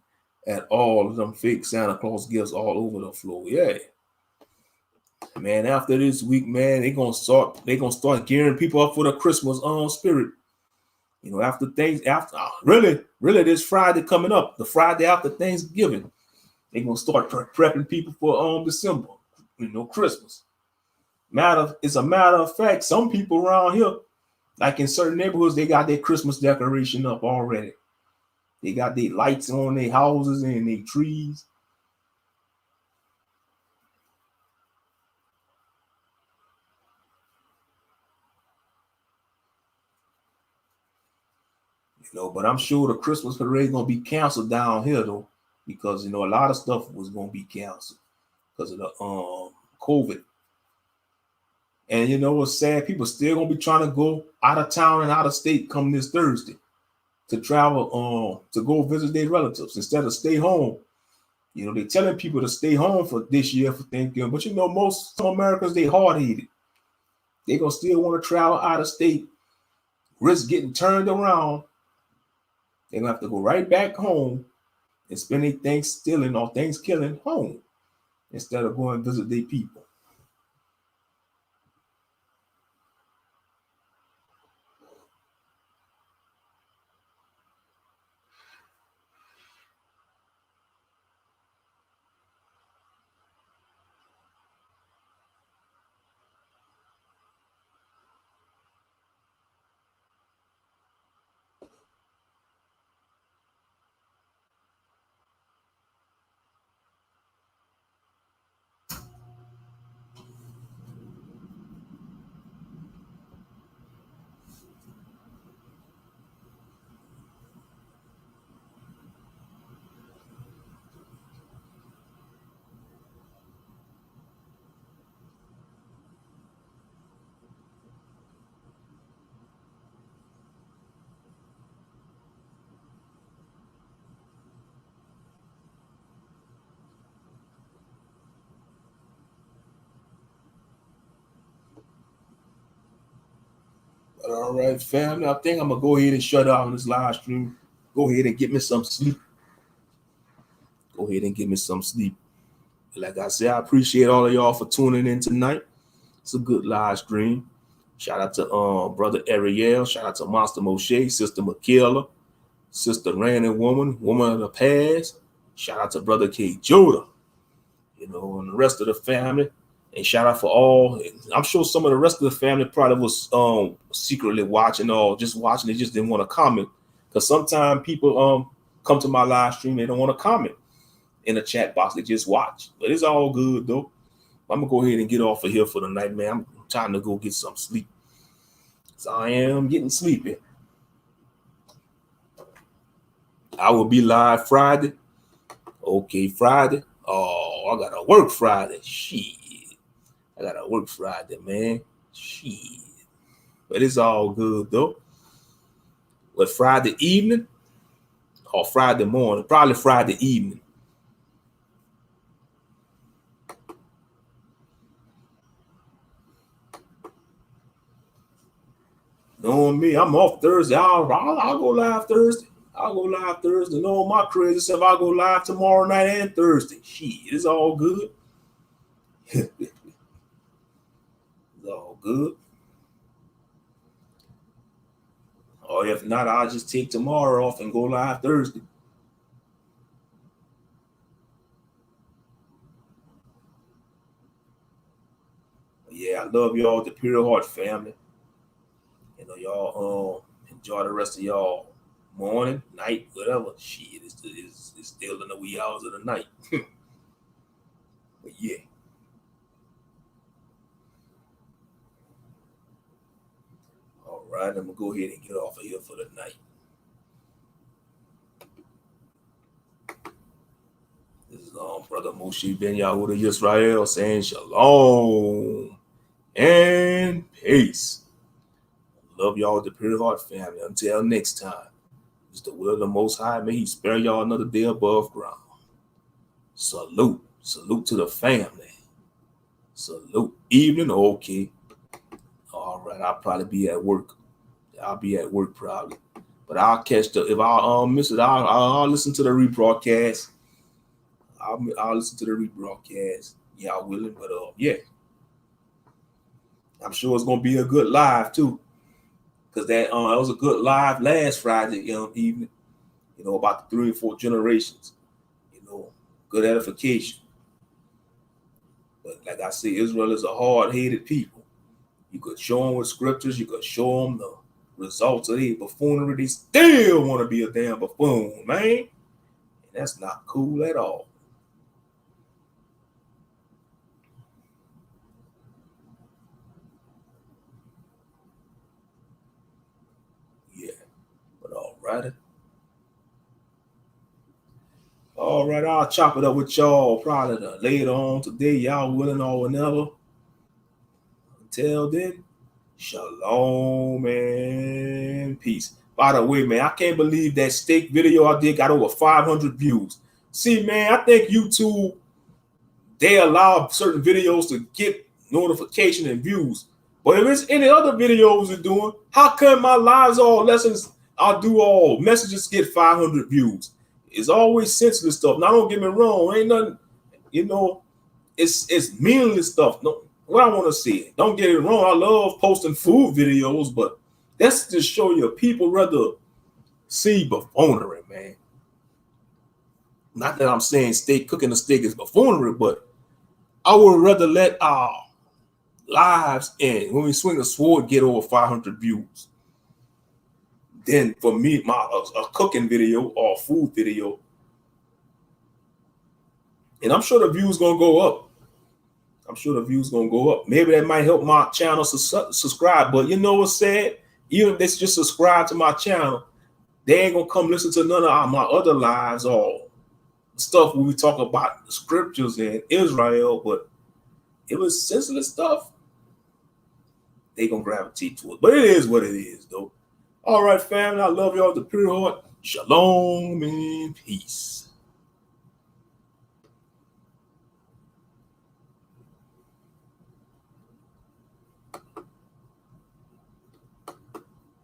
at all of them fake Santa Claus gifts all over the floor. Yeah. Man, after this week, man, they gonna start gearing people up for the Christmas spirit. After really this Friday coming up, the Friday after Thanksgiving, they gonna start prepping people for December, Christmas. It's a matter of fact, some people around here, like in certain neighborhoods, they got their Christmas decoration up already. They got their lights on their houses and their trees. But I'm sure the Christmas parade is gonna be canceled down here though, because a lot of stuff was gonna be canceled because of the COVID. And what's sad? People still gonna be trying to go out of town and out of state come this Thursday to travel to go visit their relatives instead of stay home. They're telling people to stay home for this year for Thanksgiving, but some Americans, they hard-headed. They gonna still want to travel out of state, risk getting turned around. They're gonna have to go right back home and spend their Thanksgiving or Thanksgiving home instead of going to visit their people. All right, family. I think I'm gonna go ahead and shut out this live stream. Go ahead and get me some sleep. Go ahead and get me some sleep. Like I said, I appreciate all of y'all for tuning in tonight. It's a good live stream. Shout out to brother Ariel. Shout out to Monster Moshe, Sister Michaela, Sister Randy Woman of the Past. Shout out to brother K. Judah, and the rest of the family. And shout out for all. I'm sure some of the rest of the family probably was secretly watching or just watching. They just didn't want to comment, because sometimes people come to my live stream, they don't want to comment in the chat box. They just watch. But it's all good though. I'm gonna go ahead and get off of here for the night, man. I'm trying to go get some sleep. So I am getting sleepy. I will be live Friday. Okay, Friday. Oh, I gotta work Friday. Shit. I gotta work Friday, man. Shit. But it's all good though. But Friday evening or Friday morning, probably Friday evening. Knowing me, I'm off Thursday. I'll go live Thursday. I'll go live Thursday. No, my crazy self, I'll go live tomorrow night and Thursday. Shit, it's all good. It's all good. Or if not, I'll just take tomorrow off and go live Thursday. Yeah, I love y'all, the Pure Heart family. Y'all enjoy the rest of y'all morning, night, whatever. Shit, it's still in the wee hours of the night. But yeah. All right, I'm gonna go ahead and get off of here for the night. This is Brother Moshe Ben Yahuda Yisrael saying shalom and peace. Love y'all with the pure heart family. Until next time, it's the will of the Most High. May He spare y'all another day above ground. Salute. Salute to the family. Salute. Evening, okay. All right, I'll probably be at work. I'll be at work probably. But I'll catch if I miss it, I'll listen to the rebroadcast. I'll listen to the rebroadcast. Y'all willing, but yeah. I'm sure it's gonna be a good live too. Because that was a good live last Friday evening, about the 3 and 4 generations, good edification. But like I say, Israel is a hard-headed people. You could show them with scriptures, you could show them the results of their buffoonery. They still want to be a damn buffoon, man. And that's not cool at all. Yeah, but all right. All right, I'll chop it up with y'all probably later on today, y'all willing or whenever. Until then, shalom and peace. By the way, man, I can't believe that steak video I did got over 500 views. See, man, I think YouTube, they allow certain videos to get notification and views. But if it's any other videos they're doing, how come my lives all lessons I do all messages get 500 views? It's always sensitive stuff. Now, don't get me wrong, ain't nothing, it's meaningless stuff. No, what I want to see. Don't get it wrong. I love posting food videos, but that's to show you people rather see buffoonery, man. Not that I'm saying cooking a steak is buffoonery, but I would rather let our lives end when we swing a sword get over 500 views than for me a cooking video or a food video. And I'm sure the views gonna go up. Maybe that might help my channel subscribe. But you know what's sad? Even if they just subscribe to my channel, they ain't gonna come listen to none of my other lives or stuff when we talk about the scriptures and Israel. But it was senseless stuff. They gonna gravitate to it. But it is what it is, though. All right, family. I love y'all with the pure heart. Shalom and peace.